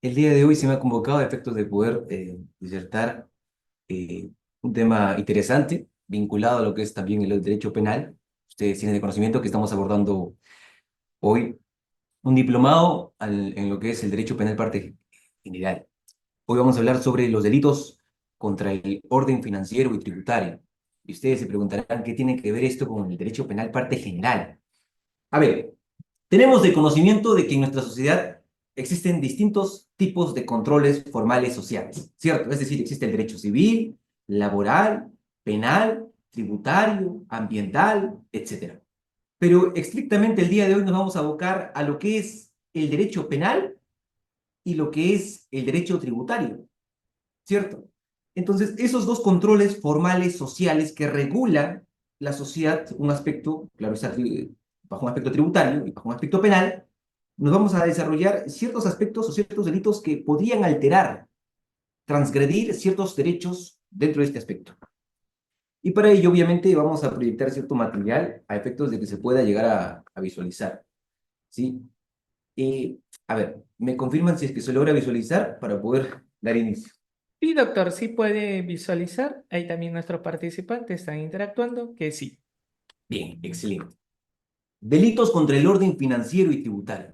El día de hoy se me ha convocado a efectos de poder disertar un tema interesante vinculado a lo que es también el derecho penal. Ustedes tienen de conocimiento que estamos abordando hoy un diplomado en lo que es el derecho penal parte general. Hoy vamos a hablar sobre los delitos contra el orden financiero y tributario. Y ustedes se preguntarán qué tiene que ver esto con el derecho penal parte general. A ver, tenemos de conocimiento de que en nuestra sociedad existen distintos tipos de controles formales sociales, ¿cierto? Es decir, existe el derecho civil, laboral, penal, tributario, ambiental, etcétera. Pero estrictamente el día de hoy nos vamos a abocar a lo que es el derecho penal y lo que es el derecho tributario, ¿cierto? Entonces, esos dos controles formales sociales que regulan la sociedad, un aspecto, claro, bajo un aspecto tributario y bajo un aspecto penal, nos vamos a desarrollar ciertos aspectos o ciertos delitos que podrían alterar, transgredir ciertos derechos dentro de este aspecto. Y para ello, obviamente, vamos a proyectar cierto material a efectos de que se pueda llegar a visualizar, ¿sí? A ver, ¿me confirman si es que se logra visualizar para poder dar inicio? Sí, doctor, sí puede visualizar. Ahí también nuestros participantes están interactuando, que sí. Bien, excelente. Delitos contra el orden financiero y tributario.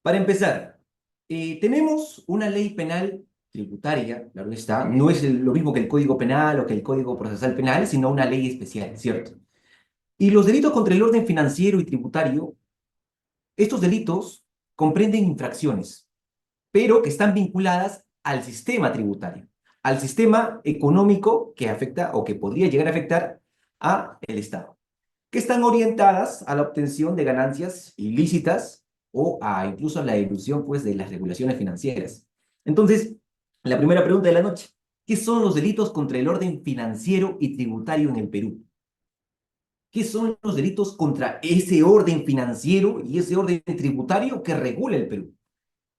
Para empezar, tenemos una ley penal tributaria, claro está, no es lo mismo que el Código Penal o que el Código Procesal Penal, sino una ley especial, ¿cierto? Y los delitos contra el orden financiero y tributario, estos delitos comprenden infracciones, pero que están vinculadas al sistema tributario, al sistema económico que afecta o que podría llegar a afectar a el Estado, que están orientadas a la obtención de ganancias ilícitas o a incluso a la ilusión pues, de las regulaciones financieras. Entonces, la primera pregunta de la noche, ¿qué son los delitos contra el orden financiero y tributario en el Perú? ¿Qué son los delitos contra ese orden financiero y ese orden tributario que regula el Perú?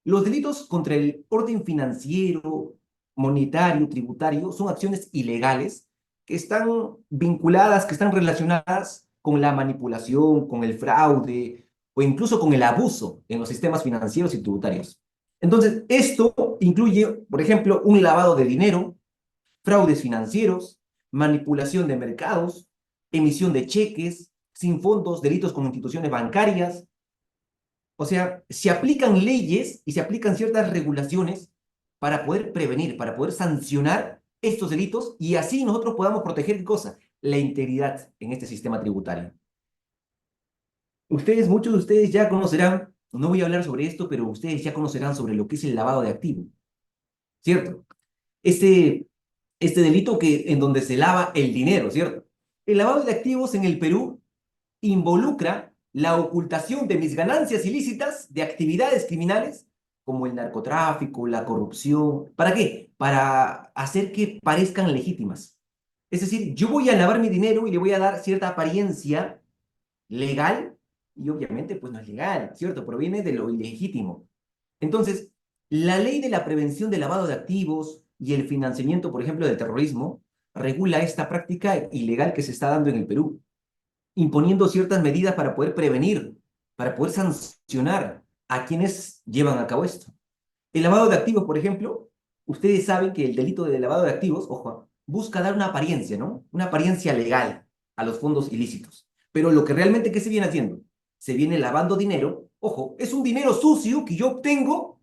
Los delitos contra el orden financiero, monetario, tributario, son acciones ilegales que están vinculadas, que están relacionadas con la manipulación, con el fraude o incluso con el abuso en los sistemas financieros y tributarios. Entonces, esto incluye, por ejemplo, un lavado de dinero, fraudes financieros, manipulación de mercados, emisión de cheques, sin fondos, delitos con instituciones bancarias, o sea, se aplican leyes y se aplican ciertas regulaciones para poder prevenir, para poder sancionar estos delitos y así nosotros podamos proteger, ¿qué cosa? La integridad en este sistema tributario. Ustedes, muchos de ustedes ya conocerán, no voy a hablar sobre esto, pero ustedes ya conocerán sobre lo que es el lavado de activos, ¿cierto? Este, este delito en donde se lava el dinero, ¿cierto? El lavado de activos en el Perú involucra la ocultación de mis ganancias ilícitas de actividades criminales como el narcotráfico, la corrupción. ¿Para qué? Para hacer que parezcan legítimas. Es decir, yo voy a lavar mi dinero y le voy a dar cierta apariencia legal y obviamente pues no es legal, ¿cierto? Proviene de lo ilegítimo. Entonces, la ley de la prevención del lavado de activos y el financiamiento, por ejemplo, del terrorismo, regula esta práctica ilegal que se está dando en el Perú imponiendo ciertas medidas para poder prevenir, para poder sancionar a quienes llevan a cabo esto. El lavado de activos, por ejemplo, ustedes saben que el delito de lavado de activos, ojo, busca dar una apariencia, ¿no? Una apariencia legal a los fondos ilícitos. Pero lo que realmente, ¿qué se viene haciendo? Se viene lavando dinero, ojo, es un dinero sucio que yo obtengo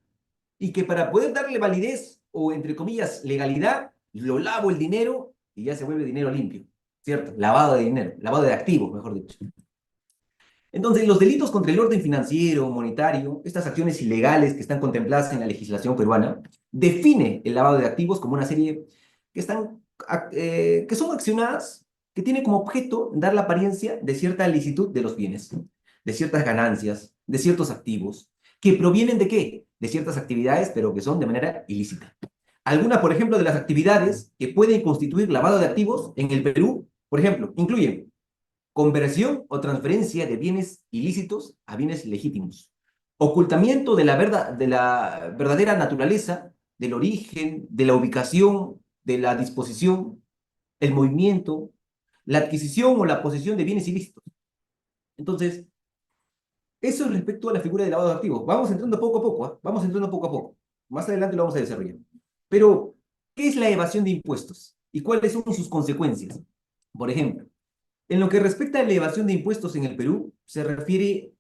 y que para poder darle validez o, entre comillas, legalidad, lo lavo el dinero y ya se vuelve dinero limpio, ¿cierto? Lavado de dinero, lavado de activos, mejor dicho. Entonces, los delitos contra el orden financiero, monetario, estas acciones ilegales que están contempladas en la legislación peruana, define el lavado de activos como una serie que son accionadas, que tiene como objeto dar la apariencia de cierta licitud de los bienes, de ciertas ganancias, de ciertos activos, que provienen de qué? De ciertas actividades, pero que son de manera ilícita. Algunas, por ejemplo, de las actividades que pueden constituir lavado de activos en el Perú, por ejemplo, incluyen conversión o transferencia de bienes ilícitos a bienes legítimos, ocultamiento de la verdadera naturaleza, del origen, de la ubicación, de la disposición, el movimiento, la adquisición o la posesión de bienes ilícitos. Entonces, Eso es respecto a la figura de lavado de activos. Vamos entrando poco a poco, ¿ah? Vamos entrando poco a poco. Más adelante lo vamos a desarrollar. Pero, ¿qué es la evasión de impuestos? ¿Y cuáles son sus consecuencias? Por ejemplo, en lo que respecta a la evasión de impuestos en el Perú, se refiere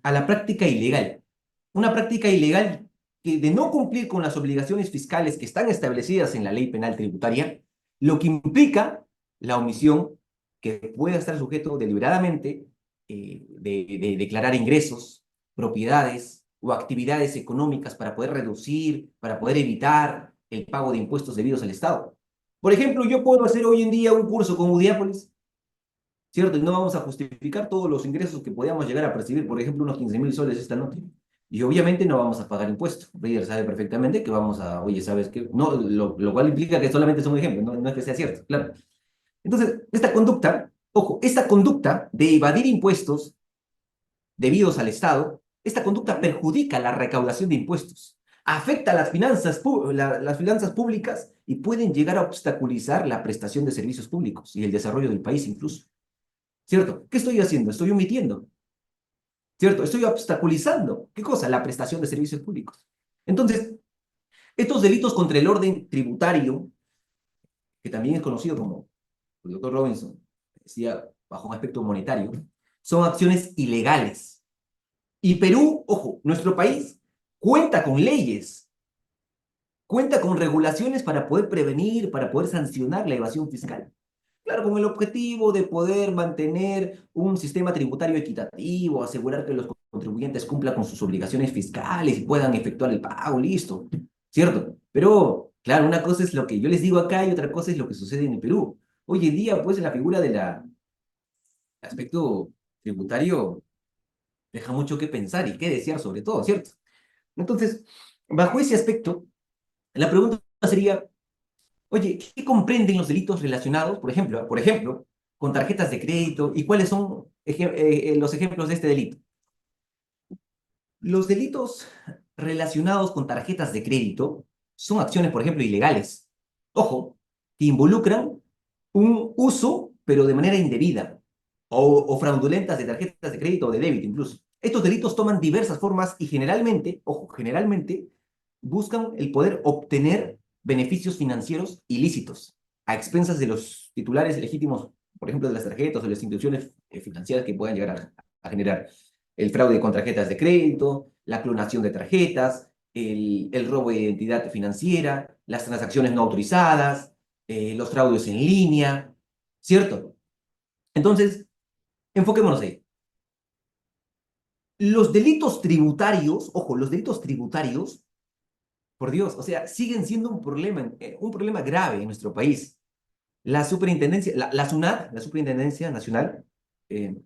a la práctica ilegal. Una práctica ilegal que de no cumplir con las obligaciones fiscales que están establecidas en la ley penal tributaria, lo que implica la omisión que pueda estar sujeto deliberadamente de declarar ingresos, propiedades o actividades económicas para poder reducir, para poder evitar el pago de impuestos debidos al Estado. Por ejemplo, yo puedo hacer hoy en día un curso con Udiápolis, ¿cierto? Y no vamos a justificar todos los ingresos que podamos llegar a percibir, por ejemplo, unos 15.000 soles esta noche. Y obviamente no vamos a pagar impuestos. Reader sabe perfectamente que vamos a, oye, ¿sabes qué? No, lo cual implica que solamente es un ejemplo, no es que sea cierto, claro. Entonces, esta conducta, ojo, esta conducta de evadir impuestos debidos al Estado, esta conducta perjudica la recaudación de impuestos, afecta las finanzas públicas y pueden llegar a obstaculizar la prestación de servicios públicos y el desarrollo del país incluso. ¿Cierto? ¿Qué estoy haciendo? Estoy omitiendo, ¿cierto? Estoy obstaculizando. ¿Qué cosa? La prestación de servicios públicos. Entonces, estos delitos contra el orden tributario, que también es conocido como el doctor Robinson decía, bajo un aspecto monetario, son acciones ilegales. Y Perú, ojo, nuestro país cuenta con leyes, cuenta con regulaciones para poder prevenir, para poder sancionar la evasión fiscal. Claro, con el objetivo de poder mantener un sistema tributario equitativo, asegurar que los contribuyentes cumplan con sus obligaciones fiscales y puedan efectuar el pago, listo, ¿cierto? Pero, claro, una cosa es lo que yo les digo acá y otra cosa es lo que sucede en el Perú. Hoy en día, pues, la figura del aspecto tributario deja mucho que pensar y que desear sobre todo, ¿cierto? Entonces, bajo ese aspecto, la pregunta sería, oye, ¿qué comprenden los delitos relacionados, por ejemplo, con tarjetas de crédito y cuáles son los ejemplos de este delito? Los delitos relacionados con tarjetas de crédito son acciones, por ejemplo, ilegales. Ojo, que involucran un uso, pero de manera indebida, o fraudulentas de tarjetas de crédito o de débito incluso. Estos delitos toman diversas formas y generalmente, ojo, generalmente buscan el poder obtener beneficios financieros ilícitos a expensas de los titulares legítimos, por ejemplo, de las tarjetas o de las instituciones financieras que puedan llegar a generar el fraude con tarjetas de crédito, la clonación de tarjetas, el robo de identidad financiera, las transacciones no autorizadas, los fraudes en línea, ¿cierto? Entonces, enfoquémonos ahí. Los delitos tributarios, ojo, los delitos tributarios, por Dios, o sea, siguen siendo un problema grave en nuestro país. La superintendencia, la SUNAT, la Superintendencia Nacional, eh,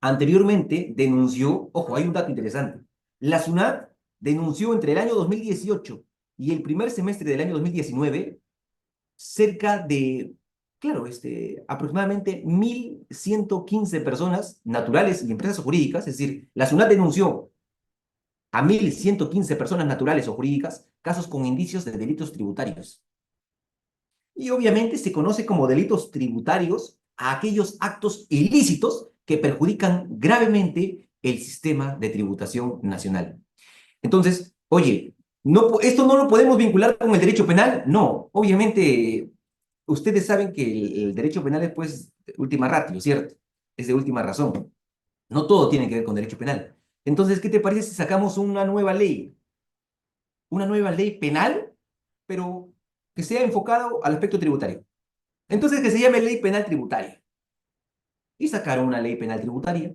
anteriormente denunció, ojo, hay un dato interesante, la SUNAT denunció entre el año 2018 y el primer semestre del año 2019 cerca de, claro, aproximadamente 1.115 personas naturales y empresas jurídicas, es decir, la SUNAT denunció a 1.115 personas naturales o jurídicas casos con indicios de delitos tributarios. Y obviamente se conoce como delitos tributarios a aquellos actos ilícitos que perjudican gravemente el sistema de tributación nacional. Entonces, oye, no, ¿esto no lo podemos vincular con el derecho penal? No, obviamente ustedes saben que el derecho penal es pues última ratio, ¿cierto? Es de última razón. No todo tiene que ver con derecho penal. Entonces, ¿qué te parece si sacamos una nueva ley? Una nueva ley penal, pero que sea enfocado al aspecto tributario. Entonces, que se llame ley penal tributaria. Y sacaron una ley penal tributaria.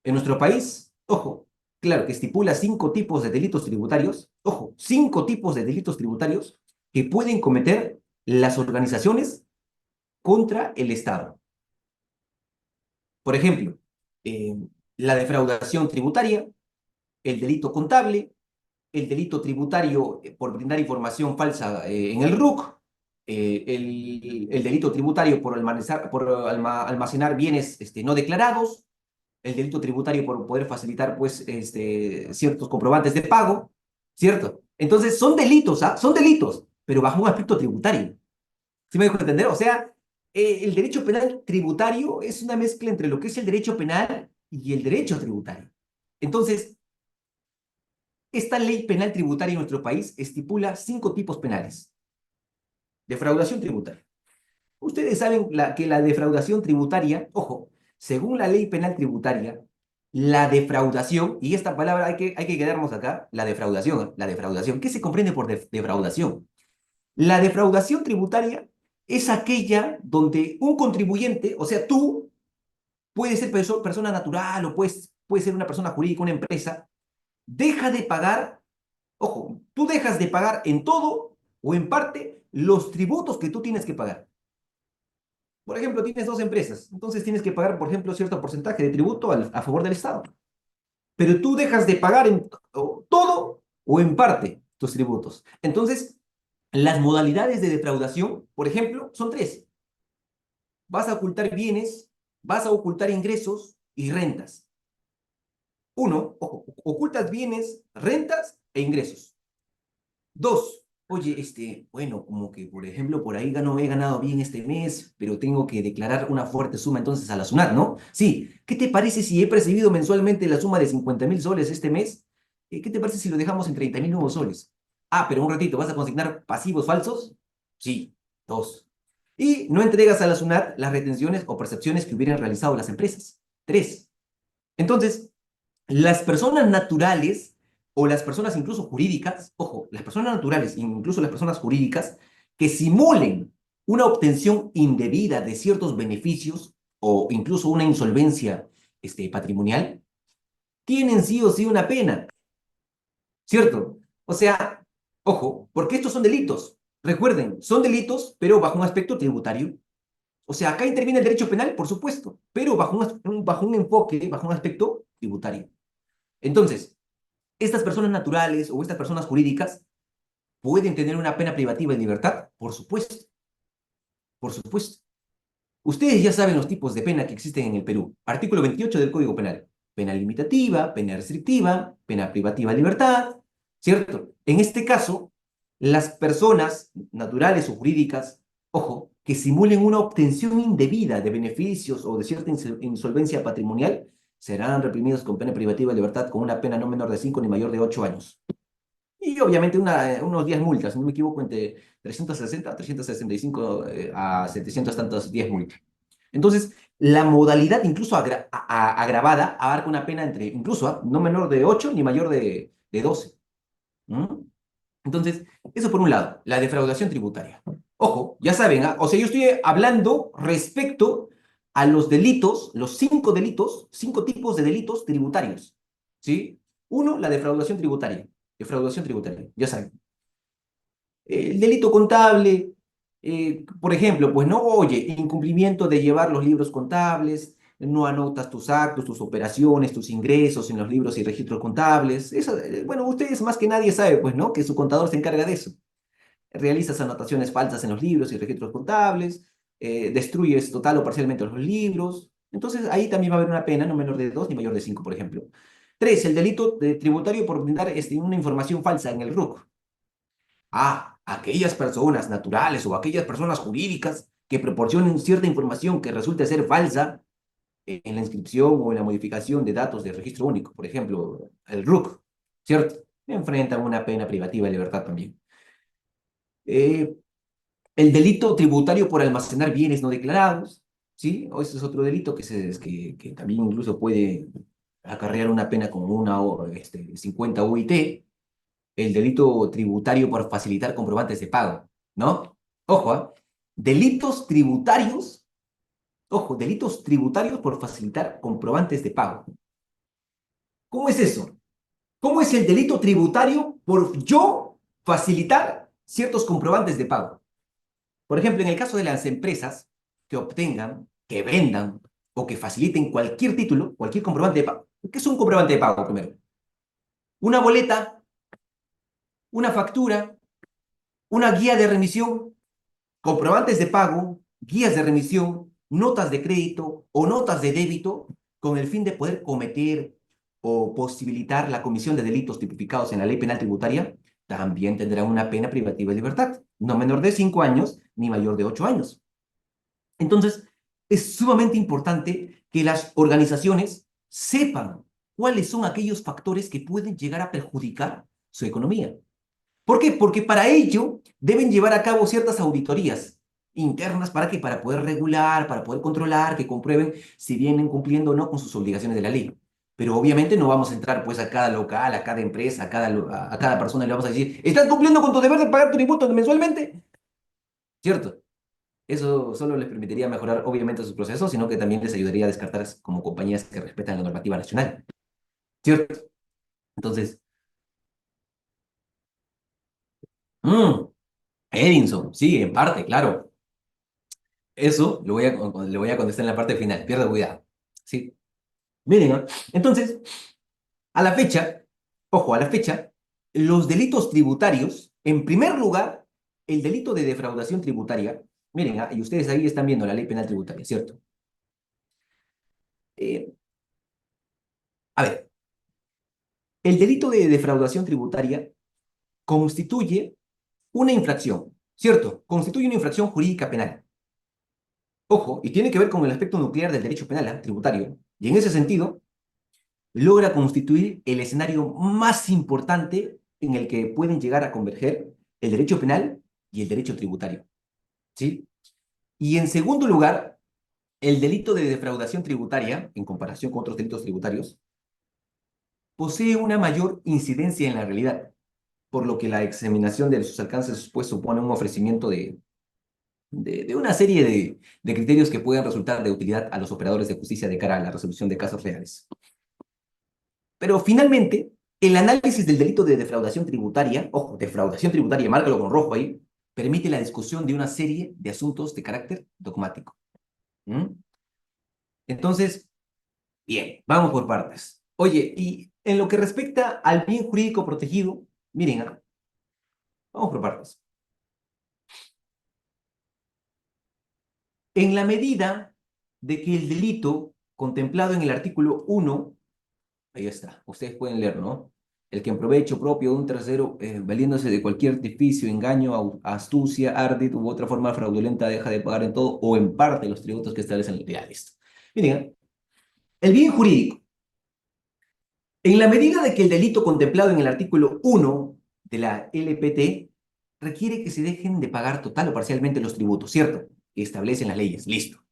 En nuestro país, ojo, claro, que estipula 5 tipos de delitos tributarios, ojo, 5 tipos de delitos tributarios que pueden cometer las organizaciones contra el Estado. Por ejemplo, eh, la defraudación tributaria, el delito contable, el delito tributario por brindar información falsa en el RUC, el delito tributario por almacenar bienes no declarados, el delito tributario por poder facilitar pues, ciertos comprobantes de pago, ¿cierto? Entonces son delitos, ¿ah? Son delitos, pero bajo un aspecto tributario. ¿Sí me dejo entender? O sea, el derecho penal tributario es una mezcla entre lo que es el derecho penal y el derecho tributario. Entonces, esta ley penal tributaria en nuestro país estipula 5 tipos penales. Defraudación tributaria. Ustedes saben que la defraudación tributaria, ojo, según la ley penal tributaria, la defraudación, y esta palabra hay que quedarnos acá, la defraudación. ¿Qué se comprende por defraudación? La defraudación tributaria es aquella donde un contribuyente, o sea, tú, puedes ser persona natural o puede ser una persona jurídica, una empresa, deja de pagar, ojo, tú dejas de pagar en todo o en parte los tributos que tú tienes que pagar. Por ejemplo, tienes 2 empresas, entonces tienes que pagar, por ejemplo, cierto porcentaje de tributo a favor del Estado. Pero tú dejas de pagar en todo o en parte tus tributos. Entonces, las modalidades de defraudación, por ejemplo, son 3. Vas a ocultar bienes, vas a ocultar ingresos y rentas. 1, ojo, ocultas bienes, rentas e ingresos. 2, oye, bueno, como que, por ejemplo, por ahí he ganado bien este mes, pero tengo que declarar una fuerte suma entonces a la SUNAT, ¿no? Sí, ¿qué te parece si he percibido mensualmente la suma de 50.000 soles este mes? ¿Qué te parece si lo dejamos en 30.000 nuevos soles? Ah, pero un ratito, ¿vas a consignar pasivos falsos? Sí, 2. Y no entregas a la SUNAT las retenciones o percepciones que hubieran realizado las empresas. 3. Entonces, las personas naturales o las personas incluso jurídicas, ojo, las personas naturales, incluso las personas jurídicas, que simulen una obtención indebida de ciertos beneficios o incluso una insolvencia patrimonial, tienen sí o sí una pena, ¿cierto? O sea, ojo, porque estos son delitos. Recuerden, son delitos, pero bajo un aspecto tributario. O sea, acá interviene el derecho penal, por supuesto, pero bajo un enfoque, bajo un aspecto tributario. Entonces, estas personas naturales o estas personas jurídicas pueden tener una pena privativa de libertad, por supuesto, por supuesto. Ustedes ya saben los tipos de pena que existen en el Perú. Artículo 28 del Código Penal. Pena limitativa, pena restrictiva, pena privativa de libertad, ¿cierto? En este caso, las personas naturales o jurídicas, ojo, que simulen una obtención indebida de beneficios o de cierta insolvencia patrimonial, serán reprimidos con pena privativa de libertad con una pena no menor de 5 ni mayor de 8 años. Y obviamente unos 10 multas, si no me equivoco, entre 360 a 365 a 700 tantos 10 multas. Entonces, la modalidad incluso agravada abarca una pena entre, incluso, no menor de 8 ni mayor de 12. ¿Mm? Entonces, eso por un lado, la defraudación tributaria. Ojo, ya saben, ¿ah? O sea, yo estoy hablando respecto a los delitos, los 5 delitos, 5 tipos de delitos tributarios. ¿Sí? 1, la defraudación tributaria. Defraudación tributaria, ya saben. El delito contable, por ejemplo, pues no, oye, incumplimiento de llevar los libros contables, no anotas tus actos, tus operaciones, tus ingresos en los libros y registros contables. Eso, bueno, ustedes más que nadie saben, pues, ¿no? Que su contador se encarga de eso. Realizas anotaciones falsas en los libros y registros contables, destruyes total o parcialmente los libros. Entonces, ahí también va a haber una pena no menor de 2 ni mayor de 5, por ejemplo. 3, el delito tributario por brindar una información falsa en el RUC. Aquellas personas naturales o aquellas personas jurídicas que proporcionen cierta información que resulte ser falsa en la inscripción o en la modificación de datos del registro único, por ejemplo, el RUC, ¿cierto? Enfrentan una pena privativa de libertad también. Eh, el delito tributario por almacenar bienes no declarados, ¿sí? O ese es otro delito que también incluso puede acarrear una pena como 50 UIT. El delito tributario por facilitar comprobantes de pago, ¿no? Ojo, ¿ah? Delitos tributarios, ojo, delitos tributarios por facilitar comprobantes de pago. ¿Cómo es eso? ¿Cómo es el delito tributario por yo facilitar ciertos comprobantes de pago? Por ejemplo, en el caso de las empresas que obtengan, que vendan o que faciliten cualquier título, cualquier comprobante de pago. ¿Qué es un comprobante de pago primero? Una boleta, una factura, una guía de remisión, comprobantes de pago, guías de remisión, notas de crédito o notas de débito con el fin de poder cometer o posibilitar la comisión de delitos tipificados en la ley penal tributaria, también tendrán una pena privativa de libertad, no menor de 5 años ni mayor de 8 años. Entonces, es sumamente importante que las organizaciones sepan cuáles son aquellos factores que pueden llegar a perjudicar su economía. ¿Por qué? Porque para ello deben llevar a cabo ciertas auditorías internas. ¿Para qué? Para poder regular, para poder controlar, que comprueben si vienen cumpliendo o no con sus obligaciones de la ley. Pero obviamente no vamos a entrar pues a cada local, a cada empresa, a cada persona y le vamos a decir, ¿estás cumpliendo con tu deber de pagar tu tributo mensualmente? ¿Cierto? Eso solo les permitiría mejorar obviamente sus procesos, sino que también les ayudaría a descartar como compañías que respetan la normativa nacional. ¿Cierto? Entonces, mm, Edinson, sí, en parte, claro. Eso le voy a contestar en la parte final, pierda cuidado. ¿Sí? Miren, ¿no? Entonces, a la fecha, ojo, a la fecha, los delitos tributarios, en primer lugar, el delito de defraudación tributaria, miren, y ustedes ahí están viendo la ley penal tributaria, ¿cierto? Eh, a ver, el delito de defraudación tributaria constituye una infracción, ¿cierto? Constituye una infracción jurídica penal. Ojo, y tiene que ver con el aspecto nuclear del derecho penal, tributario, y en ese sentido, logra constituir el escenario más importante en el que pueden llegar a converger el derecho penal y el derecho tributario, ¿sí? Y en segundo lugar, el delito de defraudación tributaria, en comparación con otros delitos tributarios, posee una mayor incidencia en la realidad, por lo que la examinación de sus alcances pues, supone un ofrecimiento de una serie de criterios que pueden resultar de utilidad a los operadores de justicia de cara a la resolución de casos reales. Pero finalmente, el análisis del delito de defraudación tributaria, ojo, defraudación tributaria, márcalo con rojo ahí, permite la discusión de una serie de asuntos de carácter dogmático. ¿Mm? Entonces, bien, vamos por partes. Oye, y en lo que respecta al bien jurídico protegido, miren, vamos por partes. En la medida de que el delito contemplado en el artículo 1, ahí está, ustedes pueden leer, ¿no? El que en provecho propio de un tercero, valiéndose de cualquier artificio, engaño, astucia, ardid u otra forma fraudulenta, deja de pagar en todo o en parte los tributos que establecen el ya, listo. Miren, el bien jurídico. En la medida de que el delito contemplado en el artículo 1 de la LPT requiere que se dejen de pagar total o parcialmente los tributos, ¿cierto? Que establecen las leyes, listo.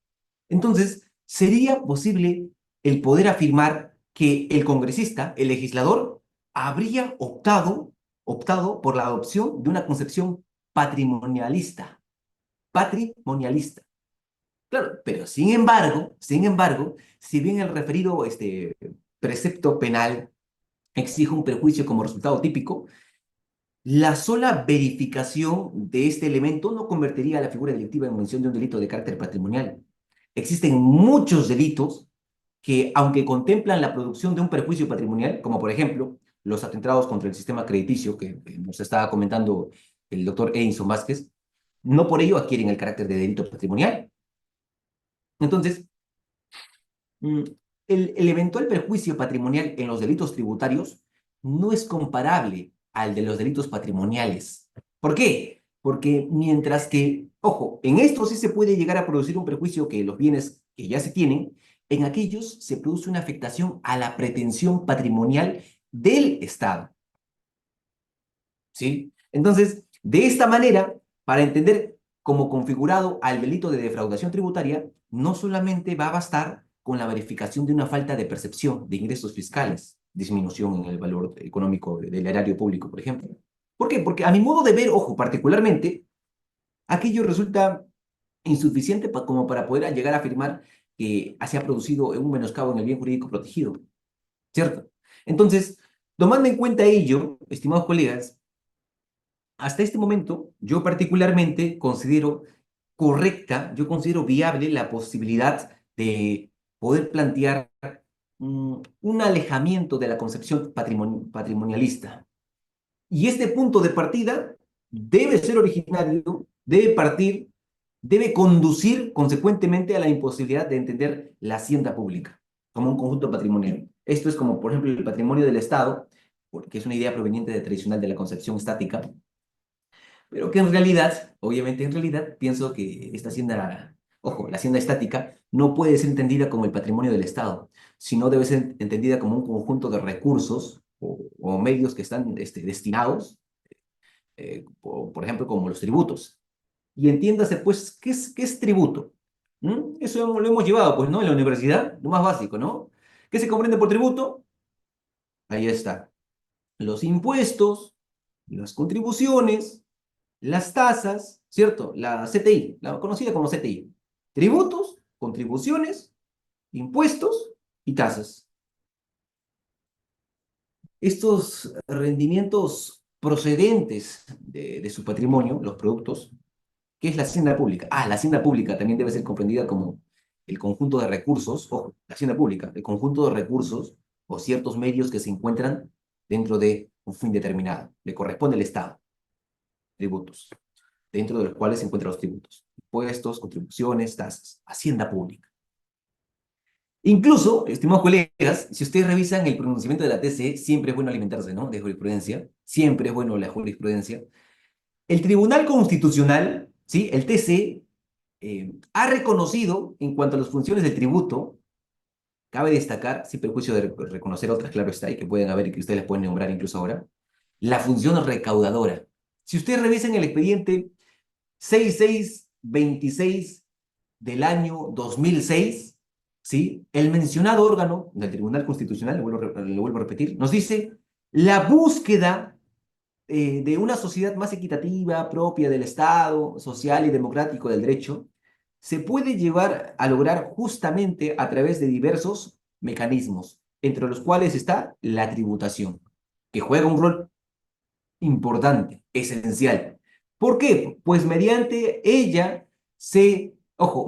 Entonces, sería posible el poder afirmar que el congresista, el legislador, habría optado por la adopción de una concepción patrimonialista. Patrimonialista. Claro, pero sin embargo, si bien el referido precepto penal exige un perjuicio como resultado típico, la sola verificación de este elemento no convertiría a la figura delictiva en mención de un delito de carácter patrimonial. Existen muchos delitos que, aunque contemplan la producción de un perjuicio patrimonial, como por ejemplo los atentados contra el sistema crediticio que nos estaba comentando el doctor Edinson Vázquez, no por ello adquieren el carácter de delito patrimonial. Entonces, mm, el eventual perjuicio patrimonial en los delitos tributarios no es comparable al de los delitos patrimoniales. ¿Por qué? Porque mientras que, ojo, en esto sí se puede llegar a producir un perjuicio que los bienes que ya se tienen, en aquellos se produce una afectación a la pretensión patrimonial del Estado. ¿Sí? Entonces, de esta manera, para entender cómo configurado al delito de defraudación tributaria, no solamente va a bastar con la verificación de una falta de percepción de ingresos fiscales, disminución en el valor económico del erario público, por ejemplo. ¿Por qué? Porque a mi modo de ver, ojo, particularmente, aquello resulta insuficiente como para poder llegar a afirmar que se ha producido un menoscabo en el bien jurídico protegido, ¿cierto? Entonces, tomando en cuenta ello, estimados colegas, hasta este momento, yo particularmente considero correcta, yo considero viable la posibilidad de poder plantear un alejamiento de la concepción patrimonialista. Y este punto de partida debe ser originario, debe partir, debe conducir consecuentemente a la imposibilidad de entender la hacienda pública como un conjunto patrimonial. Esto es como, por ejemplo, el patrimonio del Estado, porque es una idea proveniente tradicional de la concepción estática, pero que en realidad, obviamente en realidad, pienso que esta hacienda Ojo, la hacienda estática no puede ser entendida como el patrimonio del Estado, sino debe ser entendida como un conjunto de recursos o medios que están destinados, por ejemplo, como los tributos. Y entiéndase, pues, qué es tributo? Eso lo hemos llevado, pues, ¿no? En la universidad, lo más básico, ¿no? ¿Qué se comprende por tributo? Ahí está. Los impuestos, las contribuciones, las tasas, ¿cierto? La CTI, la conocida como CTI. Tributos, contribuciones, impuestos y tasas. Estos rendimientos procedentes de su patrimonio, los productos, ¿qué es la hacienda pública? Ah, la hacienda pública también debe ser comprendida como el conjunto de recursos, ojo, la hacienda pública, el conjunto de recursos o ciertos medios que se encuentran dentro de un fin determinado. Le corresponde al Estado, tributos, dentro de los cuales se encuentran los tributos, impuestos, contribuciones, tasas, hacienda pública. Incluso, estimados colegas, si ustedes revisan el pronunciamiento de la TC, siempre es bueno alimentarse, ¿no? De jurisprudencia, siempre es bueno la jurisprudencia. El Tribunal Constitucional, ¿sí? El TC, ha reconocido en cuanto a las funciones del tributo, cabe destacar, sin perjuicio de reconocer otras, claro está, y que pueden haber y que ustedes les pueden nombrar incluso ahora, la función recaudadora. Si ustedes revisan el expediente 6626 del año 2006, ¿sí? El mencionado órgano del Tribunal Constitucional, le vuelvo a repetir, nos dice la búsqueda de una sociedad más equitativa, propia del Estado, social y democrático del derecho, se puede llevar a lograr justamente a través de diversos mecanismos, entre los cuales está la tributación, que juega un rol importante, esencial. ¿Por qué? Pues mediante ella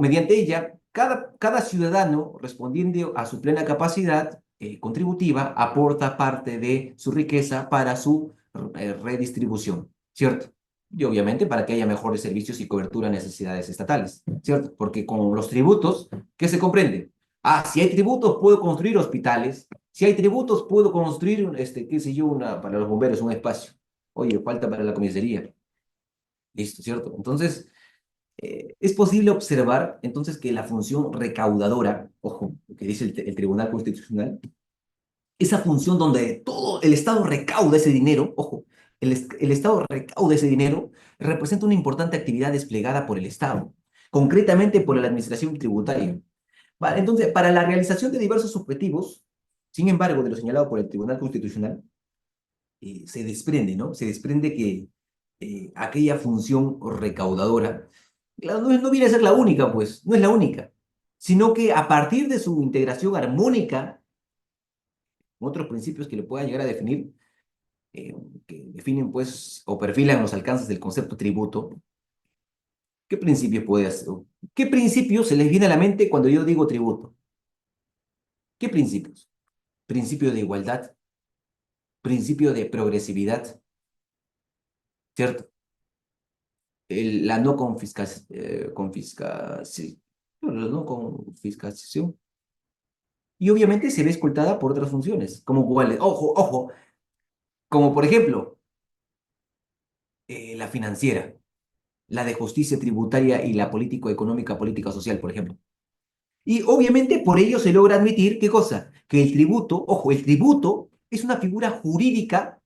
mediante ella, cada ciudadano, respondiendo a su plena capacidad contributiva, aporta parte de su riqueza para su redistribución, ¿cierto? Y obviamente para que haya mejores servicios y cobertura a necesidades estatales, ¿cierto? Porque con los tributos, ¿qué se comprende? Ah, si hay tributos, puedo construir hospitales. Si hay tributos, puedo construir, qué sé yo, para los bomberos, un espacio. Oye, falta para la comisaría. Listo, ¿cierto? Entonces, es posible observar entonces que la función recaudadora, ojo, lo que dice el Tribunal Constitucional, esa función donde todo el Estado recauda ese dinero, ojo, el Estado recauda ese dinero, representa una importante actividad desplegada por el Estado, concretamente por la Administración Tributaria. Vale, entonces, para la realización de diversos objetivos, sin embargo, de lo señalado por el Tribunal Constitucional, se desprende, ¿no? Se desprende que aquella función recaudadora, claro, no viene a ser la única, pues, no es la única, sino que a partir de su integración armónica, otros principios que le puedan llegar a definir, que definen, pues, o perfilan los alcances del concepto tributo, ¿qué principio puede hacer? ¿Qué principio se les viene a la mente cuando yo digo tributo? ¿Qué principios? Principio de igualdad, principio de progresividad, ¿cierto? La no confiscación, la no confiscación. Y obviamente se ve escoltada por otras funciones, como cuáles, ojo, como por ejemplo, la financiera, la de justicia tributaria y la político-económica, política social, por ejemplo. Y obviamente por ello se logra admitir, ¿qué cosa? Que el tributo, ojo, el tributo es una figura jurídica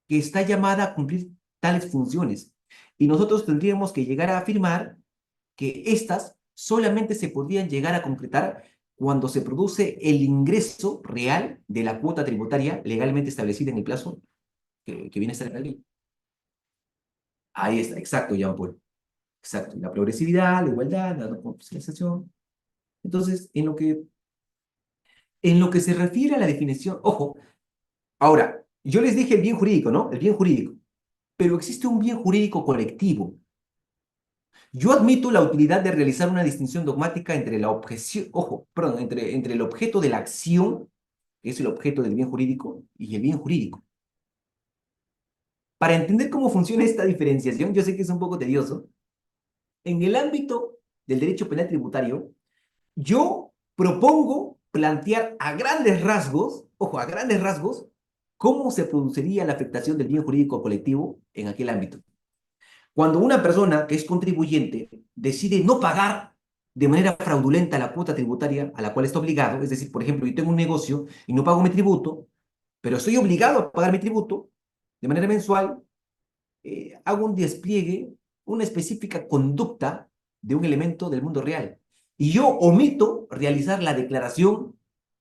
que está llamada a cumplir tales funciones. Y nosotros tendríamos que llegar a afirmar que estas solamente se podrían llegar a concretar cuando se produce el ingreso real de la cuota tributaria legalmente establecida en el plazo que viene a estar en la ley. Ahí está, exacto, Jean Paul. Exacto, la progresividad, la igualdad, la no confiscación. Entonces, en lo que se refiere a la definición, ojo, ahora, yo les dije el bien jurídico, ¿no? El bien jurídico, pero existe un bien jurídico colectivo. Yo admito la utilidad de realizar una distinción dogmática entre la objeción, ojo, perdón, entre el objeto de la acción, que es el objeto del bien jurídico, y el bien jurídico. Para entender cómo funciona esta diferenciación, yo sé que es un poco tedioso. En el ámbito del derecho penal tributario, yo propongo plantear a grandes rasgos, ojo, a grandes rasgos, cómo se produciría la afectación del bien jurídico colectivo en aquel ámbito. Cuando una persona que es contribuyente decide no pagar, de manera fraudulenta la cuota tributaria a la cual está obligado. Es decir, por ejemplo, yo tengo un negocio y no pago mi tributo, pero estoy obligado a pagar mi tributo de manera mensual, hago un despliegue, una específica conducta de un elemento del mundo real. Y yo omito realizar la declaración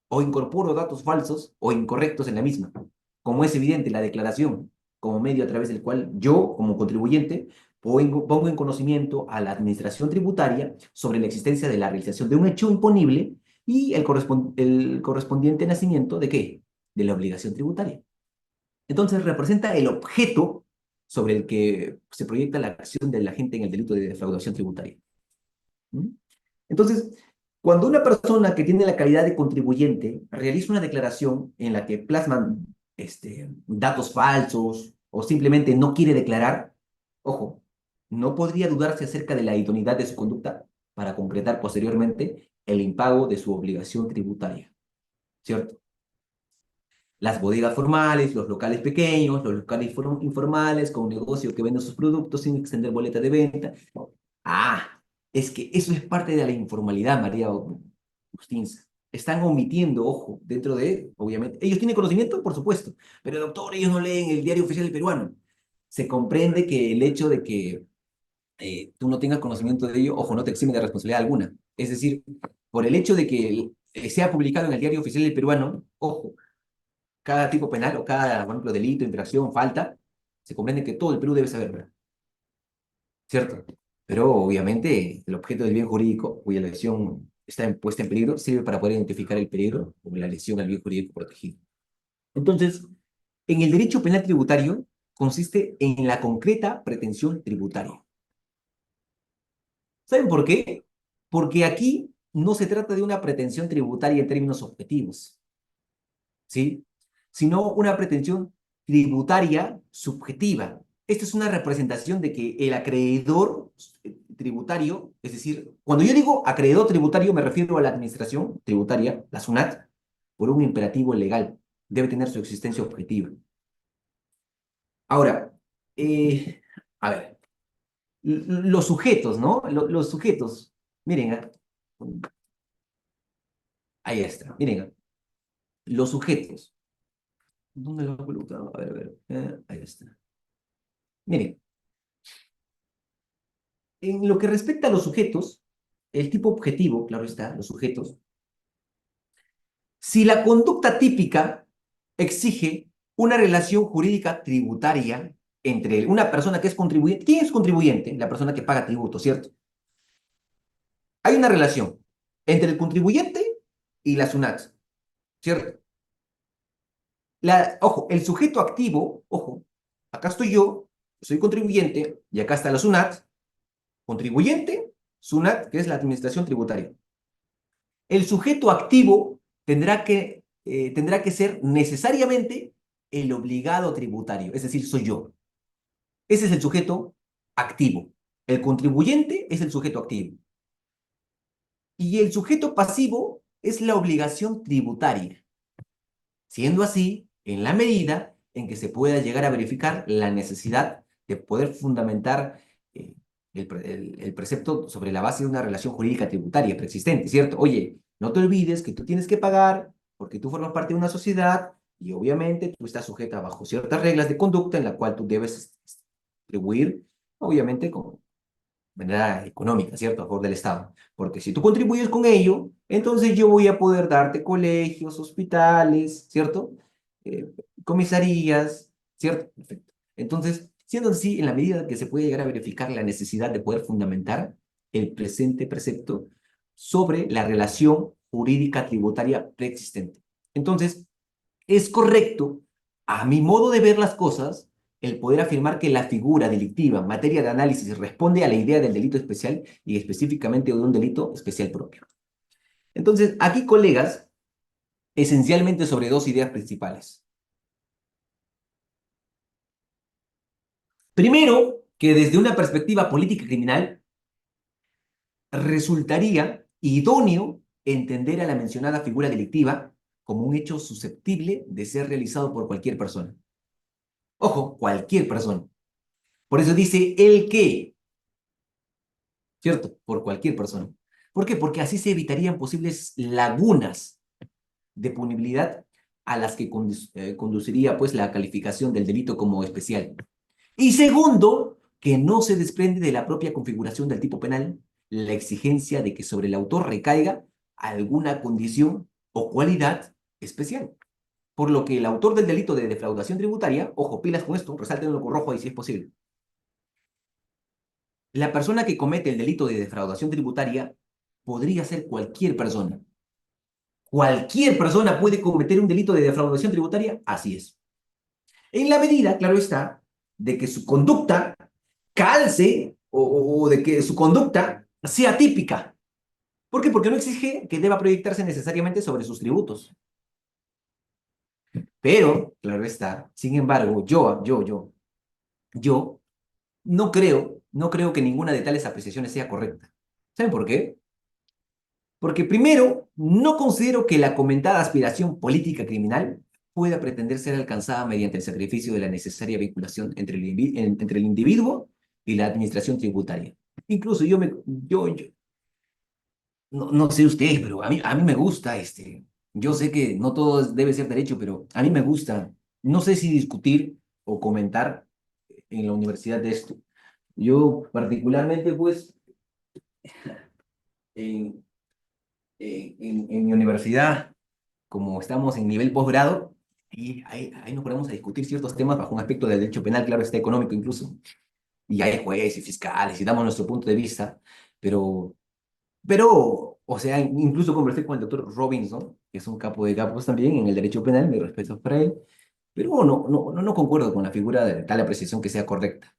o incorporo datos falsos o incorrectos en la misma. Como es evidente, la declaración como medio a través del cual yo, como contribuyente, pongo en conocimiento a la administración tributaria sobre la existencia de la realización de un hecho imponible y el correspondiente nacimiento de ¿qué? De la obligación tributaria. Entonces representa el objeto sobre el que se proyecta la acción de la gente en el delito de defraudación tributaria. ¿Mm? Entonces, cuando una persona que tiene la calidad de contribuyente realiza una declaración en la que plasman datos falsos o simplemente no quiere declarar, ojo, no podría dudarse acerca de la idoneidad de su conducta para concretar posteriormente el impago de su obligación tributaria, ¿cierto? Las bodegas formales, los locales pequeños, los locales informales con un negocio que vende sus productos sin extender boleta de venta. Ah, es que eso es parte de la informalidad, María Agustins. Están omitiendo, ojo, dentro de, obviamente, ellos tienen conocimiento, por supuesto, pero doctor, ellos no leen el diario oficial del peruano. Se comprende que el hecho de que tú no tengas conocimiento de ello, ojo, no te exime de responsabilidad alguna. Es decir, por el hecho de que sea publicado en el diario oficial del peruano, ojo, cada tipo penal o cada, por ejemplo, delito, infracción, falta, se comprende que todo el Perú debe saberlo, ¿cierto? Pero obviamente el objeto del bien jurídico, cuya lesión está puesta en peligro, sirve para poder identificar el peligro o la lesión al bien jurídico protegido. Entonces, en el derecho penal tributario consiste en la concreta pretensión tributaria. ¿Saben por qué? Porque aquí no se trata de una pretensión tributaria en términos objetivos, ¿sí? Sino una pretensión tributaria subjetiva. Esta es una representación de que el acreedor tributario, es decir, cuando yo digo acreedor tributario me refiero a la administración tributaria, la SUNAT, por un imperativo legal, debe tener su existencia objetiva. Ahora, a ver, los sujetos, ¿no? Los sujetos, miren, ahí está, miren, los sujetos. ¿Dónde lo he colocado? A ver, ahí está. Miren, en lo que respecta a los sujetos, el tipo objetivo, claro está, los sujetos, si la conducta típica exige una relación jurídica tributaria entre una persona que es contribuyente, ¿quién es contribuyente? La persona que paga tributo, ¿cierto? Hay una relación entre el contribuyente y la SUNAT, ¿cierto? Ojo, el sujeto activo, ojo, acá estoy yo, soy contribuyente, y acá está la SUNAT, contribuyente, SUNAT, que es la administración tributaria. El sujeto activo tendrá que ser necesariamente el obligado tributario, es decir, soy yo. Ese es el sujeto activo. El contribuyente es el sujeto activo. Y el sujeto pasivo es la obligación tributaria, siendo así en la medida en que se pueda llegar a verificar la necesidad de poder fundamentar el precepto sobre la base de una relación jurídica tributaria preexistente, ¿cierto? Oye, no te olvides que tú tienes que pagar porque tú formas parte de una sociedad y obviamente tú estás sujeta bajo ciertas reglas de conducta en la cual tú debes contribuir, obviamente, con manera económica, ¿cierto? A favor del Estado. Porque si tú contribuyes con ello, entonces yo voy a poder darte colegios, hospitales, ¿cierto? Eh, Comisarías, ¿cierto? Perfecto. Entonces, siendo así, en la medida que se puede llegar a verificar la necesidad de poder fundamentar el presente precepto sobre la relación jurídica tributaria preexistente. Entonces, es correcto, a mi modo de ver las cosas, el poder afirmar que la figura delictiva en materia de análisis responde a la idea del delito especial y específicamente de un delito especial propio. Entonces, aquí, colegas, esencialmente sobre dos ideas principales. Primero, que desde una perspectiva política criminal, resultaría idóneo entender a la mencionada figura delictiva como un hecho susceptible de ser realizado por cualquier persona. Ojo, cualquier persona. Por eso dice el que, ¿cierto? Por cualquier persona. ¿Por qué? Porque así se evitarían posibles lagunas de punibilidad a las que conduciría pues la calificación del delito como especial. Y segundo, que no se desprende de la propia configuración del tipo penal la exigencia de que sobre el autor recaiga alguna condición o cualidad especial. Por lo que el autor del delito de defraudación tributaria, ojo, pilas con esto, resáltenlo con rojo ahí si es posible. La persona que comete el delito de defraudación tributaria podría ser cualquier persona. ¿Cualquier persona puede cometer un delito de defraudación tributaria? Así es. En la medida, claro está, de que su conducta calce o de que su conducta sea típica. ¿Por qué? Porque no exige que deba proyectarse necesariamente sobre sus tributos. Pero, claro está, sin embargo, yo no creo que ninguna de tales apreciaciones sea correcta. ¿Saben por qué? Porque primero, no considero que la comentada aspiración política criminal pueda pretender ser alcanzada mediante el sacrificio de la necesaria vinculación entre el individuo y la administración tributaria. Incluso yo no sé ustedes, pero a mí me gusta yo sé que no todo debe ser derecho, pero a mí me gusta, no sé si discutir o comentar en la universidad de esto. Yo particularmente, pues, en, en mi universidad, como estamos en nivel posgrado, y ahí nos ponemos a discutir ciertos temas bajo un aspecto del derecho penal, claro, está económico incluso, y hay jueces y fiscales, y damos nuestro punto de vista, pero, o sea, incluso conversé con el doctor Robinson, que es un capo de capos también en el derecho penal, mi respeto para él, pero no concuerdo con la figura de tal apreciación que sea correcta.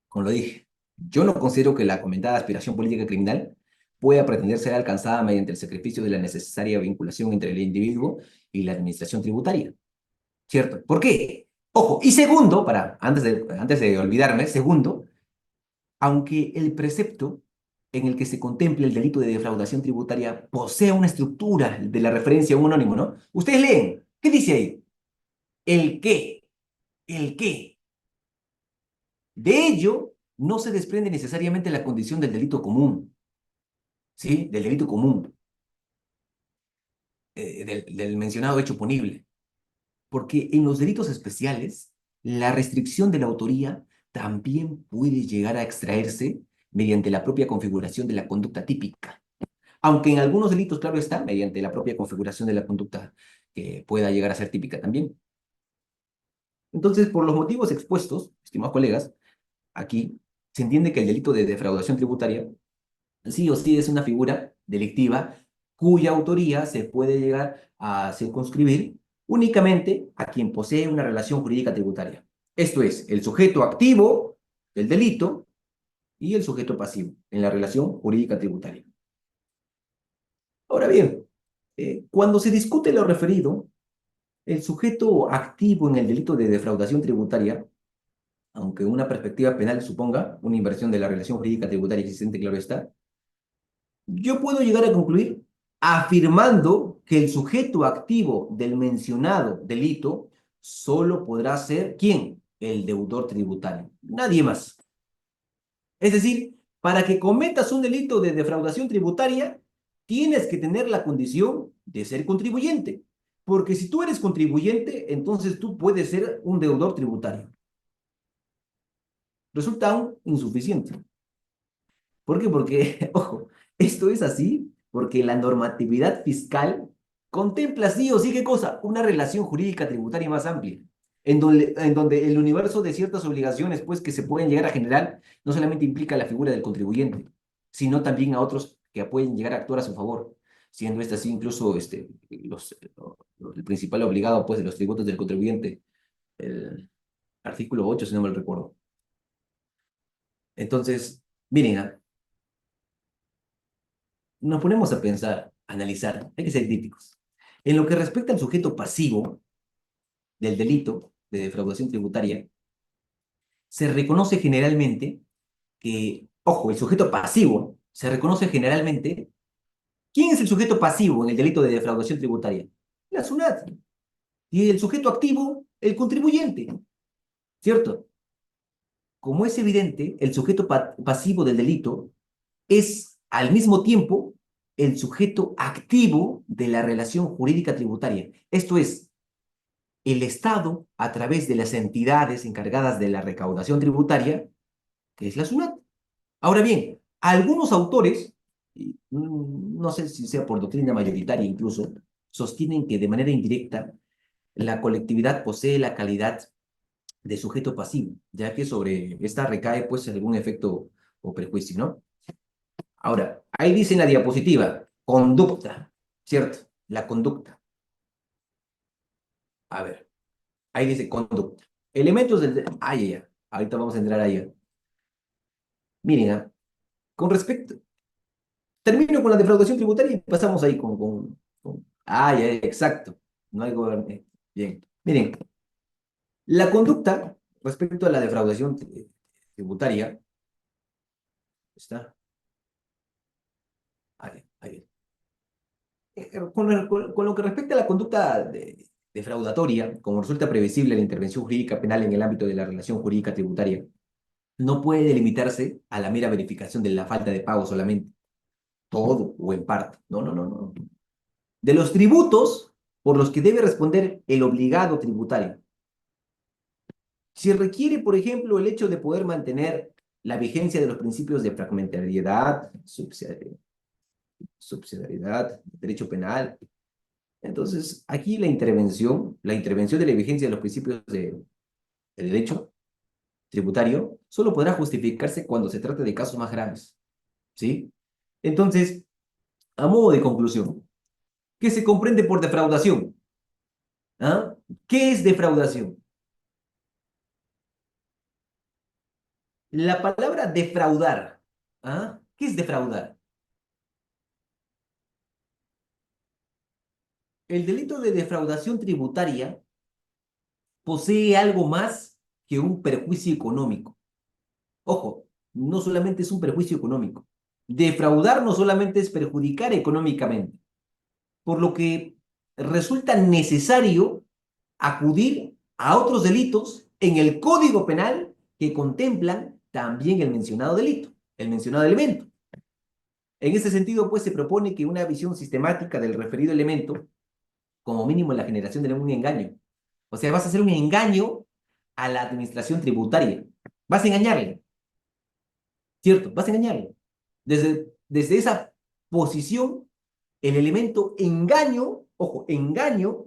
Como lo dije, yo no considero que la comentada aspiración política criminal pueda pretender ser alcanzada mediante el sacrificio de la necesaria vinculación entre el individuo y la administración tributaria. ¿Cierto? ¿Por qué? Ojo, y segundo, antes de olvidarme, segundo, aunque el precepto en el que se contemple el delito de defraudación tributaria posea una estructura de la referencia a un anónimo, ¿no? Ustedes leen, ¿qué dice ahí? El qué, el qué. De ello no se desprende necesariamente la condición del delito común, ¿sí? Del delito común, del mencionado hecho punible. Porque en los delitos especiales, la restricción de la autoría también puede llegar a extraerse mediante la propia configuración de la conducta típica. Aunque en algunos delitos, claro está, mediante la propia configuración de la conducta que pueda llegar a ser típica también. Entonces, por los motivos expuestos, estimados colegas, aquí se entiende que el delito de defraudación tributaria sí o sí es una figura delictiva cuya autoría se puede llegar a circunscribir únicamente a quien posee una relación jurídica tributaria. Esto es, el sujeto activo del delito y el sujeto pasivo en la relación jurídica tributaria. Ahora bien, cuando se discute lo referido, el sujeto activo en el delito de defraudación tributaria, aunque una perspectiva penal suponga una inversión de la relación jurídica tributaria existente, claro está, yo puedo llegar a concluir afirmando que el sujeto activo del mencionado delito solo podrá ser ¿quién? El deudor tributario, nadie más. Es decir, para que cometas un delito de defraudación tributaria, tienes que tener la condición de ser contribuyente. Porque si tú eres contribuyente, entonces tú puedes ser un deudor tributario. Resulta aún insuficiente. ¿Por qué? Porque, ojo, esto es así porque la normatividad fiscal contempla sí o sí, ¿qué cosa? Una relación jurídica tributaria más amplia, en donde el universo de ciertas obligaciones, pues, que se pueden llegar a generar, no solamente implica la figura del contribuyente, sino también a otros que pueden llegar a actuar a su favor, siendo este así incluso el principal obligado, pues, de los tributos del contribuyente, el artículo 8 si no me lo recuerdo. Entonces, miren, nos ponemos a pensar, a analizar, hay que ser críticos. En lo que respecta al sujeto pasivo del delito de defraudación tributaria, se reconoce generalmente ojo, el sujeto pasivo se reconoce generalmente. ¿Quién es el sujeto pasivo en el delito de defraudación tributaria? La SUNAT. Y el sujeto activo, el contribuyente, ¿cierto? Como es evidente, el sujeto pasivo del delito es al mismo tiempo el sujeto activo de la relación jurídica tributaria. Esto es, el Estado, a través de las entidades encargadas de la recaudación tributaria, que es la SUNAT. Ahora bien, algunos autores, y, no sé si sea por doctrina mayoritaria incluso, sostienen que de manera indirecta la colectividad posee la calidad de sujeto pasivo, ya que sobre esta recae pues algún efecto o prejuicio, ¿no? Ahora, ahí dice en la diapositiva, conducta, ¿cierto? La conducta. A ver, ahí dice conducta. Elementos del... Ah, ya, ya. Ahorita vamos a entrar ahí. Miren, con respecto... Termino con la defraudación tributaria y pasamos ahí Ah, ya, exacto. No hay gobierno. Bien. Miren, la conducta respecto a la defraudación tributaria está... Ahí, ahí. Con lo que respecta a la conducta defraudatoria, como resulta previsible la intervención jurídica penal en el ámbito de la relación jurídica tributaria, no puede delimitarse a la mera verificación de la falta de pago solamente, todo o en parte. No, no, no, no. De los tributos por los que debe responder el obligado tributario. Si requiere, por ejemplo, el hecho de poder mantener la vigencia de los principios de fragmentariedad, subsidiariedad, derecho penal. Entonces, aquí la intervención de la vigencia de los principios de derecho tributario, solo podrá justificarse cuando se trate de casos más graves, ¿sí? Entonces, a modo de conclusión, ¿qué se comprende por defraudación? ¿Ah? ¿Qué es defraudación? La palabra defraudar, ¿ah? ¿Qué es defraudar? El delito de defraudación tributaria posee algo más que un perjuicio económico. Ojo, no solamente es un perjuicio económico. Defraudar no solamente es perjudicar económicamente, por lo que resulta necesario acudir a otros delitos en el Código Penal que contemplan también el mencionado delito, el mencionado elemento. En ese sentido, pues, se propone que una visión sistemática del referido elemento, como mínimo en la generación de un engaño. O sea, vas a hacer un engaño a la administración tributaria. Vas a engañarle, ¿cierto? Vas a engañarle. Desde esa posición, el elemento engaño, ojo, engaño,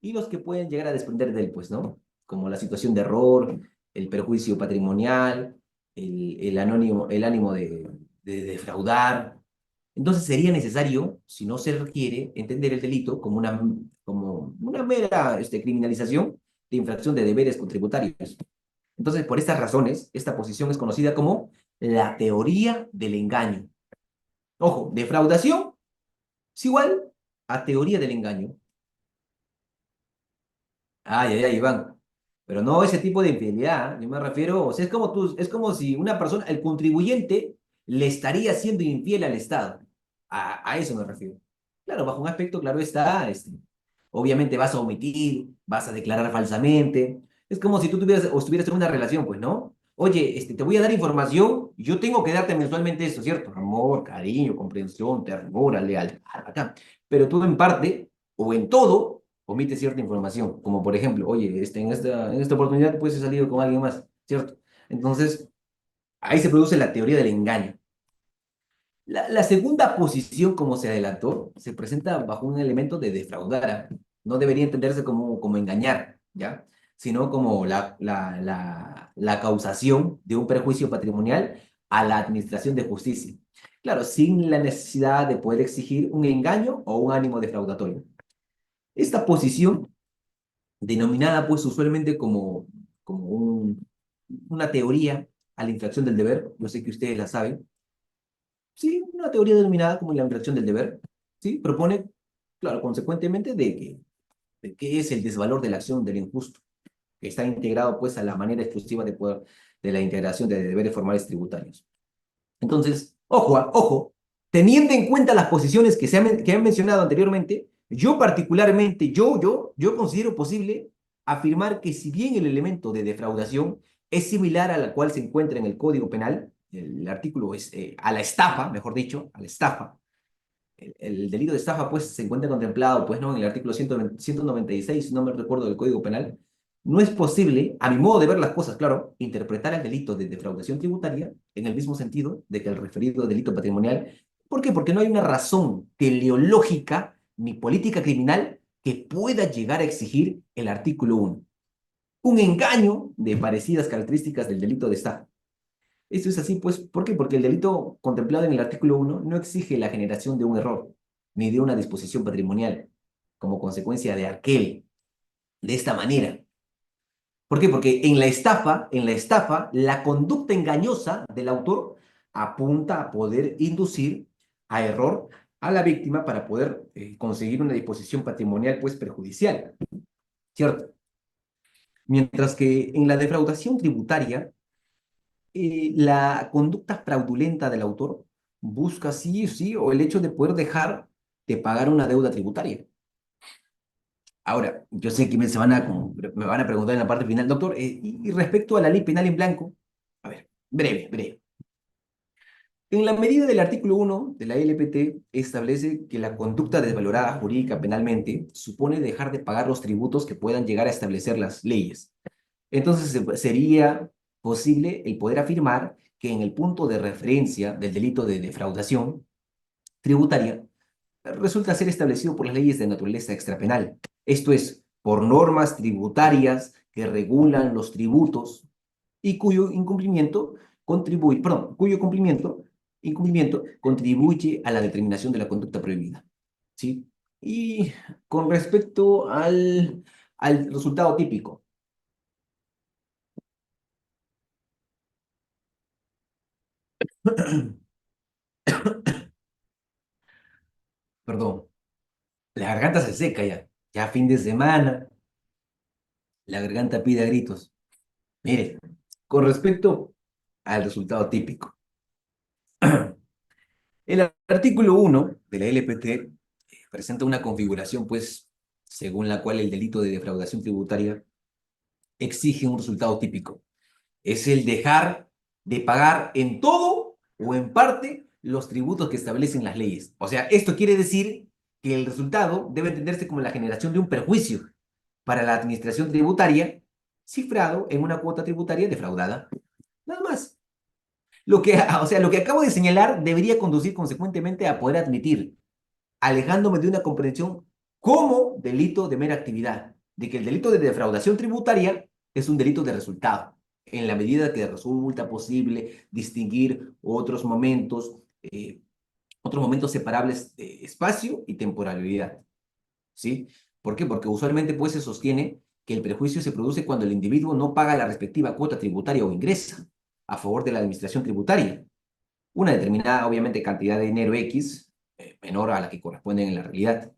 y los que pueden llegar a desprender de él, pues, ¿no? Como la situación de error, el perjuicio patrimonial, el ánimo de defraudar. Entonces sería necesario, si no se requiere, entender el delito como una mera criminalización de infracción de deberes contributarios. Entonces, por estas razones, esta posición es conocida como la teoría del engaño. Ojo, defraudación es igual a teoría del engaño. Ay, ay, ay, Iván. Pero no ese tipo de infidelidad, yo me refiero, o sea, es como si una persona, el contribuyente, le estaría siendo infiel al Estado. A eso me refiero. Claro, bajo un aspecto, claro está, obviamente vas a omitir, vas a declarar falsamente. Es como si tú tuvieras o estuvieras en una relación, pues, ¿no? Oye, te voy a dar información, yo tengo que darte mensualmente esto, ¿cierto? Amor, cariño, comprensión, ternura, lealtad, acá. Pero tú en parte o en todo omite cierta información, como por ejemplo, oye, en esta oportunidad puedes haber salido con alguien más, ¿cierto? Entonces, ahí se produce la teoría del engaño. La segunda posición, como se adelantó, se presenta bajo un elemento de defraudar. ¿Ah? No debería entenderse como engañar, ¿ya? Sino como la causación de un perjuicio patrimonial a la administración de justicia. Claro, sin la necesidad de poder exigir un engaño o un ánimo defraudatorio. Esta posición, denominada pues usualmente como una teoría a la infracción del deber, yo sé que ustedes la saben, sí, una teoría denominada como la infracción del deber, ¿sí? Propone, claro, consecuentemente de qué es el desvalor de la acción del injusto, que está integrado pues a la manera exclusiva de poder, de la integración de deberes formales tributarios. Entonces, ojo, ojo, teniendo en cuenta las posiciones que han mencionado anteriormente, yo particularmente, yo considero posible afirmar que si bien el elemento de defraudación es similar a la cual se encuentra en el Código Penal, el artículo es a la estafa, mejor dicho, a la estafa, el delito de estafa, pues, se encuentra contemplado, pues, ¿no? En el artículo 196, no me recuerdo del Código Penal. No es posible, a mi modo de ver las cosas, claro, interpretar el delito de defraudación tributaria en el mismo sentido de que el referido delito patrimonial. ¿Por qué? Porque no hay una razón teleológica ni política criminal que pueda llegar a exigir el artículo 1. Un engaño de parecidas características del delito de estafa. Esto es así, pues, ¿por qué? Porque el delito contemplado en el artículo 1 no exige la generación de un error, ni de una disposición patrimonial, como consecuencia de aquel, de esta manera. ¿Por qué? Porque la conducta engañosa del autor apunta a poder inducir a error a la víctima para poder conseguir una disposición patrimonial, pues, perjudicial, ¿cierto? Mientras que en la defraudación tributaria, la conducta fraudulenta del autor busca sí o sí o el hecho de poder dejar de pagar una deuda tributaria. Ahora, yo sé que me van a preguntar en la parte final, doctor, y respecto a la ley penal en blanco, a ver, breve. En la medida del artículo 1 de la LPT establece que la conducta desvalorada jurídica penalmente supone dejar de pagar los tributos que puedan llegar a establecer las leyes. Entonces sería posible el poder afirmar que en el punto de referencia del delito de defraudación tributaria resulta ser establecido por las leyes de naturaleza extrapenal. Esto es, por normas tributarias que regulan los tributos y cuyo incumplimiento contribuye a la determinación de la conducta prohibida. ¿Sí? Y con respecto al resultado típico, perdón, la garganta se seca ya. Ya fin de semana, la garganta pide a gritos. Mire, con respecto al resultado típico, el artículo 1 de la LPT presenta una configuración, pues, según la cual el delito de defraudación tributaria exige un resultado típico. Es el dejar de pagar en todo o en parte los tributos que establecen las leyes. O sea, esto quiere decir que el resultado debe entenderse como la generación de un perjuicio para la administración tributaria cifrado en una cuota tributaria defraudada. Nada más. Lo que acabo de señalar debería conducir consecuentemente a poder admitir, alejándome de una comprensión como delito de mera actividad, de que el delito de defraudación tributaria es un delito de resultado, en la medida que resulta posible distinguir otros momentos separables de espacio y temporalidad. ¿Sí? ¿Por qué? Porque usualmente pues se sostiene que el perjuicio se produce cuando el individuo no paga la respectiva cuota tributaria o ingresa a favor de la administración tributaria. Una determinada, obviamente, cantidad de dinero X, menor a la que corresponde en la realidad.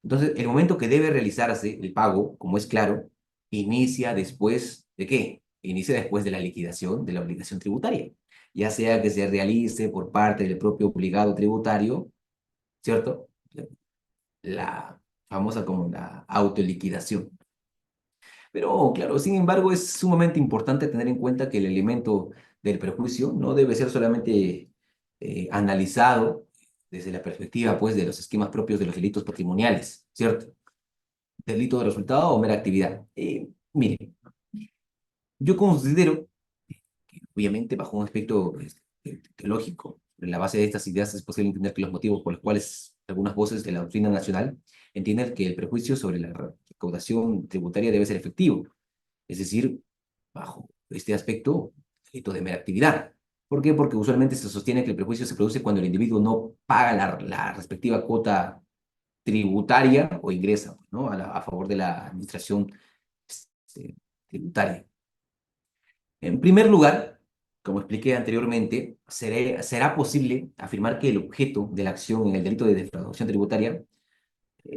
Entonces, el momento que debe realizarse el pago, como es claro, inicia después ¿de qué? Inicia después de la liquidación de la obligación tributaria, ya sea que se realice por parte del propio obligado tributario, ¿cierto? La famosa como la autoliquidación. Pero claro, sin embargo, es sumamente importante tener en cuenta que el elemento del perjuicio no debe ser solamente analizado desde la perspectiva, pues, de los esquemas propios de los delitos patrimoniales, ¿cierto? Delito de resultado o mera actividad. Mire, yo considero que, obviamente, bajo un aspecto teológico, en la base de estas ideas es posible entender que los motivos por los cuales algunas voces de la doctrina nacional entienden que el perjuicio sobre la recaudación tributaria debe ser efectivo, es decir, bajo este aspecto, delito de mera actividad. ¿Por qué? Porque usualmente se sostiene que el perjuicio se produce cuando el individuo no paga la respectiva cuota tributaria o ingresa, ¿no? A favor de la administración este, tributaria. En primer lugar, como expliqué anteriormente, será posible afirmar que el objeto de la acción en el delito de defraudación tributaria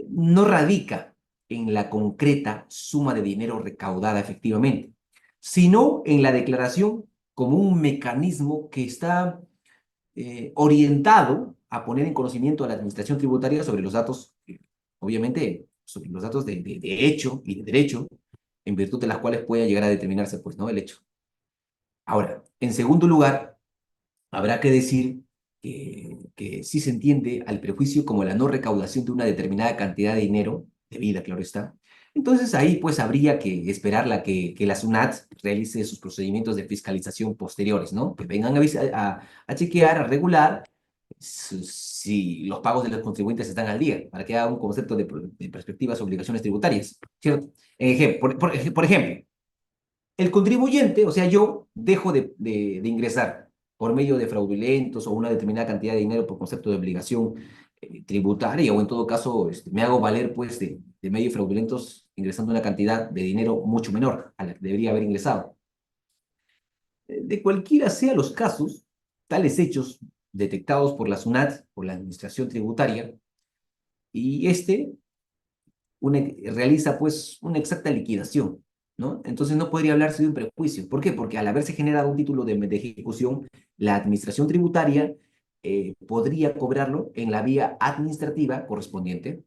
no radica en la concreta suma de dinero recaudada efectivamente, sino en la declaración como un mecanismo que está orientado a poner en conocimiento a la administración tributaria sobre los datos, obviamente, sobre los datos de hecho y de derecho, en virtud de las cuales pueda llegar a determinarse, pues, ¿no? El hecho. Ahora, en segundo lugar, habrá que decir que sí se entiende al prejuicio como la no recaudación de una determinada cantidad de dinero, debida, claro está. Entonces ahí pues habría que esperar que la SUNAT realice sus procedimientos de fiscalización posteriores, ¿no? Que vengan a chequear, a regular si los pagos de los contribuyentes están al día, para que haga un concepto de perspectivas y obligaciones tributarias, ¿cierto? Por ejemplo, el contribuyente, o sea, yo dejo de ingresar por medio de fraudulentos o una determinada cantidad de dinero por concepto de obligación tributaria, o en todo caso me hago valer pues de medios fraudulentos ingresando una cantidad de dinero mucho menor a la que debería haber ingresado. De cualquiera sea los casos, tales hechos detectados por la SUNAT, por la Administración Tributaria, y realiza pues una exacta liquidación, ¿no? Entonces no podría hablarse de un prejuicio. ¿Por qué? Porque al haberse generado un título de ejecución, la administración tributaria podría cobrarlo en la vía administrativa correspondiente.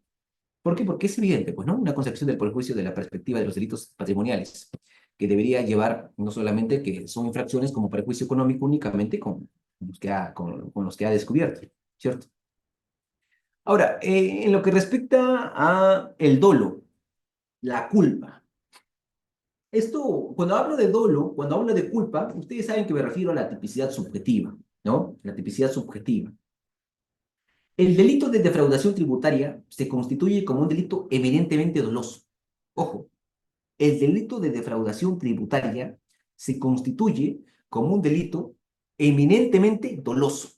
¿Por qué? Porque es evidente, pues, ¿no? Una concepción del prejuicio de la perspectiva de los delitos patrimoniales, que debería llevar no solamente que son infracciones como prejuicio económico únicamente con los que ha descubierto, ¿cierto? Ahora, en lo que respecta a el dolo, la culpa. Esto, cuando hablo de dolo, cuando hablo de culpa, ustedes saben que me refiero a la tipicidad subjetiva, ¿no? La tipicidad subjetiva. El delito de defraudación tributaria se constituye como un delito evidentemente doloso. Ojo, el delito de defraudación tributaria se constituye como un delito eminentemente doloso,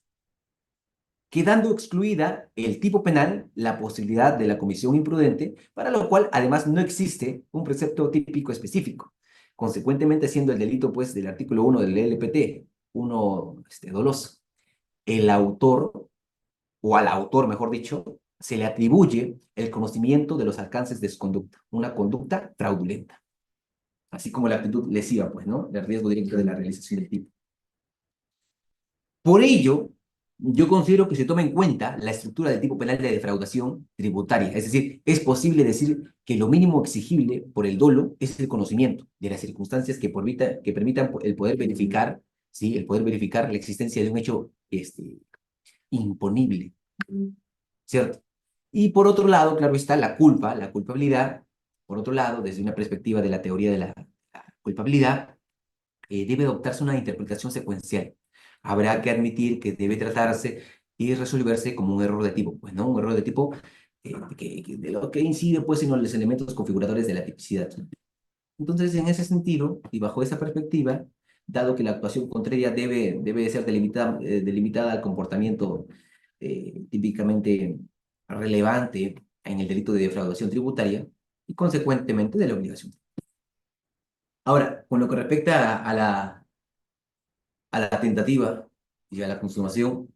quedando excluida el tipo penal, la posibilidad de la comisión imprudente, para lo cual además no existe un precepto típico específico. Consecuentemente, siendo el delito pues del artículo 1 del LPT, uno doloso, el autor, o al autor mejor dicho, se le atribuye el conocimiento de los alcances de su conducta, una conducta fraudulenta, así como la actitud lesiva, pues, ¿no? El riesgo directo de la realización del tipo. Por ello, yo considero que se toma en cuenta la estructura del tipo penal de defraudación tributaria. Es decir, es posible decir que lo mínimo exigible por el dolo es el conocimiento de las circunstancias que permitan el poder verificar, ¿sí? El poder verificar la existencia de un hecho imponible, ¿cierto? Y por otro lado, claro está la culpa, la culpabilidad. Por otro lado, desde una perspectiva de la teoría de la culpabilidad, debe adoptarse una interpretación secuencial. Habrá que admitir que debe tratarse y resolverse como un error de tipo, pues, ¿no? Un error de tipo de lo que incide, pues, en los elementos configuradores de la tipicidad. Entonces, en ese sentido, y bajo esa perspectiva, dado que la actuación contraria debe ser delimitada al comportamiento típicamente relevante en el delito de defraudación tributaria y, consecuentemente, de la obligación. Ahora, con lo que respecta a la tentativa y a la consumación,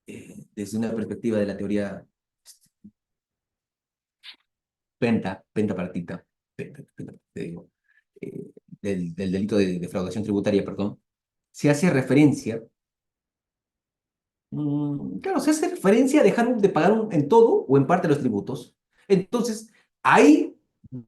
desde una perspectiva de la teoría pentapartita, te digo, del delito de defraudación tributaria, perdón, se hace referencia, claro, se hace referencia a dejar de pagar en todo o en parte los tributos. Entonces, ahí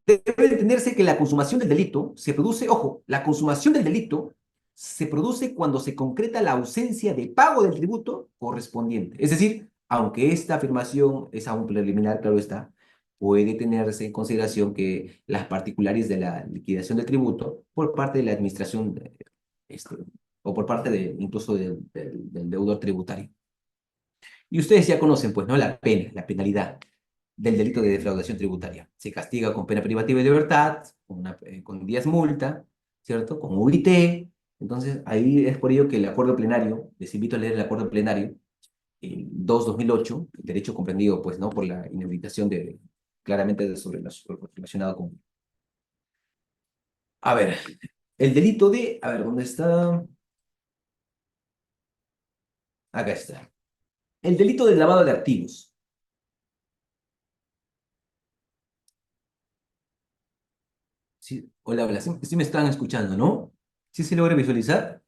debe entenderse que la consumación del delito se produce, ojo, la consumación del delito se produce cuando se concreta la ausencia de pago del tributo correspondiente. Es decir, aunque esta afirmación es aún preliminar, claro está, puede tenerse en consideración que las particulares de la liquidación del tributo por parte de la administración este, o por parte incluso del deudor tributario. Y ustedes ya conocen, pues, ¿no? La pena, la penalidad del delito de defraudación tributaria. Se castiga con pena privativa de libertad, con 10 multa, ¿cierto? Con UIT. Entonces, ahí es por ello que el acuerdo plenario, les invito a leer el acuerdo plenario, 2/2008, el derecho comprendido, pues, ¿no? Por la inhabilitación claramente sobre lo relacionado con... A ver, el delito de... A ver, ¿dónde está? Acá está. El delito de lavado de activos. Sí, hola, hola, sí, sí me están escuchando, ¿no? ¿Sí se logra visualizar?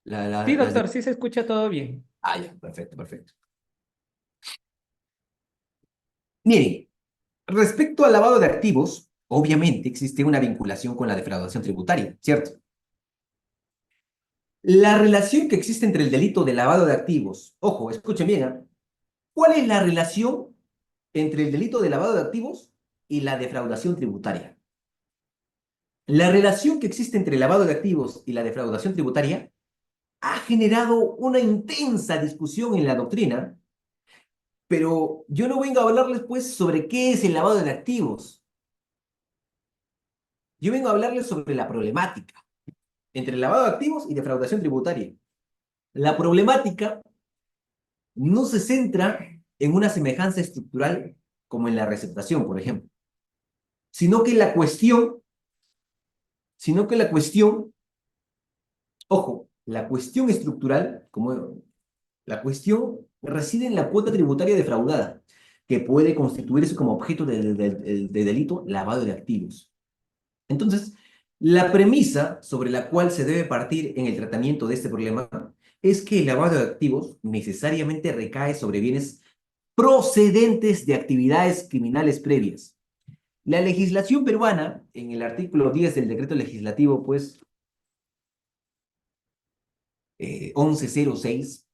Sí, Las doctor, sí se escucha todo bien. Ah, ya, perfecto, perfecto. Miren, respecto al lavado de activos, obviamente existe una vinculación con la defraudación tributaria, ¿cierto? La relación que existe entre el delito de lavado de activos, ojo, escuchen bien, ¿ah? ¿Cuál es la relación entre el delito de lavado de activos y la defraudación tributaria? La relación que existe entre el lavado de activos y la defraudación tributaria ha generado una intensa discusión en la doctrina, pero yo no vengo a hablarles pues sobre qué es el lavado de activos. Yo vengo a hablarles sobre la problemática entre el lavado de activos y defraudación tributaria. La problemática no se centra en una semejanza estructural como en la receptación, por ejemplo, sino que la cuestión, sino que la cuestión, ojo, la cuestión estructural, como la cuestión reside en la cuota tributaria defraudada, que puede constituirse como objeto de delito lavado de activos. Entonces, la premisa sobre la cual se debe partir en el tratamiento de este problema es que el lavado de activos necesariamente recae sobre bienes procedentes de actividades criminales previas. La legislación peruana, en el artículo 10 del decreto legislativo, pues, 1106,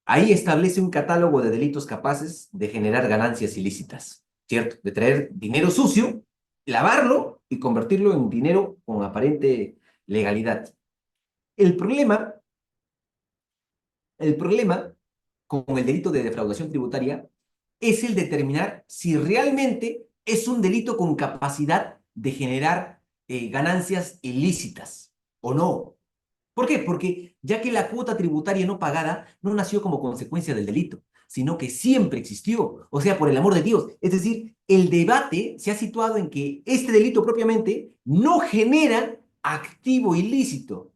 ahí establece un catálogo de delitos capaces de generar ganancias ilícitas, ¿cierto? De traer dinero sucio, lavarlo y convertirlo en dinero con aparente legalidad. El problema, el problema con el delito de defraudación tributaria es el determinar si realmente es un delito con capacidad de generar ganancias ilícitas o no. ¿Por qué? Porque ya que la cuota tributaria no pagada no nació como consecuencia del delito, sino que siempre existió, o sea, por el amor de Dios. Es decir, el debate se ha situado en que este delito propiamente no genera activo ilícito.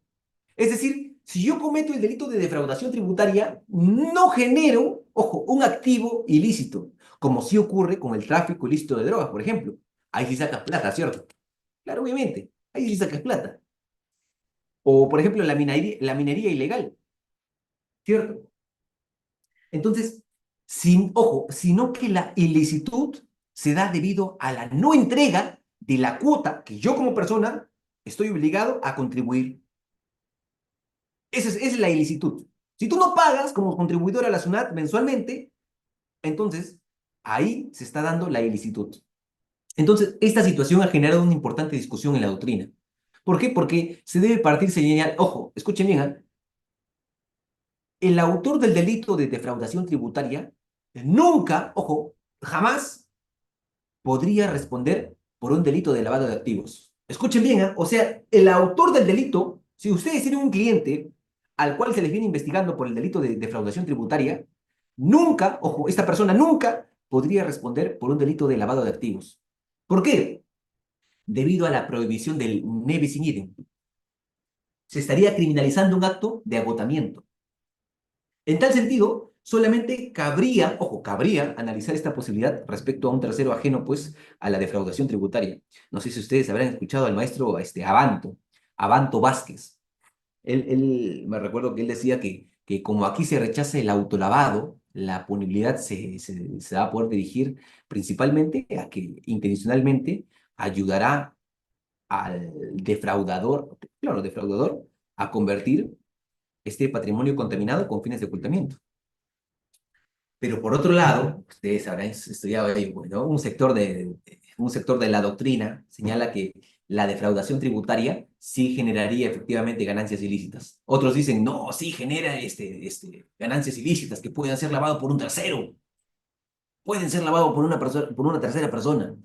Es decir, si yo cometo el delito de defraudación tributaria, no genero, ojo, un activo ilícito, como sí ocurre con el tráfico ilícito de drogas, por ejemplo. Ahí sí sacas plata, ¿cierto? Claro, obviamente, ahí sí sacas plata. O, por ejemplo, la minería ilegal, ¿cierto? Entonces, ojo, sino que la ilicitud se da debido a la no entrega de la cuota que yo como persona estoy obligado a contribuir. Esa es la ilicitud. Si tú no pagas como contribuidor a la SUNAT mensualmente, entonces ahí se está dando la ilicitud. Entonces, esta situación ha generado una importante discusión en la doctrina. ¿Por qué? Porque se debe partir señal, ojo, escuchen bien, ¿eh? El autor del delito de defraudación tributaria nunca, ojo, jamás podría responder por un delito de lavado de activos. Escuchen bien, ¿eh? O sea, el autor del delito, si ustedes tienen un cliente al cual se les viene investigando por el delito de defraudación tributaria, nunca, ojo, esta persona nunca podría responder por un delito de lavado de activos. ¿Por qué? Debido a la prohibición del ne bis in idem. Se estaría criminalizando un acto de agotamiento. En tal sentido, solamente cabría, ojo, cabría analizar esta posibilidad respecto a un tercero ajeno, pues, a la defraudación tributaria. No sé si ustedes habrán escuchado al maestro Abanto Vázquez. Me recuerdo que él decía que como aquí se rechaza el autolavado, la punibilidad se va a poder dirigir principalmente a que intencionalmente ayudará al defraudador, claro, defraudador, a convertir este patrimonio contaminado con fines de ocultamiento. Pero por otro lado, ustedes habrán estudiado ello, bueno, un sector de la doctrina señala que la defraudación tributaria sí generaría efectivamente ganancias ilícitas. Otros dicen, no, sí genera ganancias ilícitas que pueden ser lavadas por un tercero, pueden ser lavados por una tercera persona.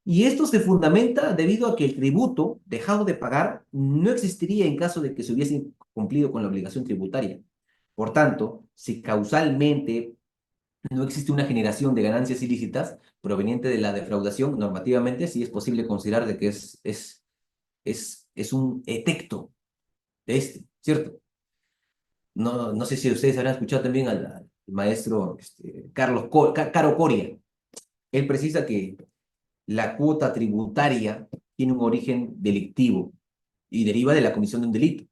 Y esto se fundamenta debido a que el tributo dejado de pagar no existiría en caso de que se hubiese cumplido con la obligación tributaria. Por tanto, si causalmente no existe una generación de ganancias ilícitas proveniente de la defraudación, normativamente sí es posible considerar de que es un efecto de este, ¿cierto? No, no sé si ustedes habrán escuchado también al maestro Caro Coria. Él precisa que la cuota tributaria tiene un origen delictivo y deriva de la comisión de un delito.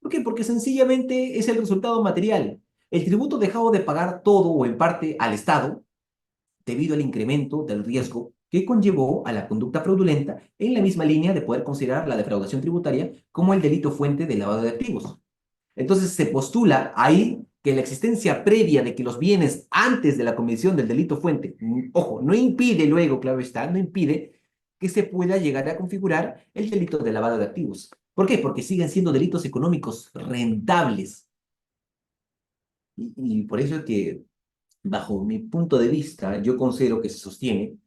¿Por qué? Porque sencillamente es el resultado material. El tributo dejado de pagar todo o en parte al Estado debido al incremento del riesgo que conllevó a la conducta fraudulenta en la misma línea de poder considerar la defraudación tributaria como el delito fuente de lavado de activos. Entonces se postula ahí que la existencia previa de que los bienes antes de la comisión del delito fuente, ojo, no impide luego, claro está, no impide que se pueda llegar a configurar el delito de lavado de activos. ¿Por qué? Porque siguen siendo delitos económicos rentables. Y por eso es que, bajo mi punto de vista, yo considero que se sostiene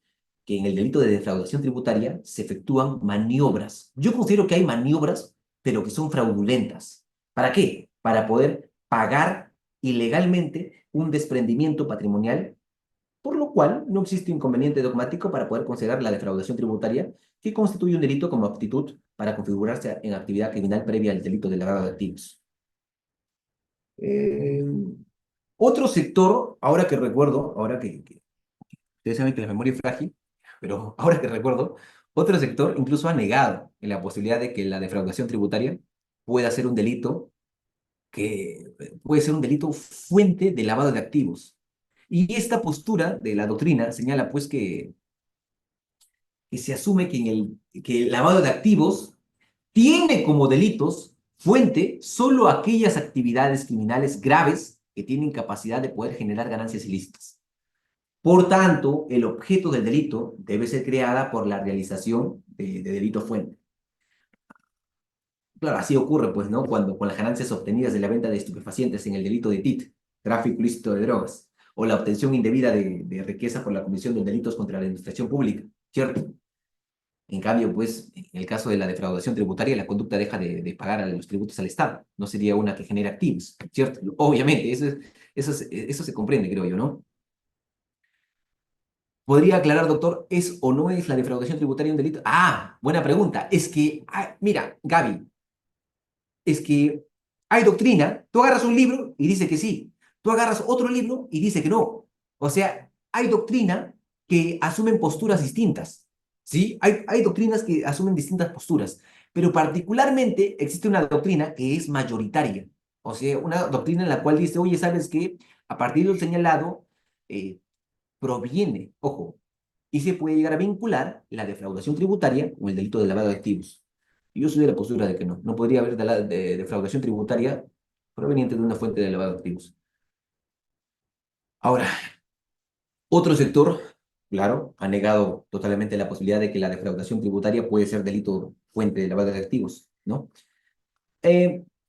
que en el delito de defraudación tributaria se efectúan maniobras. Yo considero que hay maniobras, pero que son fraudulentas. ¿Para qué? Para poder pagar ilegalmente un desprendimiento patrimonial, por lo cual no existe inconveniente dogmático para poder considerar la defraudación tributaria, que constituye un delito como aptitud para configurarse en actividad criminal previa al delito de lavado de activos. Eh, Otro sector, ahora que recuerdo, que ustedes saben que la memoria es frágil, pero ahora que recuerdo, otro sector incluso ha negado en la posibilidad de que la defraudación tributaria pueda ser un delito puede ser un delito fuente de lavado de activos. Y esta postura de la doctrina señala pues que se asume que el lavado de activos tiene como delitos fuente solo aquellas actividades criminales graves que tienen capacidad de poder generar ganancias ilícitas. Por tanto, el objeto del delito debe ser creada por la realización de delito fuente. Claro, así ocurre, pues, ¿no? Cuando con las ganancias obtenidas de la venta de estupefacientes en el delito de TIT, tráfico ilícito de drogas, o la obtención indebida de riqueza por la comisión de delitos contra la administración pública, ¿cierto? En cambio, pues, en el caso de la defraudación tributaria, la conducta deja de pagar a los tributos al Estado. No sería una que genera activos, ¿cierto? Obviamente, eso se comprende, creo yo, ¿no? ¿Podría aclarar, doctor, es o no es la defraudación tributaria un delito? Ah, buena pregunta. Es que, mira, Gaby, es que hay doctrina. Tú agarras un libro y dice que sí. Tú agarras otro libro y dice que no. O sea, hay doctrina que asumen posturas distintas. ¿Sí? Hay doctrinas que asumen distintas posturas. Pero particularmente existe una doctrina que es mayoritaria. O sea, una doctrina en la cual dice, oye, ¿sabes qué? A partir de lo señalado, proviene, ojo, y se puede llegar a vincular la defraudación tributaria con el delito de lavado de activos. Y yo soy de la postura de que no, no podría haber defraudación tributaria proveniente de una fuente de lavado de activos. Ahora, otro sector, claro, ha negado totalmente la posibilidad de que la defraudación tributaria puede ser delito fuente de lavado de activos, ¿no?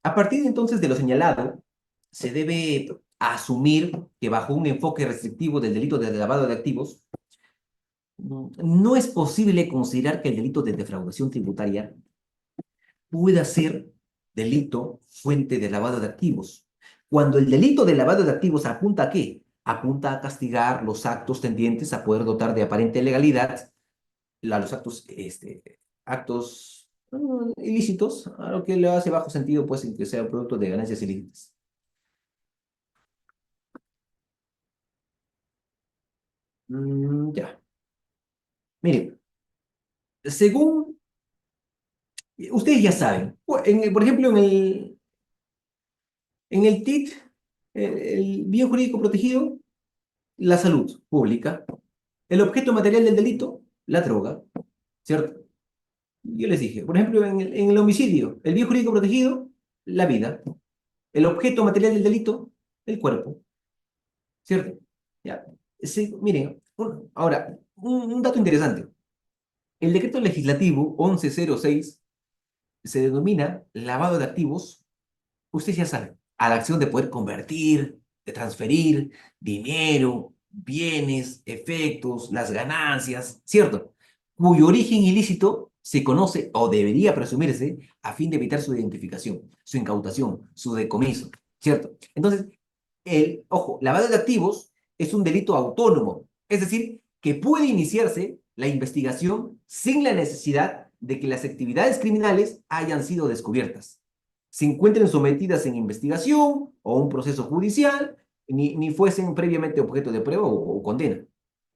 A partir entonces de lo señalado, se debe asumir que bajo un enfoque restrictivo del delito de lavado de activos, no es posible considerar que el delito de defraudación tributaria pueda ser delito fuente de lavado de activos. Cuando el delito de lavado de activos apunta a qué? Apunta a castigar los actos tendientes a poder dotar de aparente legalidad a los actos ilícitos, a lo que le hace bajo sentido, pues, en que sea producto de ganancias ilícitas. Ya. Mire, según, ustedes ya saben, por ejemplo, en el TIC, el bien jurídico protegido, la salud pública, el objeto material del delito, la droga, ¿cierto? Yo les dije, por ejemplo, en el homicidio, el bien jurídico protegido, la vida, el objeto material del delito, el cuerpo, ¿cierto? Ya. Sí, miren, ahora, un dato interesante. El decreto legislativo 1106 se denomina lavado de activos. Ustedes ya saben, a la acción de poder convertir, de transferir dinero, bienes, efectos, las ganancias, ¿cierto? Cuyo origen ilícito se conoce o debería presumirse a fin de evitar su identificación, su incautación, su decomiso, ¿cierto? Entonces, ojo, lavado de activos es un delito autónomo, es decir, que puede iniciarse la investigación sin la necesidad de que las actividades criminales hayan sido descubiertas, se encuentren sometidas en investigación o un proceso judicial, ni fuesen previamente objeto de prueba o condena,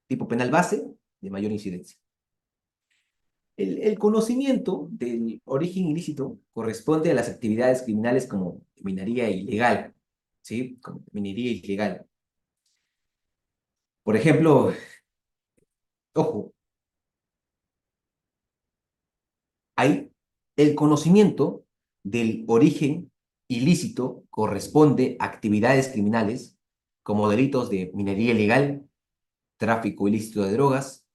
tipo penal base de mayor incidencia. El conocimiento del origen ilícito corresponde a las actividades criminales como minería ilegal, ¿sí? Como minería ilegal. Por ejemplo, ojo, hay el conocimiento del origen ilícito corresponde a actividades criminales como delitos de minería ilegal, tráfico ilícito de drogas,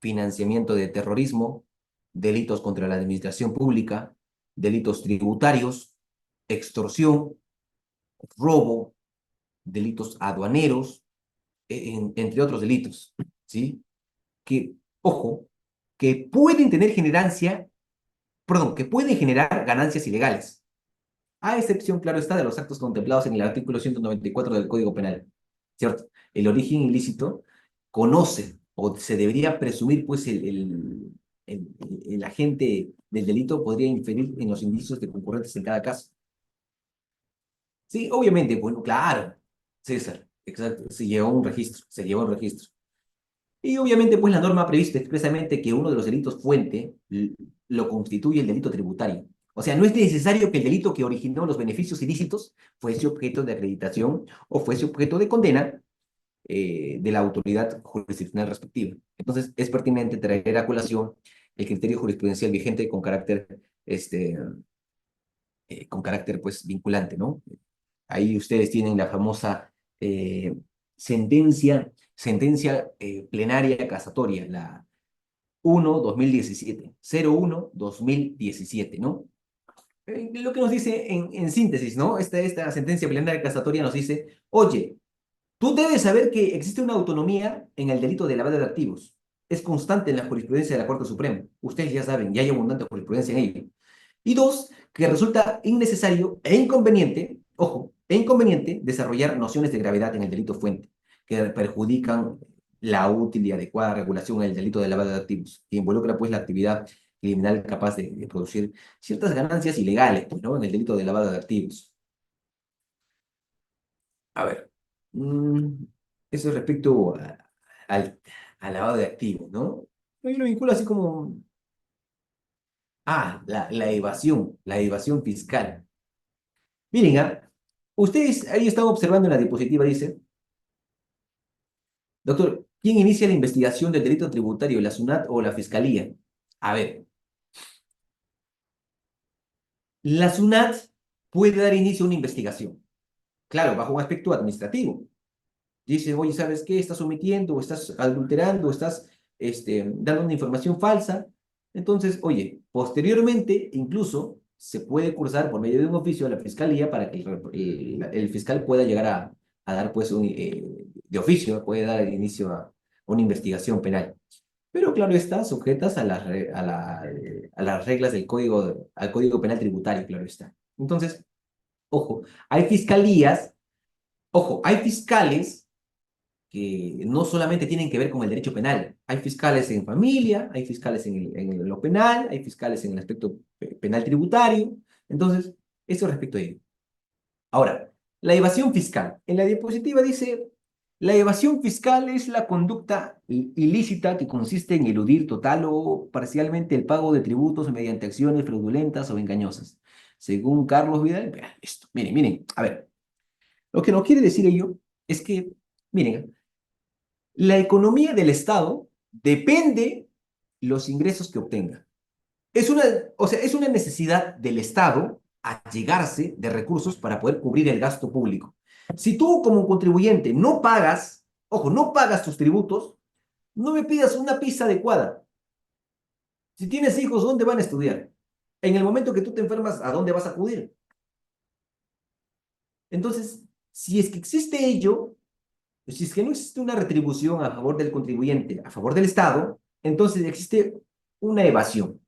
financiamiento de terrorismo, delitos contra la administración pública, delitos tributarios, extorsión, robo, delitos aduaneros, entre otros delitos, ¿sí? Que, ojo, que pueden tener que pueden generar ganancias ilegales, a excepción, claro está, de los actos contemplados en el artículo 194 del Código Penal, ¿cierto? El origen ilícito conoce o se debería presumir, pues el agente del delito podría inferir en los indicios de concurrentes en cada caso. Sí, obviamente, bueno, claro, César, exacto, se llevó un registro. Y obviamente, pues la norma ha previsto expresamente que uno de los delitos fuente lo constituye el delito tributario. O sea, no es necesario que el delito que originó los beneficios ilícitos fuese objeto de acreditación o fuese objeto de condena de la autoridad jurisdiccional respectiva. Entonces, es pertinente traer a colación el criterio jurisprudencial vigente con carácter pues vinculante, ¿no? Ahí ustedes tienen la famosa eh, sentencia plenaria casatoria, la 1/2017, 01/2017, ¿no? Lo que nos dice en síntesis, ¿no? Esta sentencia plenaria casatoria nos dice, oye, tú debes saber que existe una autonomía en el delito de lavado de activos. Es constante en la jurisprudencia de la Corte Suprema. Ustedes ya saben, ya hay abundante jurisprudencia en ello. Y dos, que resulta innecesario e inconveniente, ojo, e inconveniente desarrollar nociones de gravedad en el delito fuente, que perjudican la útil y adecuada regulación en el delito de lavado de activos, que involucra pues la actividad criminal capaz de producir ciertas ganancias ilegales, pues, ¿no? En el delito de lavado de activos. A ver, mm, eso respecto al, al lavado de activos, ¿no? Yo lo vinculo así como, la evasión fiscal. Miren, ustedes ahí están observando en la diapositiva, dice, doctor, ¿quién inicia la investigación del delito tributario, la SUNAT o la Fiscalía? A ver, la SUNAT puede dar inicio a una investigación, claro, bajo un aspecto administrativo. Dice, oye, ¿sabes qué? Estás omitiendo, o estás adulterando, o estás dando una información falsa. Entonces, oye, posteriormente, incluso, se puede cursar por medio de un oficio a la fiscalía para que el fiscal pueda llegar a dar, pues, de oficio, puede dar inicio a una investigación penal. Pero claro, está sujetas a las reglas del al Código Penal Tributario, claro está. Entonces, ojo, hay fiscalías, ojo, hay fiscales que no solamente tienen que ver con el derecho penal. Hay fiscales en familia, hay fiscales en lo penal, hay fiscales en el aspecto penal tributario. Entonces, eso respecto a ello. Ahora, la evasión fiscal. En la diapositiva dice, la evasión fiscal es la conducta ilícita que consiste en eludir total o parcialmente el pago de tributos mediante acciones fraudulentas o engañosas. Según Carlos Vidal, vean esto. Miren, miren, a ver, lo que nos quiere decir ello es que, miren, la economía del Estado depende los ingresos que obtenga. O sea, es una necesidad del Estado allegarse de recursos para poder cubrir el gasto público. Si tú como contribuyente no pagas, ojo, no pagas tus tributos, no me pidas una pizza adecuada. Si tienes hijos, ¿dónde van a estudiar? En el momento que tú te enfermas, ¿a dónde vas a acudir? Entonces, si es que existe ello, si es que no existe una retribución a favor del contribuyente, a favor del Estado, entonces existe una evasión.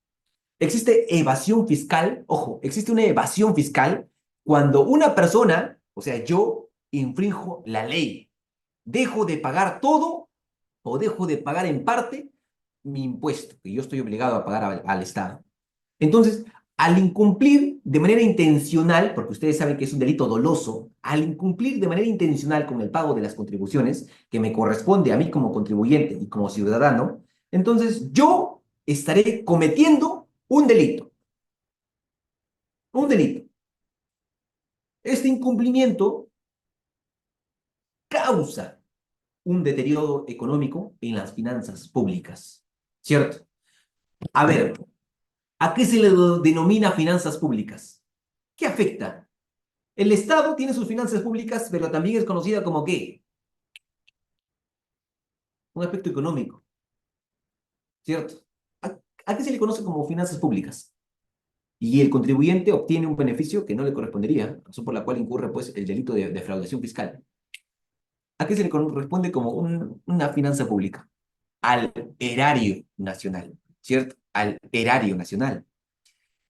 Existe evasión fiscal, ojo, existe una evasión fiscal cuando una persona, o sea, yo infrinjo la ley, dejo de pagar todo o dejo de pagar en parte mi impuesto que yo estoy obligado a pagar al Estado. Entonces, al incumplir de manera intencional, porque ustedes saben que es un delito doloso, al incumplir de manera intencional con el pago de las contribuciones que me corresponde a mí como contribuyente y como ciudadano, entonces yo estaré cometiendo un delito. Un delito. Este incumplimiento causa un deterioro económico en las finanzas públicas. ¿Cierto? A ver, ¿a qué se le denomina finanzas públicas? ¿Qué afecta? El Estado tiene sus finanzas públicas, pero también es conocida como ¿qué? Un aspecto económico, ¿cierto? ¿A qué se le conoce como finanzas públicas? Y el contribuyente obtiene un beneficio que no le correspondería, razón por la cual incurre pues, el delito de defraudación fiscal. ¿A qué se le corresponde como una finanza pública? Al erario nacional, ¿cierto? Al erario nacional.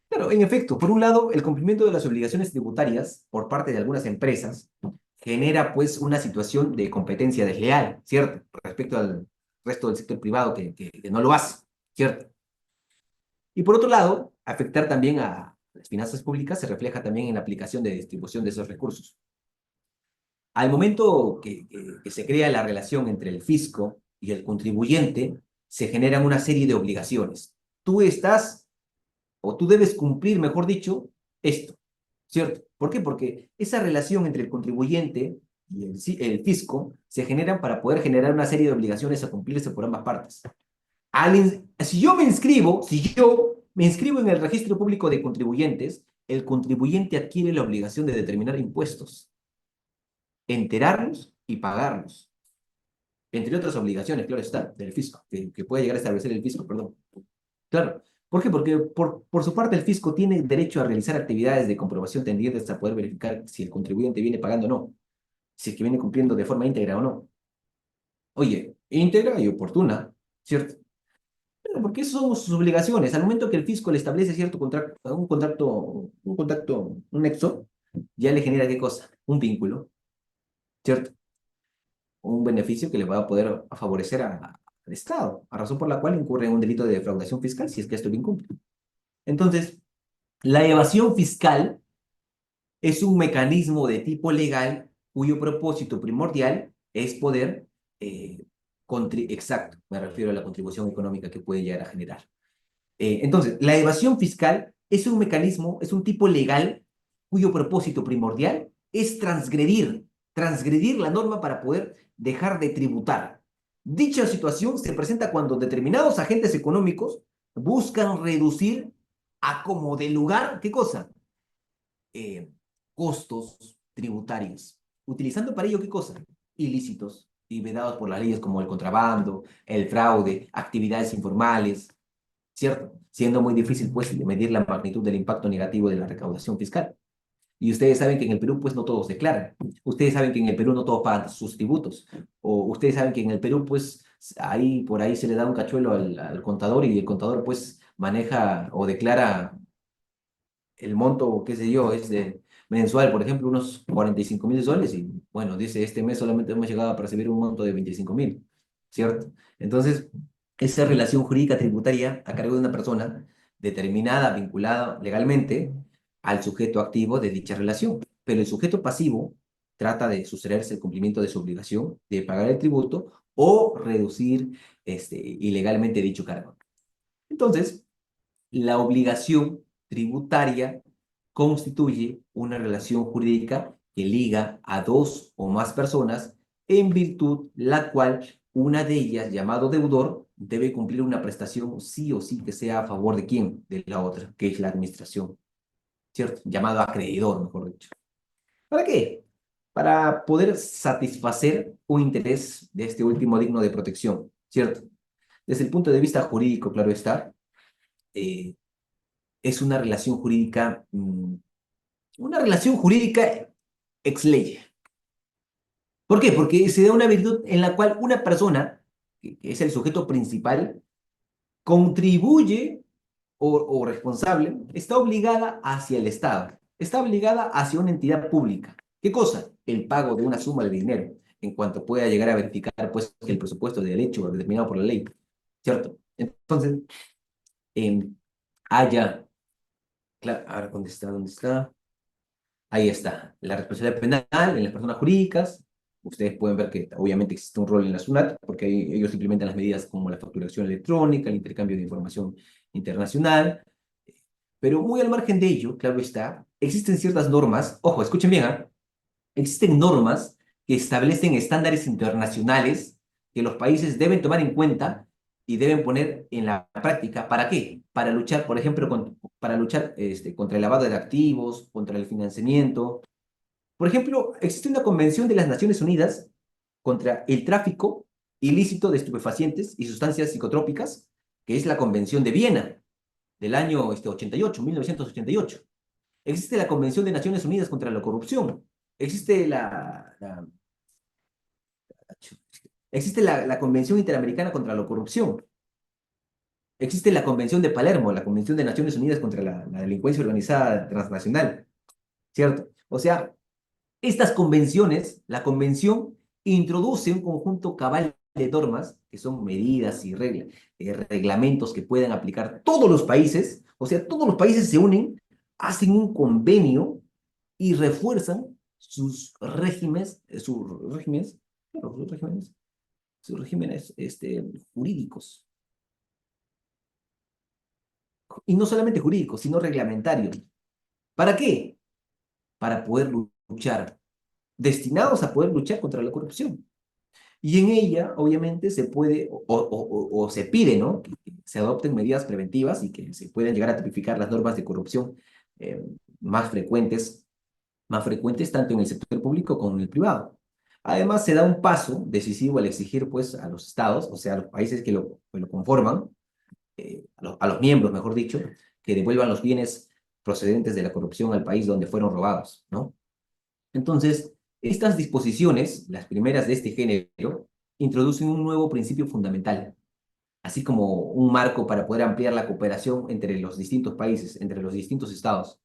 Claro, en efecto, por un lado, el cumplimiento de las obligaciones tributarias por parte de algunas empresas genera pues una situación de competencia desleal, ¿cierto? Respecto al resto del sector privado que no lo hace, ¿cierto? Y por otro lado, afectar también a las finanzas públicas se refleja también en la aplicación de distribución de esos recursos. Al momento que se crea la relación entre el fisco y el contribuyente, se generan una serie de obligaciones. Tú estás, o tú debes cumplir, mejor dicho, esto, ¿cierto? ¿Por qué? Porque esa relación entre el contribuyente y el fisco se generan para poder generar una serie de obligaciones a cumplirse por ambas partes. Si yo me inscribo en el registro público de contribuyentes, el contribuyente adquiere la obligación de determinar impuestos, enterarlos y pagarlos, entre otras obligaciones, claro está, del fisco, que puede llegar a establecer el fisco, perdón. Claro. ¿Por qué? Porque por su parte el fisco tiene derecho a realizar actividades de comprobación tendientes a poder verificar si el contribuyente viene pagando o no, si es que viene cumpliendo de forma íntegra o no. Oye, íntegra y oportuna, ¿cierto? Pero porque esas son sus obligaciones. Al momento que el fisco le establece cierto contrato, un nexo, ya le genera ¿qué cosa? Un vínculo, ¿cierto? Un beneficio que le va a poder favorecer al Estado, a razón por la cual incurre en un delito de defraudación fiscal si es que esto lo incumple. Entonces, la evasión fiscal es un mecanismo de tipo legal cuyo propósito primordial es poder, exacto, me refiero a la contribución económica que puede llegar a generar. Entonces, la evasión fiscal es un mecanismo, es un tipo legal cuyo propósito primordial es transgredir la norma para poder dejar de tributar. Dicha situación se presenta cuando determinados agentes económicos buscan reducir a como de lugar, ¿qué cosa? eh, Costos tributarios, utilizando para ello ¿qué cosa? Ilícitos y vedados por las leyes como el contrabando, el fraude, actividades informales, ¿cierto? Siendo muy difícil, pues, medir la magnitud del impacto negativo de la recaudación fiscal. Y ustedes saben que en el Perú, pues, no todos declaran. Ustedes saben que en el Perú no todos pagan sus tributos. O ustedes saben que en el Perú, pues, por ahí se le da un cachuelo al contador y el contador, pues, maneja o declara el monto, qué sé yo, es de mensual, por ejemplo, unos 45.000 soles y bueno, dice, este mes solamente hemos llegado a percibir un monto de 25.000, ¿cierto? Entonces, esa relación jurídica tributaria a cargo de una persona determinada, vinculada legalmente al sujeto activo de dicha relación, pero el sujeto pasivo trata de sustraerse el cumplimiento de su obligación de pagar el tributo o reducir ilegalmente dicho cargo. Entonces, la obligación tributaria constituye una relación jurídica que liga a dos o más personas en virtud la cual una de ellas, llamado deudor, debe cumplir una prestación sí o sí que sea a favor de quién, de la otra, que es la administración, ¿cierto? Llamado acreedor, mejor dicho. ¿Para qué? Para poder satisfacer un interés de este último digno de protección, ¿cierto? Desde el punto de vista jurídico, claro está, eh, es una relación jurídica ex lege. ¿Por qué? Porque se da una virtud en la cual una persona, que es el sujeto principal, contribuye o responsable, está obligada hacia el Estado, está obligada hacia una entidad pública. ¿Qué cosa? El pago de una suma de dinero, en cuanto pueda llegar a verificar pues, que el presupuesto de derecho determinado por la ley, ¿cierto? Entonces, eh, haya, claro, a ver, ¿dónde está? ¿Dónde está? Ahí está, la responsabilidad penal en las personas jurídicas. Ustedes pueden ver que obviamente existe un rol en la SUNAT, porque ellos implementan las medidas como la facturación electrónica, el intercambio de información internacional. Pero muy al margen de ello, claro está, existen ciertas normas, ojo, escuchen bien, ¿ah? Existen normas que establecen estándares internacionales que los países deben tomar en cuenta y deben poner en la práctica. ¿Para qué? Para luchar, por ejemplo, para luchar contra el lavado de activos, contra el financiamiento, Por ejemplo, existe una convención de las Naciones Unidas contra el tráfico ilícito de estupefacientes y sustancias psicotrópicas, que es la Convención de Viena del año 88, 1988. Existe la Convención de Naciones Unidas contra la Corrupción. Existe la Convención Interamericana contra la Corrupción. Existe la Convención de Palermo, la Convención de Naciones Unidas contra la delincuencia organizada transnacional, ¿cierto? O sea, estas convenciones, la convención introduce un conjunto cabal de normas, que son medidas y reglamentos que puedan aplicar todos los países, o sea, todos los países se unen, hacen un convenio y refuerzan claro, sus regímenes jurídicos. Y no solamente jurídicos, sino reglamentarios. ¿Para qué? Para poder luchar, destinados a poder luchar contra la corrupción. Y en ella, obviamente, se puede o se pide, ¿no? Que se adopten medidas preventivas y que se puedan llegar a tipificar las normas de corrupción eh, más frecuentes, más frecuentes tanto en el sector público como en el privado. Además, se da un paso decisivo al exigir, pues, a los estados, o sea, a los países que lo conforman, a los miembros, mejor dicho, que devuelvan los bienes procedentes de la corrupción al país donde fueron robados, ¿no? Entonces, estas disposiciones, las primeras de este género, introducen un nuevo principio fundamental, así como un marco para poder ampliar la cooperación entre los distintos países, entre los distintos estados.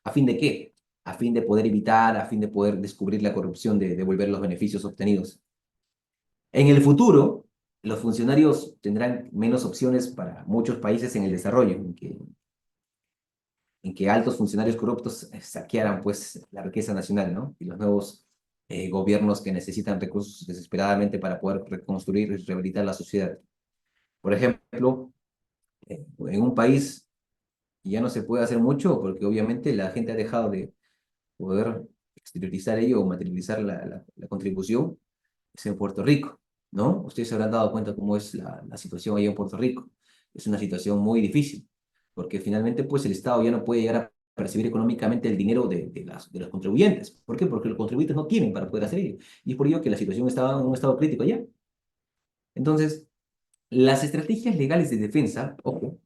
¿A fin de qué? A fin de poder evitar, a fin de poder descubrir la corrupción, de devolver los beneficios obtenidos. En el futuro, los funcionarios tendrán menos opciones para muchos países en el desarrollo, en que altos funcionarios corruptos saquearan pues la riqueza nacional, ¿no? Y los nuevos gobiernos que necesitan recursos desesperadamente para poder reconstruir y rehabilitar la sociedad. Por ejemplo, en un país ya no se puede hacer mucho porque obviamente la gente ha dejado de poder exteriorizar ello o materializar la contribución, es en Puerto Rico, ¿no? Ustedes se habrán dado cuenta cómo es la situación ahí en Puerto Rico. Es una situación muy difícil, porque finalmente pues el Estado ya no puede llegar a percibir económicamente el dinero de los contribuyentes. ¿Por qué? Porque los contribuyentes no tienen para poder hacer ello. Y es por ello que la situación estaba en un estado crítico allá. Entonces, las estrategias legales de defensa, ojo,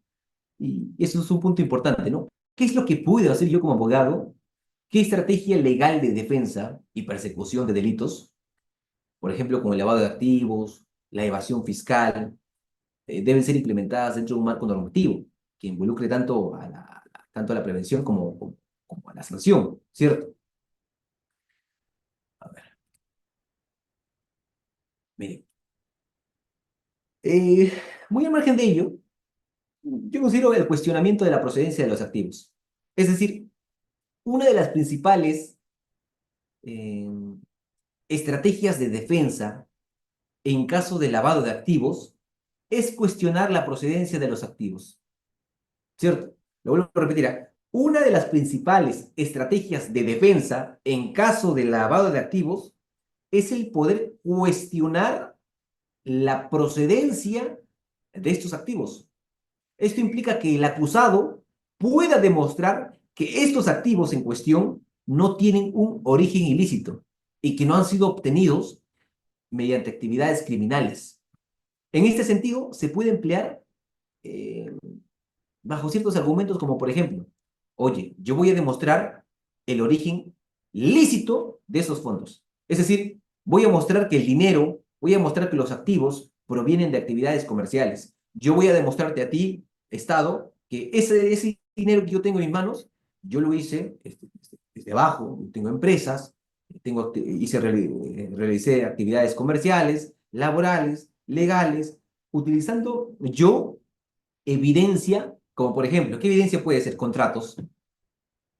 y eso es un punto importante, ¿no? ¿Qué es lo que puedo hacer yo como abogado? ¿Qué estrategia legal de defensa y persecución de delitos, por ejemplo, como el lavado de activos, la evasión fiscal, deben ser implementadas dentro de un marco normativo que involucre tanto a la prevención como a la sanción, ¿cierto? A ver, miren. Eh, Muy al margen de ello, yo considero el cuestionamiento de la procedencia de los activos. Es decir, una de las principales eh, estrategias de defensa en caso de lavado de activos es cuestionar la procedencia de los activos, ¿cierto? Lo vuelvo a repetir. Una de las principales estrategias de defensa en caso de lavado de activos es el poder cuestionar la procedencia de estos activos. Esto implica que el acusado pueda demostrar que estos activos en cuestión no tienen un origen ilícito y que no han sido obtenidos mediante actividades criminales. En este sentido, se puede emplear eh, bajo ciertos argumentos como, por ejemplo, oye, yo voy a demostrar el origen lícito de esos fondos. Es decir, voy a mostrar que el dinero, voy a mostrar que los activos provienen de actividades comerciales. Yo voy a demostrarte a ti, Estado, que ese dinero que yo tengo en mis manos, yo lo hice desde abajo, tengo empresas, realicé actividades comerciales, laborales, legales, utilizando yo evidencia, como por ejemplo, ¿qué evidencia puede ser? Contratos,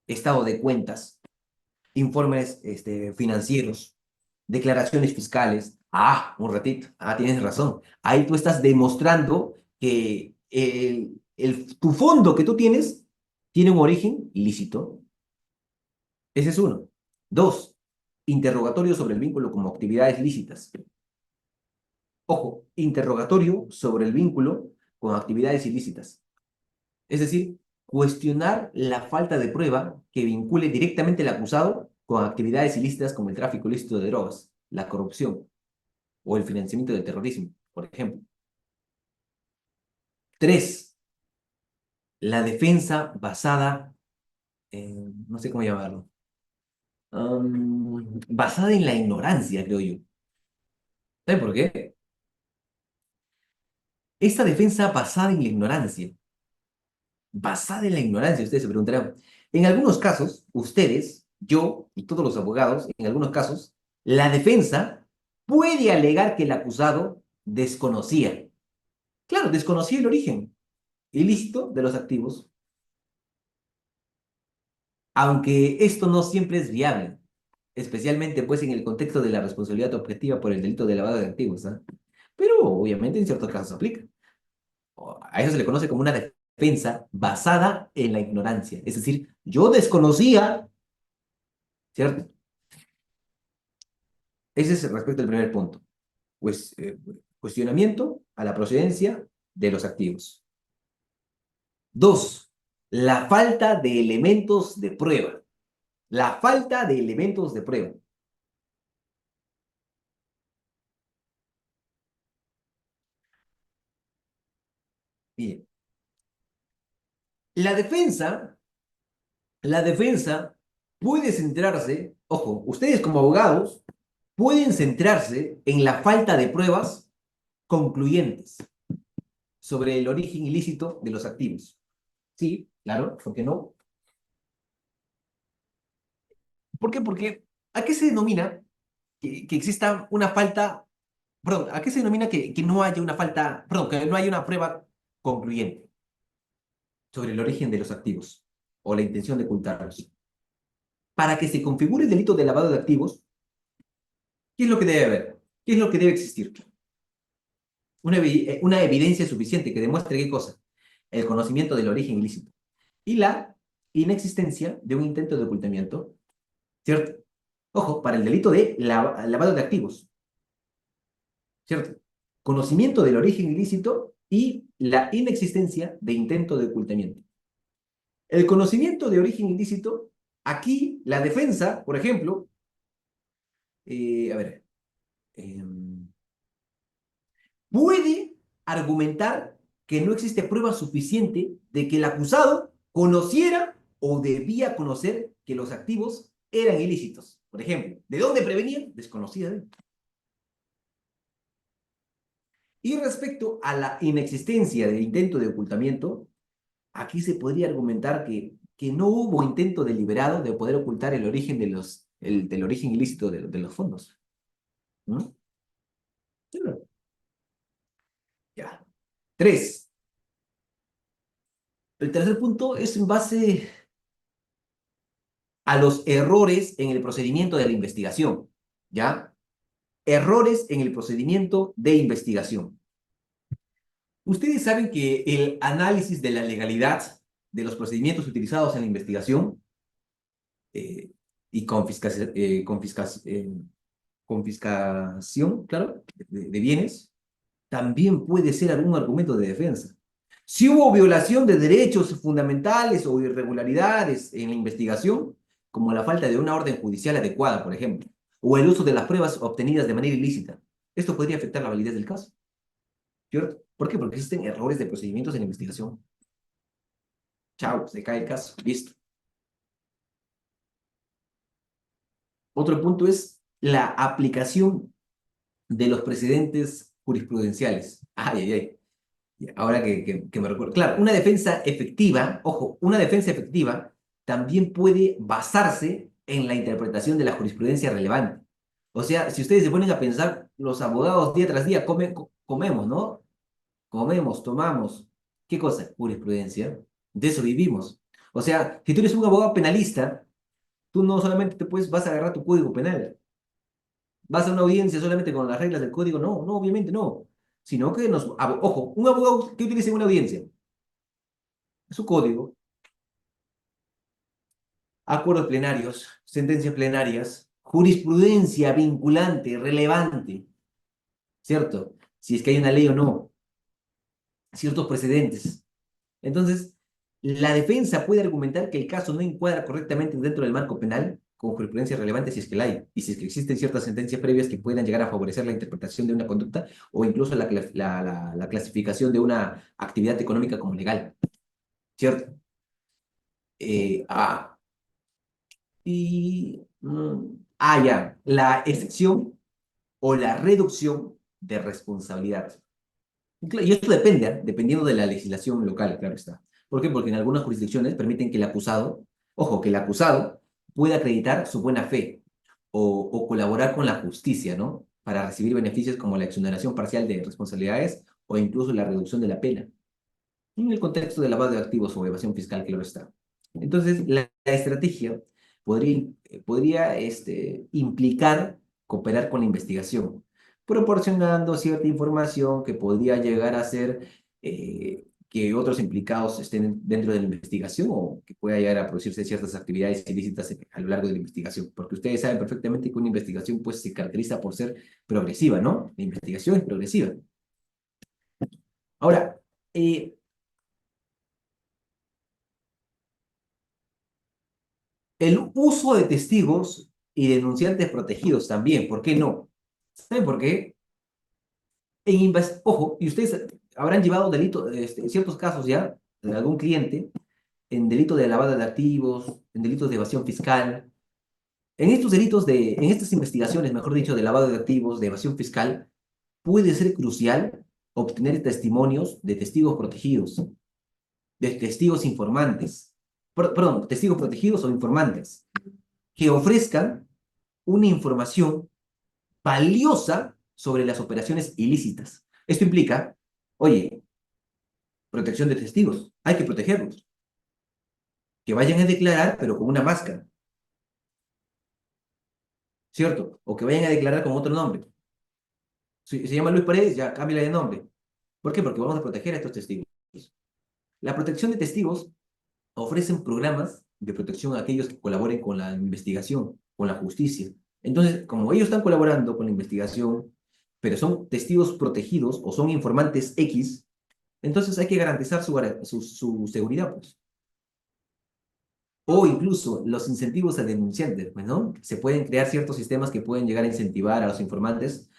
estado de cuentas, informes financieros, declaraciones fiscales. Un ratito. Tienes razón. Ahí tú estás demostrando que tu fondo que tú tienes tiene un origen ilícito. Ese es uno. Dos, interrogatorio sobre el vínculo como actividades lícitas. Ojo, interrogatorio sobre el vínculo con actividades ilícitas. Es decir, cuestionar la falta de prueba que vincule directamente al acusado con actividades ilícitas como el tráfico ilícito de drogas, la corrupción o el financiamiento del terrorismo, por ejemplo. 3, la defensa basada en, no sé cómo llamarlo, basada en la ignorancia, creo yo. ¿Saben por qué? Esta defensa basada en la ignorancia, ustedes se preguntarán. En algunos casos, ustedes, yo y todos los abogados, en algunos casos, la defensa puede alegar que el acusado desconocía. Claro, desconocía el origen ilícito de los activos, aunque esto no siempre es viable, especialmente pues en el contexto de la responsabilidad objetiva por el delito de lavado de activos, ¿ah? Pero obviamente en ciertos casos aplica. A eso se le conoce como una defensa basada en la ignorancia. Es decir, yo desconocía, ¿cierto? Ese es respecto al primer punto. Pues, cuestionamiento a la procedencia de los activos. 2, la falta de elementos de prueba. La falta de elementos de prueba. Bien, la defensa, la defensa puede centrarse, ojo, ustedes como abogados pueden centrarse en la falta de pruebas concluyentes sobre el origen ilícito de los activos. Sí, claro, ¿por qué no? ¿Por qué? Porque ¿a qué se denomina que exista una falta, perdón, ¿a qué se denomina que no haya una falta, perdón, que no haya una prueba concluyente sobre el origen de los activos o la intención de ocultarlos? Para que se configure el delito de lavado de activos, ¿qué es lo que debe haber? ¿Qué es lo que debe existir? Una evidencia suficiente que demuestre qué cosa, el conocimiento del origen ilícito y la inexistencia de un intento de ocultamiento, ¿cierto? Ojo, para el delito de lavado de activos, ¿cierto? Conocimiento del origen ilícito y la inexistencia de intento de ocultamiento. El conocimiento de origen ilícito, aquí la defensa, por ejemplo, a ver, eh, puede argumentar que no existe prueba suficiente de que el acusado conociera o debía conocer que los activos eran ilícitos. Por ejemplo, ¿de dónde prevenían? Desconocida de él. Y respecto a la inexistencia del intento de ocultamiento, aquí se podría argumentar que no hubo intento deliberado de poder ocultar el origen del origen ilícito de los fondos. ¿No? Ya. 3. El tercer punto es en base a los errores en el procedimiento de la investigación. ¿Ya? Errores en el procedimiento de investigación. Ustedes saben que el análisis de la legalidad de los procedimientos utilizados en la investigación eh, y confiscación, claro, de bienes, también puede ser algún argumento de defensa. Si hubo violación de derechos fundamentales o irregularidades en la investigación, como la falta de una orden judicial adecuada, por ejemplo, o el uso de las pruebas obtenidas de manera ilícita, esto podría afectar la validez del caso, ¿cierto? ¿Por qué? Porque existen errores de procedimientos en la investigación. Chao, se cae el caso, listo. Otro punto es la aplicación de los precedentes jurisprudenciales. Ay, ay, ay. Ahora que me recuerdo. Claro, una defensa efectiva, ojo, una defensa efectiva también puede basarse en la interpretación de la jurisprudencia relevante. O sea, si ustedes se ponen a pensar, los abogados día tras día comemos, ¿no? Comemos, tomamos. ¿Qué cosa? Jurisprudencia. De eso vivimos. O sea, si tú eres un abogado penalista, tú no solamente vas a agarrar tu código penal, vas a una audiencia solamente con las reglas del código, no, no, obviamente no. Sino que ojo, un abogado que utilice en una audiencia, su código, acuerdos plenarios, sentencias plenarias, jurisprudencia vinculante, relevante, ¿cierto? Si es que hay una ley o no, ciertos precedentes. Entonces, la defensa puede argumentar que el caso no encuadra correctamente dentro del marco penal con jurisprudencia relevante si es que la hay, y si es que existen ciertas sentencias previas que puedan llegar a favorecer la interpretación de una conducta o incluso la clasificación de una actividad económica como legal, ¿cierto? Eh, ah, ya, la excepción o la reducción de responsabilidad. Y esto depende, ¿ah? Dependiendo de la legislación local, claro está. ¿Por qué? Porque en algunas jurisdicciones permiten que el acusado, ojo, que el acusado pueda acreditar su buena fe o colaborar con la justicia, ¿no? Para recibir beneficios como la exoneración parcial de responsabilidades o incluso la reducción de la pena. En el contexto de lavado de activos o evasión fiscal, claro está. Entonces, la estrategia podría implicar cooperar con la investigación, proporcionando cierta información que podría llegar a ser que otros implicados estén dentro de la investigación o que pueda llegar a producirse ciertas actividades ilícitas a lo largo de la investigación. Porque ustedes saben perfectamente que una investigación pues, se caracteriza por ser progresiva, ¿no? La investigación es progresiva. Ahora, el uso de testigos y denunciantes protegidos también, ¿por qué no? ¿Saben por qué? Ojo, y ustedes habrán llevado delito, ciertos casos ya, de algún cliente, en delito de lavado de activos, en delitos de evasión fiscal. En estas investigaciones, mejor dicho, de lavado de activos, de evasión fiscal, puede ser crucial obtener testimonios de testigos protegidos, de testigos informantes, perdón, testigos protegidos o informantes, que ofrezcan una información valiosa sobre las operaciones ilícitas. Esto implica, oye, protección de testigos, hay que protegerlos, que vayan a declarar, pero con una máscara, ¿cierto? O que vayan a declarar con otro nombre. Si se llama Luis Paredes, ya cámbiale de nombre. ¿Por qué? Porque vamos a proteger a estos testigos. La protección de testigos ofrecen programas de protección a aquellos que colaboren con la investigación, con la justicia. Entonces, como ellos están colaborando con la investigación, pero son testigos protegidos o son informantes X, entonces hay que garantizar su seguridad, pues. O incluso los incentivos a denunciantes, pues, ¿no? Se pueden crear ciertos sistemas que pueden llegar a incentivar a los informantes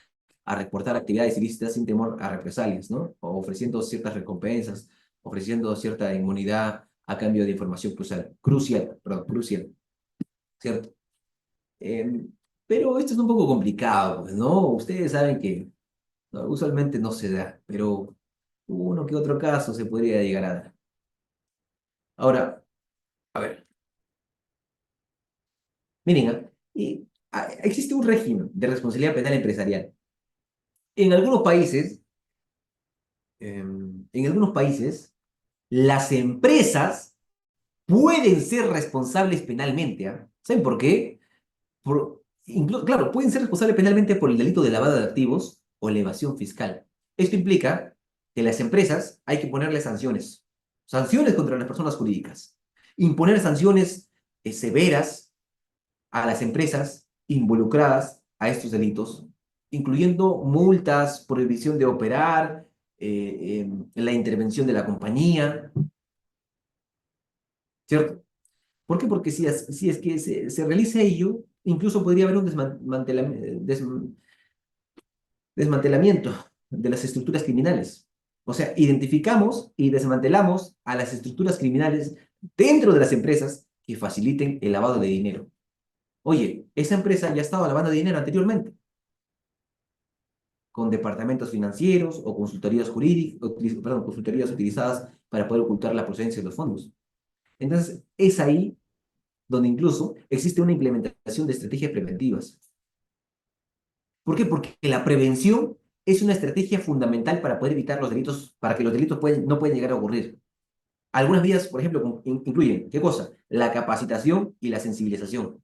a reportar actividades ilícitas sin temor a represalias, ¿no? O ofreciendo ciertas recompensas, ofreciendo cierta inmunidad a cambio de información crucial, ¿cierto? Em, pero esto es un poco complicado, pues, ¿no? Ustedes saben que no, usualmente no se da, pero uno que otro caso se podría llegar a dar. Ahora, a ver, miren, existe un régimen de responsabilidad penal empresarial. En algunos países, en algunos países, las empresas pueden ser responsables penalmente, ¿ah? ¿Saben por qué? Claro, pueden ser responsables penalmente por el delito de lavado de activos o la evasión fiscal. Esto implica que las empresas hay que ponerle sanciones, sanciones contra las personas jurídicas, imponer sanciones severas a las empresas involucradas a estos delitos, incluyendo multas, prohibición de operar, la intervención de la compañía, ¿cierto? ¿Por qué? Porque si es que se realiza ello, incluso podría haber un desmantelamiento de las estructuras criminales. O sea, identificamos y desmantelamos a las estructuras criminales dentro de las empresas que faciliten el lavado de dinero. Oye, esa empresa ya estaba lavando dinero anteriormente, con departamentos financieros o consultorías jurídicas, perdón, consultorías utilizadas para poder ocultar la procedencia de los fondos. Entonces, es ahí donde incluso existe una implementación de estrategias preventivas. ¿Por qué? Porque la prevención es una estrategia fundamental para poder evitar los delitos, para que los delitos no puedan llegar a ocurrir. Algunas medidas, por ejemplo, incluyen, ¿qué cosa? La capacitación y la sensibilización.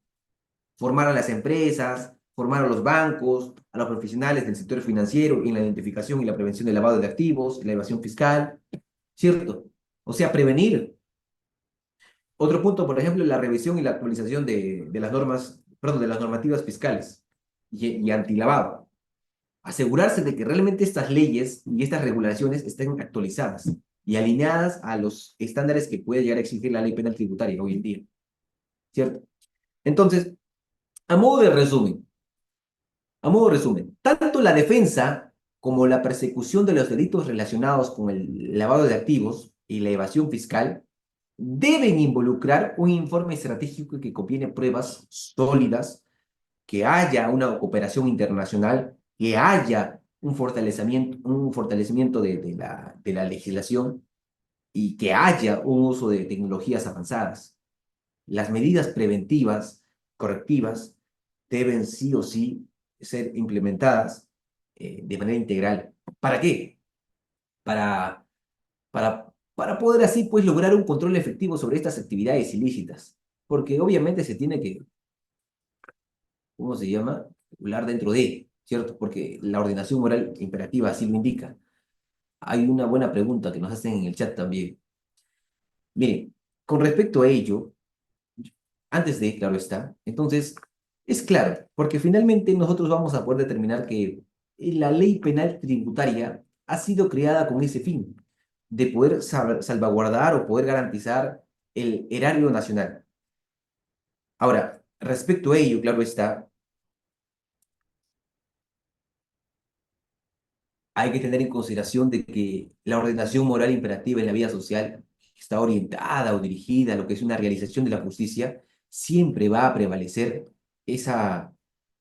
Formar a las empresas, formar a los bancos, a los profesionales del sector financiero en la identificación y la prevención del lavado de activos, la evasión fiscal, ¿cierto? O sea, prevenir. Otro punto, por ejemplo, la revisión y la actualización de las normas, perdón, de las normativas fiscales y antilavado. Asegurarse de que realmente estas leyes y estas regulaciones estén actualizadas y alineadas a los estándares que puede llegar a exigir la ley penal tributaria hoy en día, ¿cierto? Entonces, A modo de resumen, a modo de resumen, tanto la defensa como la persecución de los delitos relacionados con el lavado de activos y la evasión fiscal deben involucrar un informe estratégico que contiene pruebas sólidas, que haya una cooperación internacional, que haya un fortalecimiento de la legislación y que haya un uso de tecnologías avanzadas. Las medidas preventivas, correctivas, deben sí o sí ser implementadas de manera integral. ¿Para qué? Para, para poder así pues lograr un control efectivo sobre estas actividades ilícitas. Porque obviamente se tiene que, ¿cómo se llama? Regular dentro de, ¿cierto? Porque la ordenación moral imperativa así lo indica. Hay una buena pregunta que nos hacen en el chat también. Miren, con respecto a ello, antes de, claro está. Entonces, es claro, porque finalmente nosotros vamos a poder determinar que la ley penal tributaria ha sido creada con ese fin, de poder salvaguardar o poder garantizar el erario nacional. Ahora, respecto a ello, claro está, hay que tener en consideración de que la ordenación moral imperativa en la vida social está orientada o dirigida a lo que es una realización de la justicia, siempre va a prevalecer esa,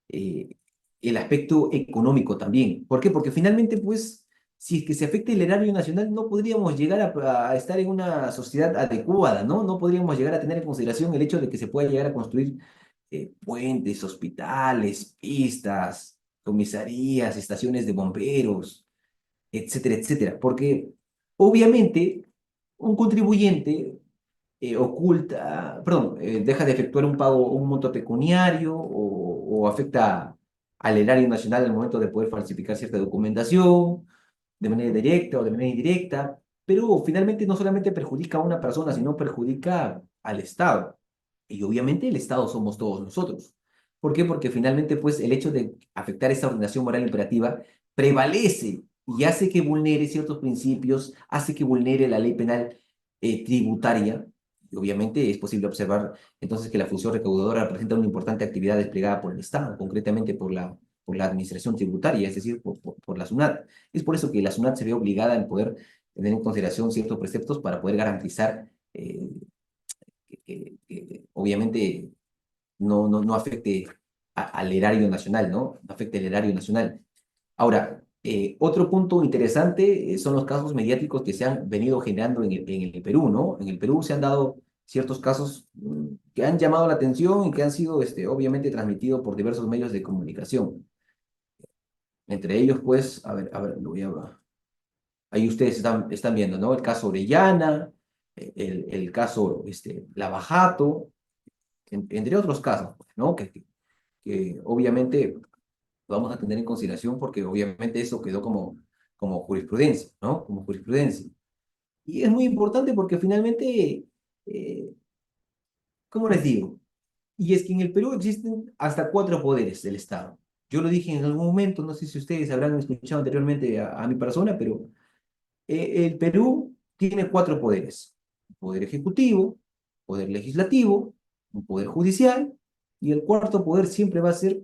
eh, el aspecto económico también. ¿Por qué? Porque finalmente, pues, si es que se afecta el erario nacional, no podríamos llegar a estar en una sociedad adecuada, ¿no? No podríamos llegar a tener en consideración el hecho de que se pueda llegar a construir puentes, hospitales, pistas, comisarías, estaciones de bomberos, etcétera, etcétera. Porque obviamente un contribuyente deja de efectuar un pago, un monto pecuniario o afecta al erario nacional al momento de poder falsificar cierta documentación de manera directa o de manera indirecta, pero finalmente no solamente perjudica a una persona, sino perjudica al Estado. Y obviamente el Estado somos todos nosotros. ¿Por qué? Porque finalmente pues el hecho de afectar esa ordenación moral imperativa prevalece y hace que vulnere ciertos principios, hace que vulnere la ley penal tributaria. Y obviamente es posible observar entonces que la función recaudadora representa una importante actividad desplegada por el Estado, concretamente por la administración tributaria, es decir, por la SUNAT. Es por eso que la SUNAT se ve obligada en poder tener en consideración ciertos preceptos para poder garantizar que obviamente no afecte al erario nacional, ¿no? No afecte el erario nacional. Ahora, otro punto interesante son los casos mediáticos que se han venido generando en el Perú, ¿no? En el Perú se han dado ciertos casos que han llamado la atención y que han sido, obviamente, transmitidos por diversos medios de comunicación. Entre ellos, pues, a ver, lo voy a... Ahí ustedes están viendo, ¿no? El caso Orellana, el caso Lavajato, entre otros casos, ¿no? Que obviamente vamos a tener en consideración porque obviamente eso quedó como jurisprudencia, ¿no? Como jurisprudencia. Y es muy importante porque finalmente, eh, ¿cómo les digo? Y es que en el Perú existen hasta cuatro poderes del Estado. Yo lo dije en algún momento, no sé si ustedes habrán escuchado anteriormente a mi persona, pero el Perú tiene cuatro poderes: un poder ejecutivo, poder legislativo, un poder judicial, y el cuarto poder siempre va a ser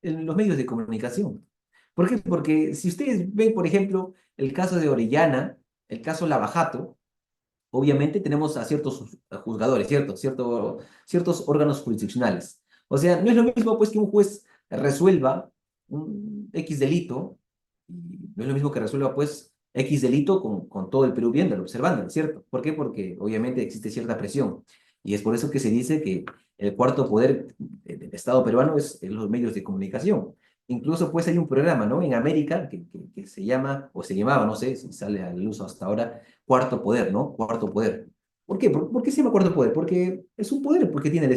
en los medios de comunicación. ¿Por qué? Porque si ustedes ven, por ejemplo, el caso de Orellana, el caso Lavajato, obviamente tenemos a ciertos juzgadores, ciertos órganos jurisdiccionales. O sea, no es lo mismo pues que un juez resuelva un X delito, y no es lo mismo que resuelva pues X delito con todo el Perú viéndolo, observándolo, ¿cierto? ¿Por qué? Porque obviamente existe cierta presión. Y es por eso que se dice que el cuarto poder del Estado peruano es los medios de comunicación. Incluso pues hay un programa, ¿no? En América que se llama, o se llamaba, no sé si sale al uso hasta ahora, Cuarto Poder, ¿no? Cuarto Poder. ¿Por qué? ¿Por qué se llama Cuarto Poder? Porque es un poder, porque tiene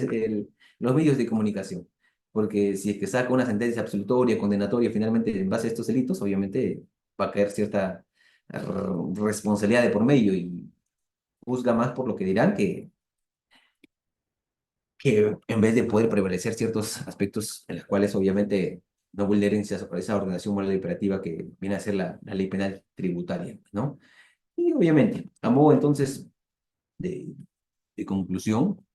los medios de comunicación. Porque si es que saca una sentencia absolutoria, condenatoria, finalmente en base a estos delitos, obviamente va a caer cierta responsabilidad de por medio y juzga más por lo que dirán que en vez de poder prevalecer ciertos aspectos en los cuales obviamente no vulneren esa ordenación moral y operativa que viene a ser la ley penal tributaria, ¿no? Y obviamente, a modo entonces de conclusión,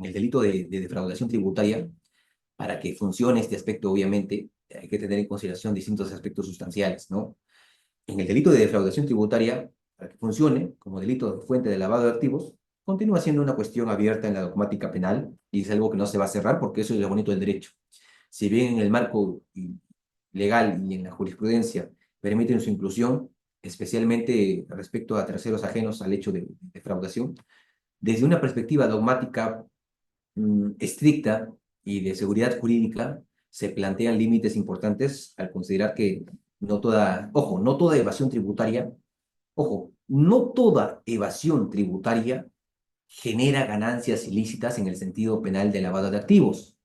en el delito de defraudación tributaria, para que funcione este aspecto, obviamente, hay que tener en consideración distintos aspectos sustanciales, ¿no? En el delito de defraudación tributaria, para que funcione como delito de fuente de lavado de activos, continúa siendo una cuestión abierta en la dogmática penal y es algo que no se va a cerrar porque eso es lo bonito del derecho. Si bien en el marco legal y en la jurisprudencia permiten su inclusión, especialmente respecto a terceros ajenos al hecho de defraudación, desde una perspectiva dogmática estricta y de seguridad jurídica, se plantean límites importantes al considerar que no toda, ojo, no toda evasión tributaria, ojo, no toda evasión tributaria genera ganancias ilícitas en el sentido penal de lavado de activos.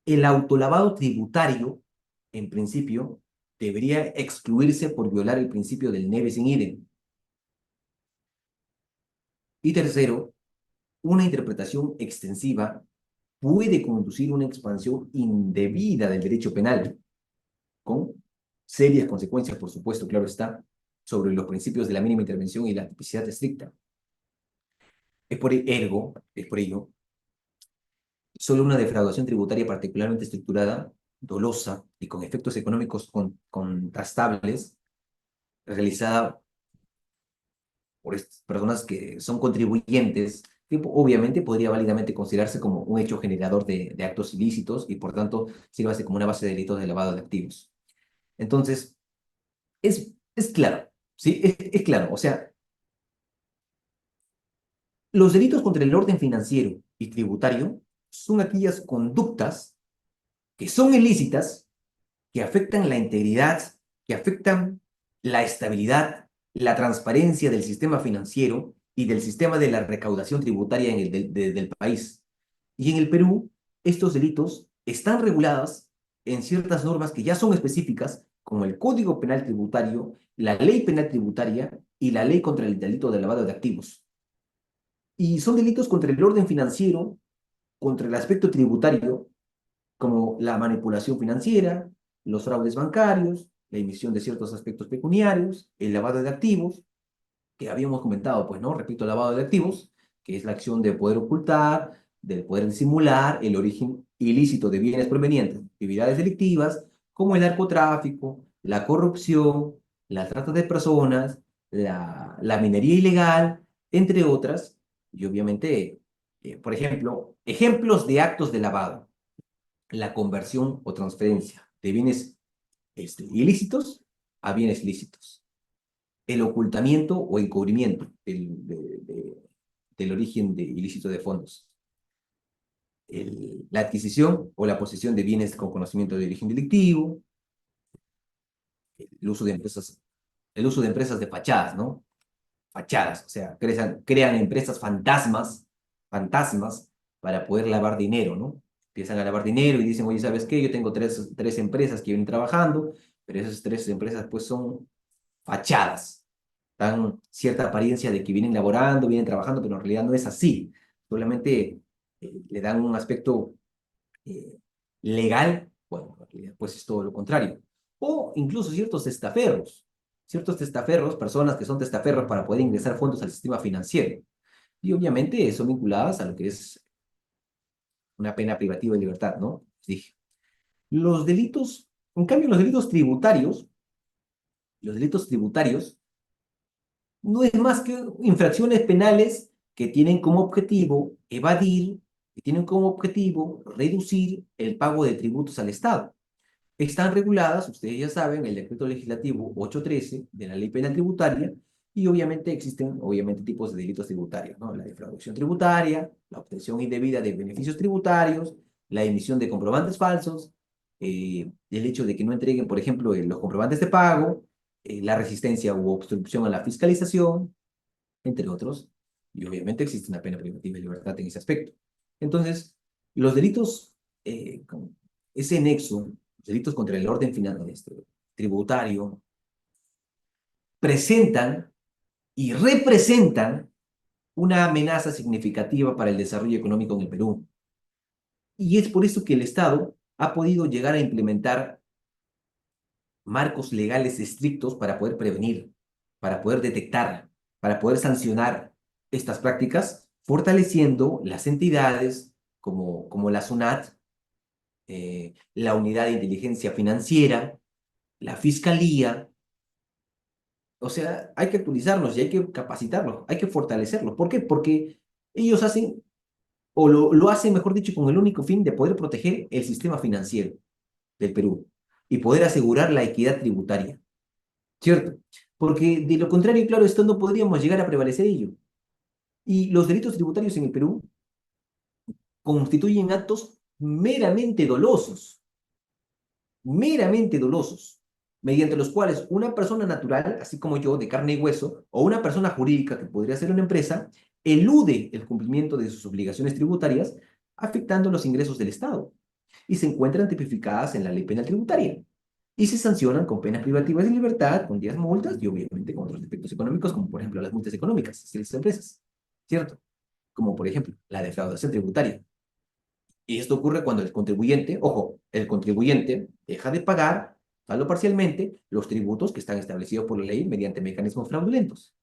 El autolavado tributario, en principio, debería excluirse por violar el principio del ne bis in idem. Y tercero, una interpretación extensiva puede conducir a una expansión indebida del derecho penal, con serias consecuencias, por supuesto, claro está, sobre los principios de la mínima intervención y la tipicidad estricta. Es por ello, solo una defraudación tributaria particularmente estructurada, dolosa y con efectos económicos contrastables, realizada por estas personas que son contribuyentes, que obviamente podría válidamente considerarse como un hecho generador de actos ilícitos y por tanto sirve como una base de delitos de lavado de activos. Entonces, es claro, ¿sí? Es claro, o sea, los delitos contra el orden financiero y tributario son aquellas conductas que son ilícitas, que afectan la integridad, que afectan la estabilidad, la transparencia del sistema financiero y del sistema de la recaudación tributaria en del país. Y en el Perú, estos delitos están regulados en ciertas normas que ya son específicas, como el Código Penal Tributario, la Ley Penal Tributaria y la Ley contra el Delito de Lavado de Activos. Y son delitos contra el orden financiero, contra el aspecto tributario, como la manipulación financiera, los fraudes bancarios, la emisión de ciertos aspectos pecuniarios, el lavado de activos, que habíamos comentado, pues, ¿no? Repito, lavado de activos, que es la acción de poder ocultar, de poder disimular el origen ilícito de bienes provenientes de actividades delictivas, como el narcotráfico, la corrupción, la trata de personas, la minería ilegal, entre otras, y obviamente, por ejemplo, ejemplos de actos de lavado, la conversión o transferencia de bienes ilícitos a bienes lícitos, el ocultamiento o encubrimiento del origen ilícito de fondos, la adquisición o la posesión de bienes con conocimiento de origen delictivo, el uso de empresas de fachadas, ¿no? Fachadas, o sea, crean empresas fantasmas para poder lavar dinero, ¿no? Empiezan a lavar dinero y dicen, oye, ¿sabes qué? Yo tengo tres empresas que vienen trabajando, pero esas tres empresas pues son fachadas, dan cierta apariencia de que vienen laborando, vienen trabajando, pero en realidad no es así. Solamente le dan un aspecto eh, legal, bueno, en realidad pues es todo lo contrario. O incluso ciertos testaferros, personas que son testaferros para poder ingresar fondos al sistema financiero. Y obviamente son vinculadas a lo que es una pena privativa de libertad, ¿no? Dije. Los delitos, en cambio, los delitos tributarios no es más que infracciones penales que tienen como objetivo evadir, que tienen como objetivo reducir el pago de tributos al Estado. Están reguladas, ustedes ya saben, el decreto legislativo 813 de la ley penal tributaria y obviamente existen, obviamente, tipos de delitos tributarios, ¿no? La defraudación tributaria, la obtención indebida de beneficios tributarios, la emisión de comprobantes falsos, el hecho de que no entreguen, por ejemplo, los comprobantes de pago, la resistencia u obstrucción a la fiscalización, entre otros, y obviamente existe una pena privativa de libertad en ese aspecto. Entonces, los delitos, con ese nexo, los delitos contra el orden tributario, presentan y representan una amenaza significativa para el desarrollo económico en el Perú. Y es por eso que el Estado ha podido llegar a implementar marcos legales estrictos para poder prevenir, para poder detectar, para poder sancionar estas prácticas, fortaleciendo las entidades como la SUNAT, la Unidad de Inteligencia Financiera, la Fiscalía. O sea, hay que actualizarlos y hay que capacitarlos, hay que fortalecerlos. ¿Por qué? Porque ellos hacen, o lo hacen, mejor dicho, con el único fin de poder proteger el sistema financiero del Perú y poder asegurar la equidad tributaria, ¿cierto? Porque de lo contrario, claro, esto no podríamos llegar a prevalecer ello. Y los delitos tributarios en el Perú constituyen actos meramente dolosos, mediante los cuales una persona natural, así como yo, de carne y hueso, o una persona jurídica, que podría ser una empresa, elude el cumplimiento de sus obligaciones tributarias, afectando los ingresos del Estado, y se encuentran tipificadas en la ley penal tributaria, y se sancionan con penas privativas de libertad, con 10 multas, y obviamente con otros efectos económicos, como por ejemplo las multas económicas hacia las empresas, ¿cierto? Como por ejemplo la defraudación tributaria. Y esto ocurre cuando el contribuyente, ojo, el contribuyente deja de pagar, tal o parcialmente, los tributos que están establecidos por la ley mediante mecanismos fraudulentos.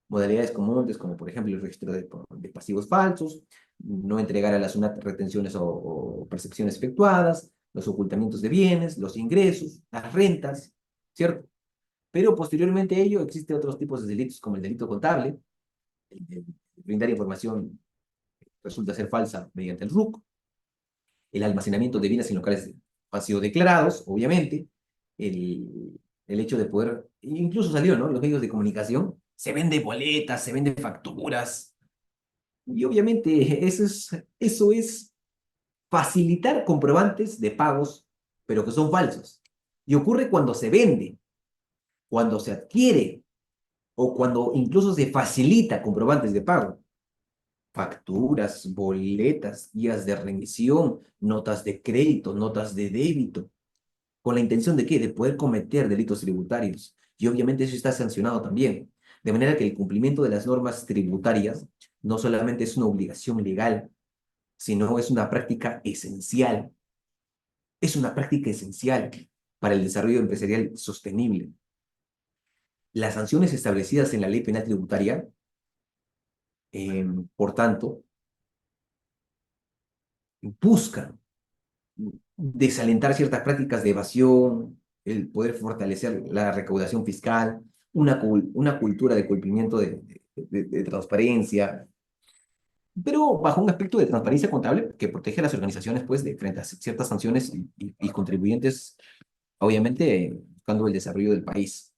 Modalidades comunes, como por ejemplo el registro de pasivos falsos, no entregar a la SUNAT retenciones o percepciones efectuadas, los ocultamientos de bienes, los ingresos, las rentas, ¿cierto? Pero posteriormente a ello existen otros tipos de delitos, como el delito contable, el brindar información resulta ser falsa mediante el RUC, el almacenamiento de bienes en locales vacíos declarados, obviamente, el hecho de poder, incluso salió, ¿no? Los medios de comunicación, se vende boletas, se vende facturas, y obviamente eso es facilitar comprobantes de pagos, pero que son falsos. Y ocurre cuando se vende, cuando se adquiere, o cuando incluso se facilita comprobantes de pago. Facturas, boletas, guías de remisión, notas de crédito, notas de débito, ¿con la intención de qué? De poder cometer delitos tributarios. Y obviamente eso está sancionado también. De manera que el cumplimiento de las normas tributarias no solamente es una obligación legal, sino es una práctica esencial. Es una práctica esencial para el desarrollo empresarial sostenible. Las sanciones establecidas en la ley penal tributaria, por tanto, buscan desalentar ciertas prácticas de evasión, el poder fortalecer la recaudación fiscal, una cultura de cumplimiento de transparencia, pero bajo un aspecto de transparencia contable que protege a las organizaciones pues, frente a ciertas sanciones y contribuyentes, obviamente, buscando el desarrollo del país.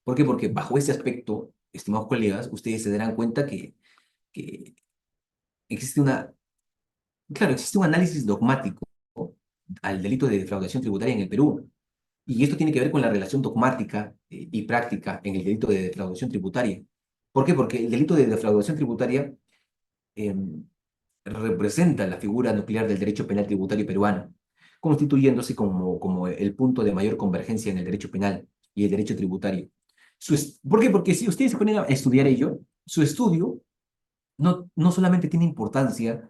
¿Por qué? Porque bajo ese aspecto, estimados colegas, ustedes se darán cuenta que existe claro, existe un análisis dogmático al delito de defraudación tributaria en el Perú. Y esto tiene que ver con la relación dogmática y práctica en el delito de defraudación tributaria. ¿Por qué? Porque el delito de defraudación tributaria eh, representa la figura nuclear del derecho penal tributario peruano, constituyéndose como el punto de mayor convergencia en el derecho penal y el derecho tributario. ¿Por qué? Porque si ustedes se ponen a estudiar ello, su estudio no solamente tiene importancia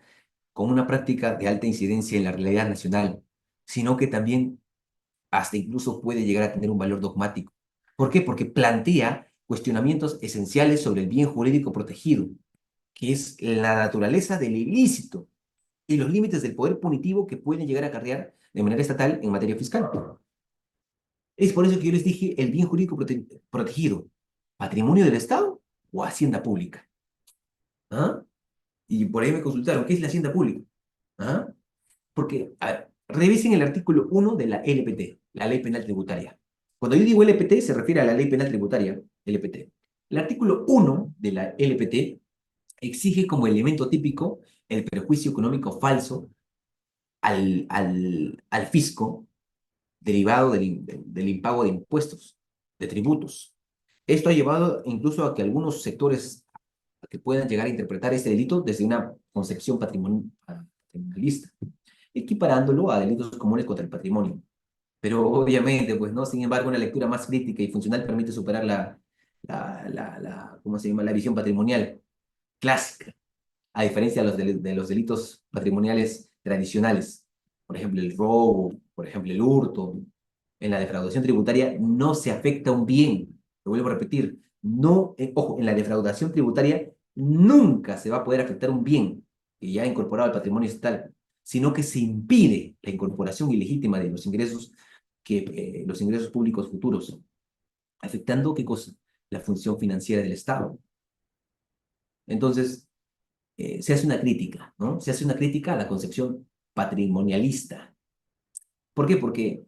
como una práctica de alta incidencia en la realidad nacional, sino que también hasta incluso puede llegar a tener un valor dogmático. ¿Por qué? Porque plantea cuestionamientos esenciales sobre el bien jurídico protegido, que es la naturaleza del ilícito y los límites del poder punitivo que pueden llegar a acarrear de manera estatal en materia fiscal. Es por eso que yo les dije el bien jurídico protegido, patrimonio del Estado o hacienda pública. ¿Ah? Y por ahí me consultaron, ¿qué es la hacienda pública? ¿Ah? Porque, a ver, revisen el artículo 1 de la LPT, la Ley Penal Tributaria. Cuando yo digo LPT, se refiere a la Ley Penal Tributaria, LPT. El artículo 1 de la LPT exige como elemento típico el perjuicio económico falso al fisco derivado del impago de impuestos, de tributos. Esto ha llevado incluso a que algunos sectores que puedan llegar a interpretar este delito desde una concepción patrimonialista, equiparándolo a delitos comunes contra el patrimonio. Pero obviamente, pues no, sin embargo, una lectura más crítica y funcional permite superar ¿cómo se llama? La visión patrimonial clásica, a diferencia de los delitos patrimoniales tradicionales. Por ejemplo, el robo, por ejemplo, el hurto. En la defraudación tributaria no se afecta un bien. Lo vuelvo a repetir. No, ojo, en la defraudación tributaria nunca se va a poder afectar un bien que ya ha incorporado al patrimonio estatal, sino que se impide la incorporación ilegítima de los ingresos públicos futuros, afectando ¿qué cosa? La función financiera del Estado. Entonces, se hace una crítica, ¿no? Se hace una crítica a la concepción patrimonialista. ¿Por qué? Porque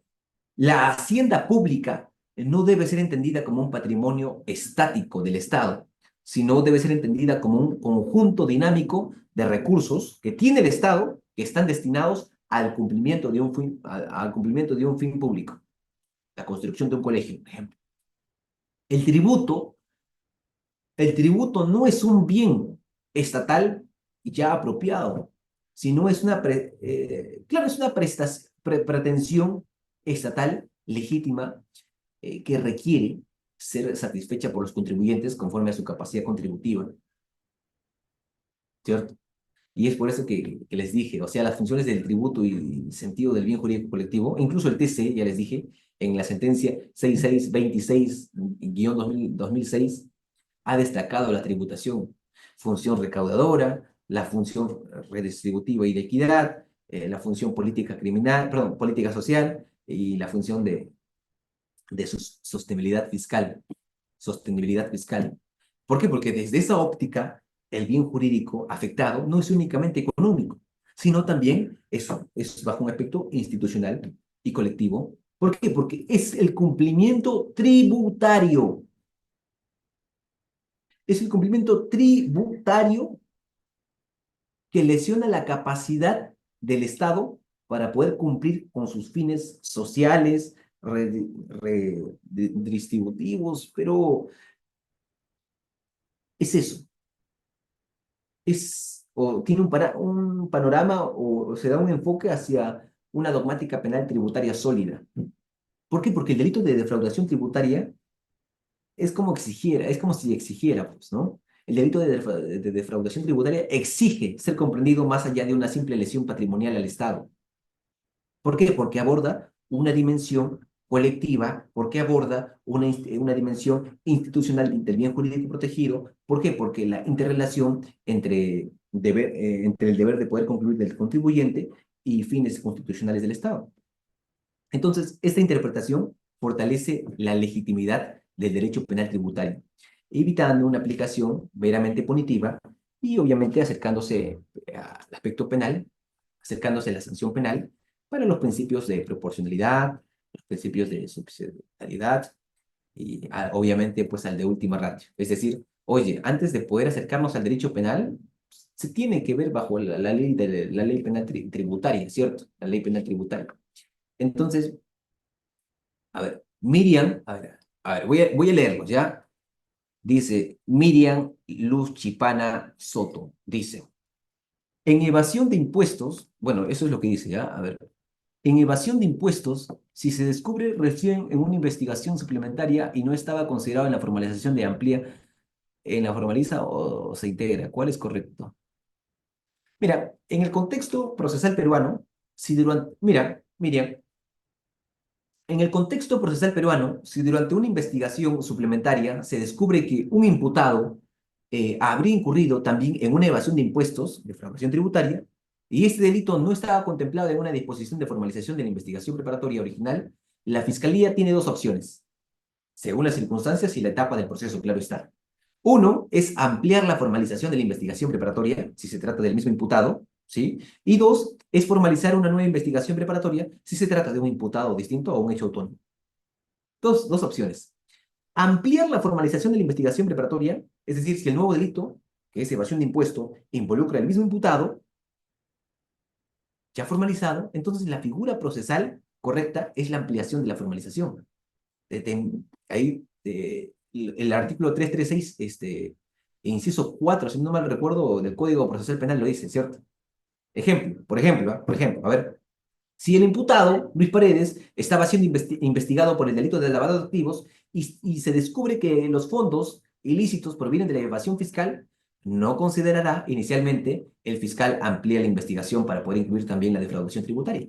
la hacienda pública no debe ser entendida como un patrimonio estático del Estado, sino debe ser entendida como un conjunto dinámico de recursos que tiene el Estado que están destinados al cumplimiento de un al cumplimiento de un fin público, la construcción de un colegio, por ejemplo. El tributo, el tributo no es un bien estatal ya apropiado, sino es claro, es una pretensión estatal legítima que requiere ser satisfecha por los contribuyentes conforme a su capacidad contributiva, ¿cierto? Y es por eso que les dije, o sea, las funciones del tributo y sentido del bien jurídico colectivo, incluso el TC, ya les dije, en la sentencia 6626-2006, ha destacado la tributación, función recaudadora, la función redistributiva y de equidad, la función política criminal, perdón, política social y la función de sostenibilidad fiscal. Sostenibilidad fiscal. ¿Por qué? Porque desde esa óptica, el bien jurídico afectado no es únicamente económico, sino también es bajo un aspecto institucional y colectivo. ¿Por qué? Porque es el cumplimiento tributario. Es el cumplimiento tributario que lesiona la capacidad del Estado para poder cumplir con sus fines sociales, redistributivos, pero es eso, o tiene un panorama o se da un enfoque hacia una dogmática penal tributaria sólida. ¿Por qué? Porque el delito de defraudación tributaria es como si exigiera, pues, ¿no? El delito de defraudación tributaria exige ser comprendido más allá de una simple lesión patrimonial al Estado. ¿Por qué? Porque aborda una dimensión colectiva, porque aborda una dimensión institucional del bien jurídico protegido. ¿Por qué? Porque la interrelación entre el deber de poder concluir del contribuyente y fines constitucionales del Estado. Entonces, esta interpretación fortalece la legitimidad del derecho penal tributario, evitando una aplicación meramente punitiva y obviamente acercándose al aspecto penal, acercándose a la sanción penal para los principios de proporcionalidad, los principios de subsidiariedad y obviamente pues al de última ratio. Es decir, oye, antes de poder acercarnos al derecho penal, se tiene que ver bajo la ley, la ley penal tributaria, ¿cierto? La ley penal tributaria. Entonces, a ver, Miriam, a ver, voy a leerlos, ¿ya? Dice Miriam Luz Chipana Soto, dice, en evasión de impuestos, bueno, eso es lo que dice, ¿ya? A ver, en evasión de impuestos, si se descubre recién en una investigación suplementaria y no estaba considerado en la formalización de amplia, ¿en la formaliza o se integra? ¿Cuál es correcto? Mira, en el contexto procesal peruano, si durante, mira, Miriam, en el contexto procesal peruano, si durante una investigación suplementaria se descubre que un imputado habría incurrido también en una evasión de impuestos, defraudación tributaria, y este delito no estaba contemplado en una disposición de formalización de la investigación preparatoria original, la Fiscalía tiene dos opciones, según las circunstancias y la etapa del proceso, claro está. Uno es ampliar la formalización de la investigación preparatoria, si se trata del mismo imputado, ¿sí? Y dos, es formalizar una nueva investigación preparatoria si se trata de un imputado distinto o un hecho autónomo. Dos opciones. Ampliar la formalización de la investigación preparatoria, es decir, si el nuevo delito, que es evasión de impuesto, involucra al mismo imputado, ya formalizado, entonces la figura procesal correcta es la ampliación de la formalización. Ahí el artículo 336, inciso 4, si no mal recuerdo, del Código Procesal Penal lo dice, ¿cierto? Por ejemplo, a ver, si el imputado, Luis Paredes, estaba siendo investigado por el delito de lavado de activos y se descubre que los fondos ilícitos provienen de la evasión fiscal, no considerará inicialmente el fiscal amplía la investigación para poder incluir también la defraudación tributaria.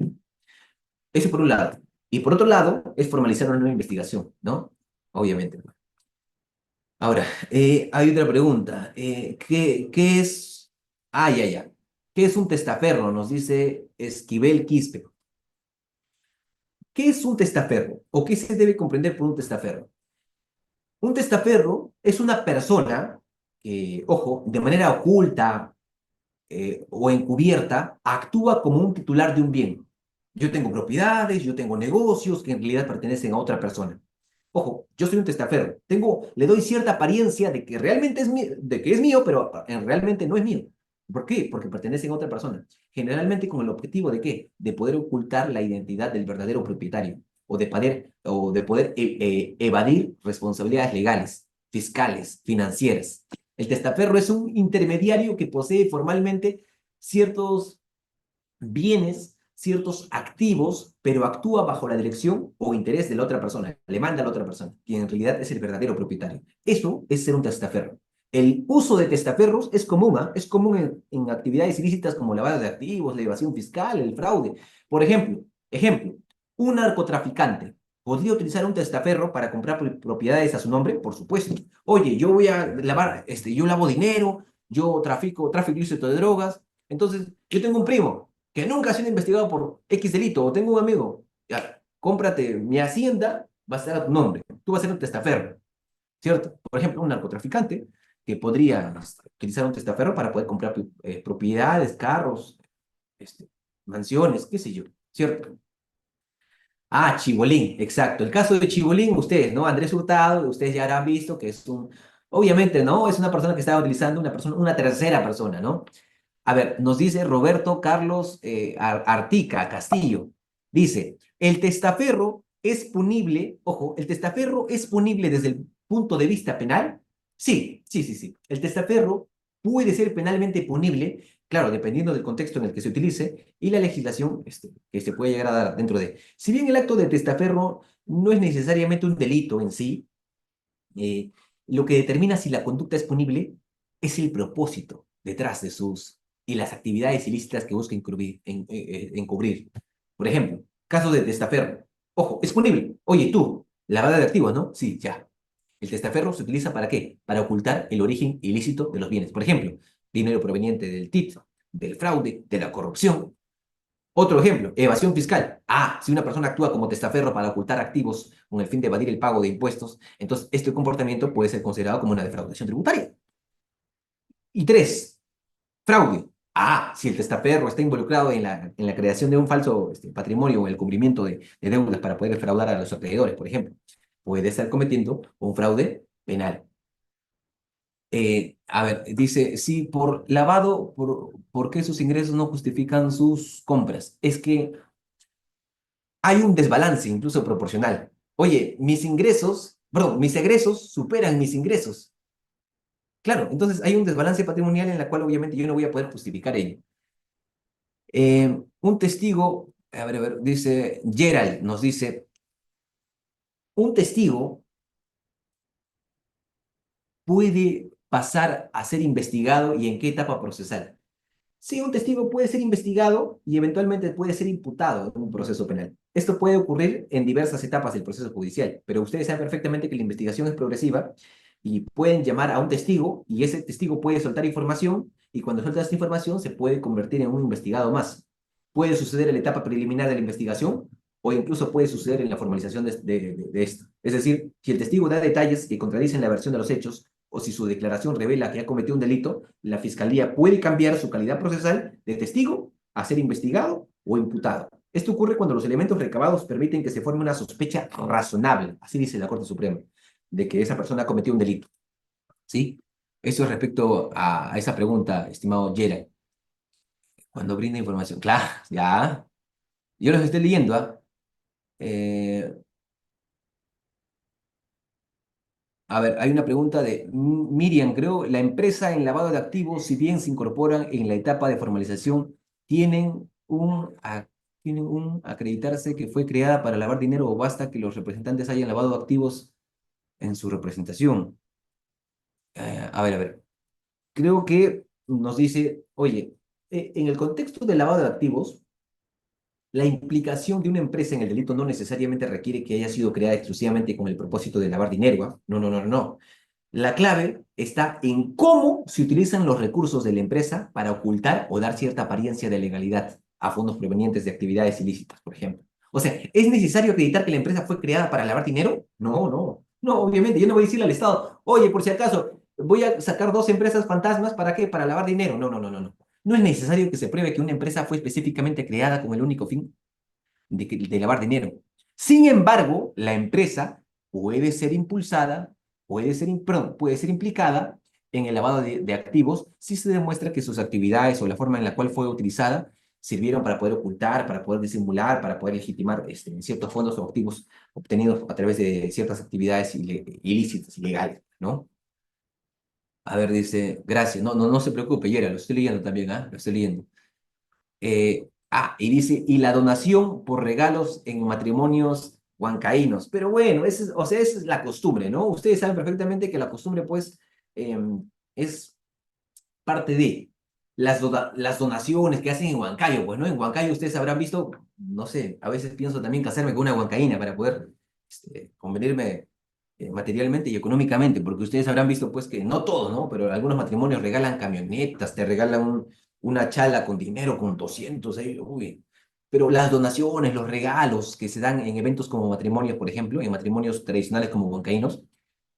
Eso por un lado. Y por otro lado, es formalizar una nueva investigación, ¿no? Obviamente. Ahora, hay otra pregunta. ¿Qué es? Ah, ya, ya. ¿Qué es un testaferro? Nos dice Esquivel Quispe. ¿Qué es un testaferro? ¿O qué se debe comprender por un testaferro? Un testaferro es una persona que, ojo, de manera oculta o encubierta, actúa como un titular de un bien. Yo tengo propiedades, yo tengo negocios que en realidad pertenecen a otra persona. Ojo, yo soy un testaferro. Le doy cierta apariencia de que realmente es mío, de que es mío, pero realmente no es mío. ¿Por qué? Porque pertenecen a otra persona. Generalmente con el objetivo de qué? De poder ocultar la identidad del verdadero propietario o de poder evadir responsabilidades legales, fiscales, financieras. El testaferro es un intermediario que posee formalmente ciertos bienes, ciertos activos, pero actúa bajo la dirección o interés de la otra persona, le manda a la otra persona, quien en realidad es el verdadero propietario. Eso es ser un testaferro. El uso de testaferros es común, ¿ah? Es común en actividades ilícitas como lavado de activos, la evasión fiscal, el fraude. Por ejemplo, un narcotraficante podría utilizar un testaferro para comprar propiedades a su nombre, por supuesto. Oye, yo voy a lavar, yo lavo dinero, yo tráfico ilícito de drogas. Entonces, yo tengo un primo que nunca ha sido investigado por X delito, o tengo un amigo, ya, cómprate mi hacienda, va a estar a tu nombre, tú vas a ser un testaferro, ¿cierto? Por ejemplo, un narcotraficante que podría utilizar un testaferro para poder comprar propiedades, carros, este, mansiones, qué sé yo, ¿cierto? Ah, Chibolín, exacto. El caso de Chibolín, ustedes, ¿no? Andrés Hurtado, ustedes ya habrán visto que es obviamente, ¿no? Es una persona que estaba utilizando una tercera persona, ¿no? A ver, nos dice Roberto Carlos Artica Castillo. Dice, el testaferro es punible, ojo, el testaferro es punible desde el punto de vista penal. Sí, sí, sí, sí. El testaferro puede ser penalmente punible, claro, dependiendo del contexto en el que se utilice y la legislación que se puede llegar a dar dentro de. Si bien el acto de testaferro no es necesariamente un delito en sí, eh, lo que determina si la conducta es punible es el propósito detrás de sus y las actividades ilícitas que busca encubrir. Por ejemplo, caso de testaferro. Ojo, es punible. Oye, tú, lavada de activos, ¿no? Sí, ya. El testaferro se utiliza ¿para qué? Para ocultar el origen ilícito de los bienes. Por ejemplo, dinero proveniente del TIT, del fraude, de la corrupción. Otro ejemplo, evasión fiscal. Ah, si una persona actúa como testaferro para ocultar activos con el fin de evadir el pago de impuestos, entonces este comportamiento puede ser considerado como una defraudación tributaria. Y tres, fraude. Ah, si el testaferro está involucrado en la creación de un falso patrimonio o el cubrimiento de deudas para poder defraudar a los acreedores, por ejemplo, puede estar cometiendo un fraude penal. A ver, dice, sí, por lavado, ¿por qué sus ingresos no justifican sus compras? Es que hay un desbalance, incluso proporcional. Oye, mis egresos superan mis ingresos. Claro, entonces hay un desbalance patrimonial en la cual obviamente yo no voy a poder justificar ello. Un testigo, a ver, dice, Gerald nos dice, un testigo puede pasar a ser investigado y en qué etapa procesal. Sí, un testigo puede ser investigado y eventualmente puede ser imputado en un proceso penal. Esto puede ocurrir en diversas etapas del proceso judicial, pero ustedes saben perfectamente que la investigación es progresiva y pueden llamar a un testigo y ese testigo puede soltar información y cuando suelta esta información se puede convertir en un investigado más. Puede suceder en la etapa preliminar de la investigación o incluso puede suceder en la formalización de esto. Es decir, si el testigo da detalles que contradicen la versión de los hechos, o si su declaración revela que ha cometido un delito, la fiscalía puede cambiar su calidad procesal de testigo a ser investigado o imputado. Esto ocurre cuando los elementos recabados permiten que se forme una sospecha razonable, así dice la Corte Suprema, de que esa persona ha cometido un delito. ¿Sí? Eso es respecto a esa pregunta, estimado Gerald. Cuando brinda información. Claro, ya. Yo los estoy leyendo, ¿ah? Eh, A ver, hay una pregunta de Miriam, creo. La empresa en lavado de activos, si bien se incorporan en la etapa de formalización, tienen tienen un acreditarse que fue creada para lavar dinero o basta que los representantes hayan lavado activos en su representación. A ver. Creo que nos dice, oye, en el contexto del lavado de activos, la implicación de una empresa en el delito no necesariamente requiere que haya sido creada exclusivamente con el propósito de lavar dinero, ¿ah? No, no, no, no. La clave está en cómo se utilizan los recursos de la empresa para ocultar o dar cierta apariencia de legalidad a fondos provenientes de actividades ilícitas, por ejemplo. O sea, ¿es necesario acreditar que la empresa fue creada para lavar dinero? No, no. No, obviamente, yo no voy a decirle al Estado, oye, por si acaso, voy a sacar dos empresas fantasmas, ¿para qué? Para lavar dinero. No, no, no, no, no. No es necesario que se pruebe que una empresa fue específicamente creada con el único fin de lavar dinero. Sin embargo, la empresa puede ser impulsada, perdón, puede ser implicada en el lavado de activos si se demuestra que sus actividades o la forma en la cual fue utilizada sirvieron para poder ocultar, para poder disimular, para poder legitimar ciertos fondos o activos obtenidos a través de ciertas actividades ilícitas, ilegales, ¿no? A ver, dice, gracias. No, no, no se preocupe, Yera, lo estoy leyendo también, ¿ah? Lo estoy leyendo. Y dice, y la donación por regalos en matrimonios huancaínos. Pero bueno, o sea, esa es la costumbre, ¿no? Ustedes saben perfectamente que la costumbre, pues, es parte de las donaciones que hacen en Huancayo, pues, ¿no? En Huancayo ustedes habrán visto, no sé, a veces pienso también casarme con una huancaína para poder convenirme materialmente y económicamente, porque ustedes habrán visto, pues, que no todos, ¿no? Pero algunos matrimonios regalan camionetas, te regalan una chala con dinero, con 200, uy. Pero las donaciones, los regalos que se dan en eventos como matrimonios, por ejemplo, en matrimonios tradicionales como huancaínos,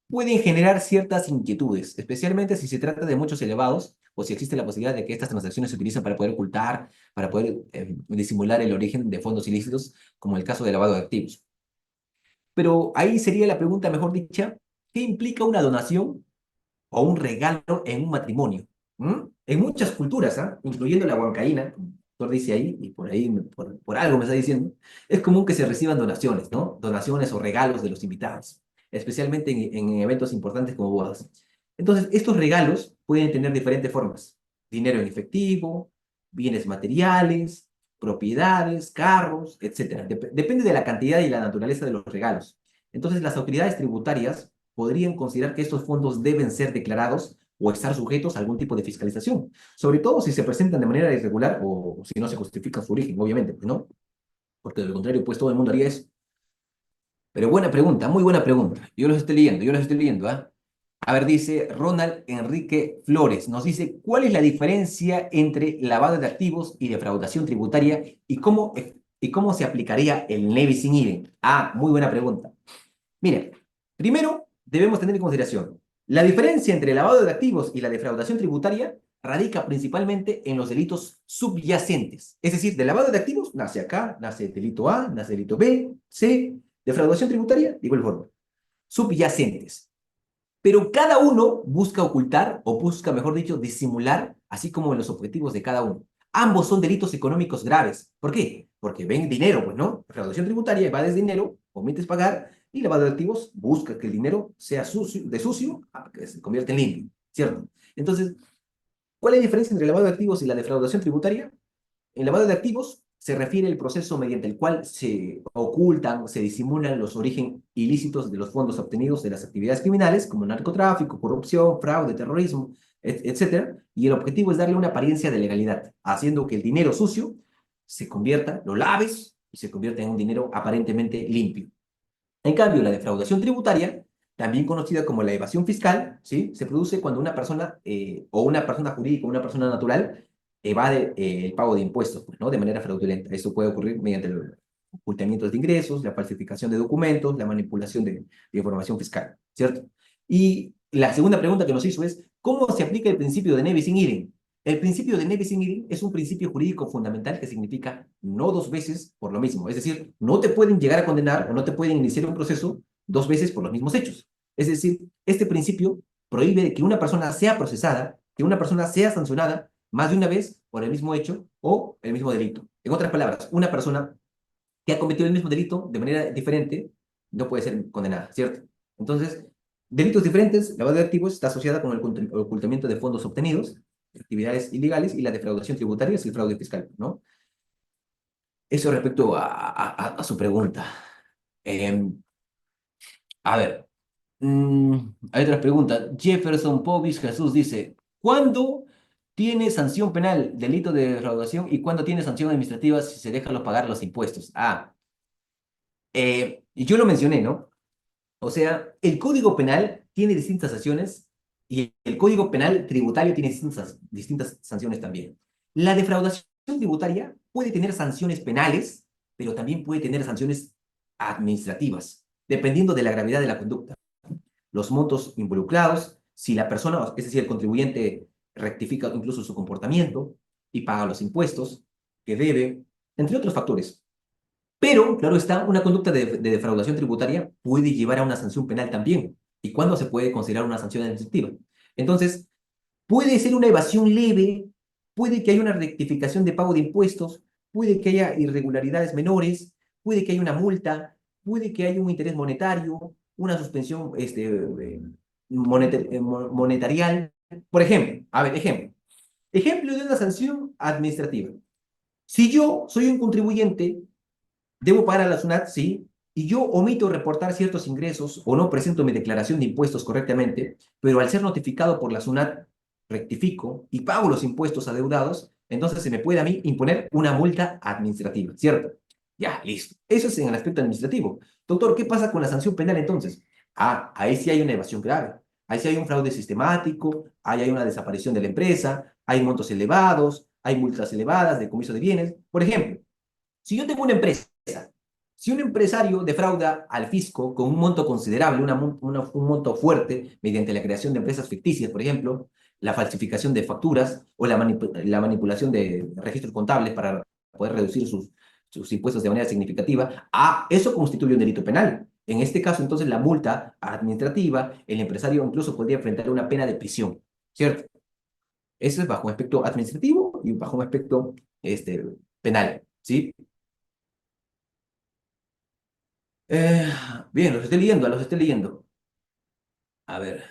pueden generar ciertas inquietudes, especialmente si se trata de muchos elevados o si existe la posibilidad de que estas transacciones se utilicen para poder ocultar, para poder disimular el origen de fondos ilícitos, como el caso de lavado de activos. Pero ahí sería la pregunta, mejor dicha, ¿qué implica una donación o un regalo en un matrimonio? ¿Mm? En muchas culturas, incluyendo la huancaína, como el doctor dice ahí, y por ahí, por algo me está diciendo, es común que se reciban donaciones, ¿no? Donaciones o regalos de los invitados, especialmente en eventos importantes como bodas. Entonces, estos regalos pueden tener diferentes formas: dinero en efectivo, bienes materiales, propiedades, carros, etcétera. Depende de la cantidad y la naturaleza de los regalos. Entonces, las autoridades tributarias podrían considerar que estos fondos deben ser declarados o estar sujetos a algún tipo de fiscalización, sobre todo si se presentan de manera irregular o si no se justifica su origen, obviamente, pues no, porque de lo contrario, pues todo el mundo haría eso. Pero buena pregunta, muy buena pregunta. Yo los estoy leyendo, ¿ah? A ver, dice Ronald Enrique Flores, nos dice, ¿cuál es la diferencia entre lavado de activos y defraudación tributaria y cómo se aplicaría el Nevis sin idem? Ah, muy buena pregunta. Mira, primero debemos tener en consideración la diferencia entre el lavado de activos y la defraudación tributaria radica principalmente en los delitos subyacentes. Es decir, del lavado de activos nace acá, nace delito A, nace delito B, C, defraudación tributaria, de igual forma. Subyacentes. Pero cada uno busca ocultar o busca, mejor dicho, disimular, así como en los objetivos de cada uno. Ambos son delitos económicos graves. ¿Por qué? Porque ven dinero, pues, ¿no? Recaudación tributaria, evades dinero, omites pagar, y lavado de activos busca que el dinero sea sucio, de sucio a que se convierta en limpio, ¿cierto? Entonces, ¿cuál es la diferencia entre el lavado de activos y la defraudación tributaria? En lavado de activos se refiere al proceso mediante el cual se ocultan, se disimulan los orígenes ilícitos de los fondos obtenidos de las actividades criminales, como narcotráfico, corrupción, fraude, terrorismo, etcétera. Y el objetivo es darle una apariencia de legalidad, haciendo que el dinero sucio se convierta, lo laves y se convierta en un dinero aparentemente limpio. En cambio, la defraudación tributaria, también conocida como la evasión fiscal, ¿sí? Se produce cuando una persona o una persona jurídica o una persona natural evade el pago de impuestos, pues, ¿no? De manera fraudulenta. Esto puede ocurrir mediante el ocultamiento de ingresos, la falsificación de documentos, la manipulación de información fiscal, ¿cierto? Y la segunda pregunta que nos hizo es, ¿cómo se aplica el principio de Nevis in idem? El principio de Nevis in idem es un principio jurídico fundamental que significa no dos veces por lo mismo. Es decir, no te pueden llegar a condenar o no te pueden iniciar un proceso dos veces por los mismos hechos. Es decir, este principio prohíbe que una persona sea procesada, que una persona sea sancionada más de una vez por el mismo hecho o el mismo delito. En otras palabras, una persona que ha cometido el mismo delito de manera diferente no puede ser condenada, ¿cierto? Entonces, delitos diferentes, lavado de activos está asociada con el ocultamiento de fondos obtenidos, actividades ilegales, y la defraudación tributaria es el fraude fiscal, ¿no? Eso respecto a su pregunta. Eh, a ver, hay otras preguntas. Jefferson Povis Jesús dice, ¿cuándo tiene sanción penal delito de defraudación y cuándo tiene sanción administrativa si se deja pagar los impuestos? Y yo lo mencioné, ¿no? O sea, el Código Penal tiene distintas sanciones y el Código Penal tributario tiene distintas sanciones también. La defraudación tributaria puede tener sanciones penales, pero también puede tener sanciones administrativas, dependiendo de la gravedad de la conducta, los montos involucrados, si la persona, es decir, el contribuyente rectifica incluso su comportamiento y paga los impuestos que debe, entre otros factores. Pero, claro está, una conducta de defraudación tributaria puede llevar a una sanción penal también. ¿Y cuándo se puede considerar una sanción administrativa? Entonces, puede ser una evasión leve, puede que haya una rectificación de pago de impuestos, puede que haya irregularidades menores, puede que haya una multa, puede que haya un interés monetario, una suspensión monetarial. Por ejemplo, a ver, ejemplo de una sanción administrativa. Si yo soy un contribuyente, debo pagar a la SUNAT, sí, y yo omito reportar ciertos ingresos o no presento mi declaración de impuestos correctamente, pero al ser notificado por la SUNAT, rectifico y pago los impuestos adeudados, entonces se me puede a mí imponer una multa administrativa, ¿cierto? Ya, listo. Eso es en el aspecto administrativo. Doctor, ¿qué pasa con la sanción penal entonces? Ah, ahí sí hay una evasión grave. Ahí sí hay un fraude sistemático, ahí hay una desaparición de la empresa, hay montos elevados, hay multas elevadas, decomiso de bienes. Por ejemplo, si yo tengo una empresa, si un empresario defrauda al fisco con un monto considerable, un monto fuerte, mediante la creación de empresas ficticias, por ejemplo, la falsificación de facturas o la manipulación de registros contables para poder reducir sus impuestos de manera significativa, eso constituye un delito penal. En este caso, entonces, la multa administrativa, el empresario incluso podría enfrentar una pena de prisión, ¿cierto? Eso es bajo un aspecto administrativo y bajo un aspecto penal, ¿sí? Eh, Bien, los estoy leyendo. A ver,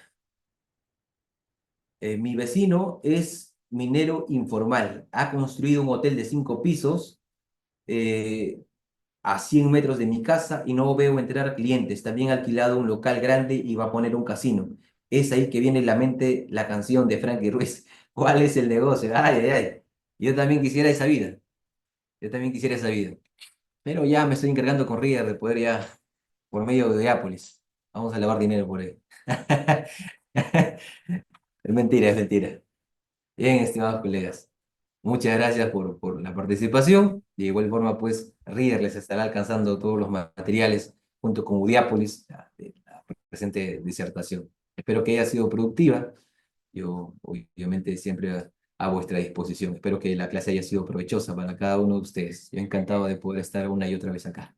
mi vecino es minero informal. Ha construido un hotel de 5 pisos eh, a 100 metros de mi casa y no veo entrar clientes. También ha alquilado un local grande y va a poner un casino. Es ahí que viene en la mente la canción de Frankie Ruiz. ¿Cuál es el negocio? Ay, ay, ay. Yo también quisiera esa vida. Yo también quisiera esa vida. Pero ya me estoy encargando con River de poder ya, por medio de Diápolis. Vamos a lavar dinero por ahí. Es mentira, es mentira. Bien, estimados colegas. Muchas gracias por la participación. De igual forma, pues, Reader les estará alcanzando todos los materiales junto con Udiápolis, de la presente disertación. Espero que haya sido productiva. Yo, obviamente, siempre a vuestra disposición. Espero que la clase haya sido provechosa para cada uno de ustedes. Yo encantado de poder estar una y otra vez acá.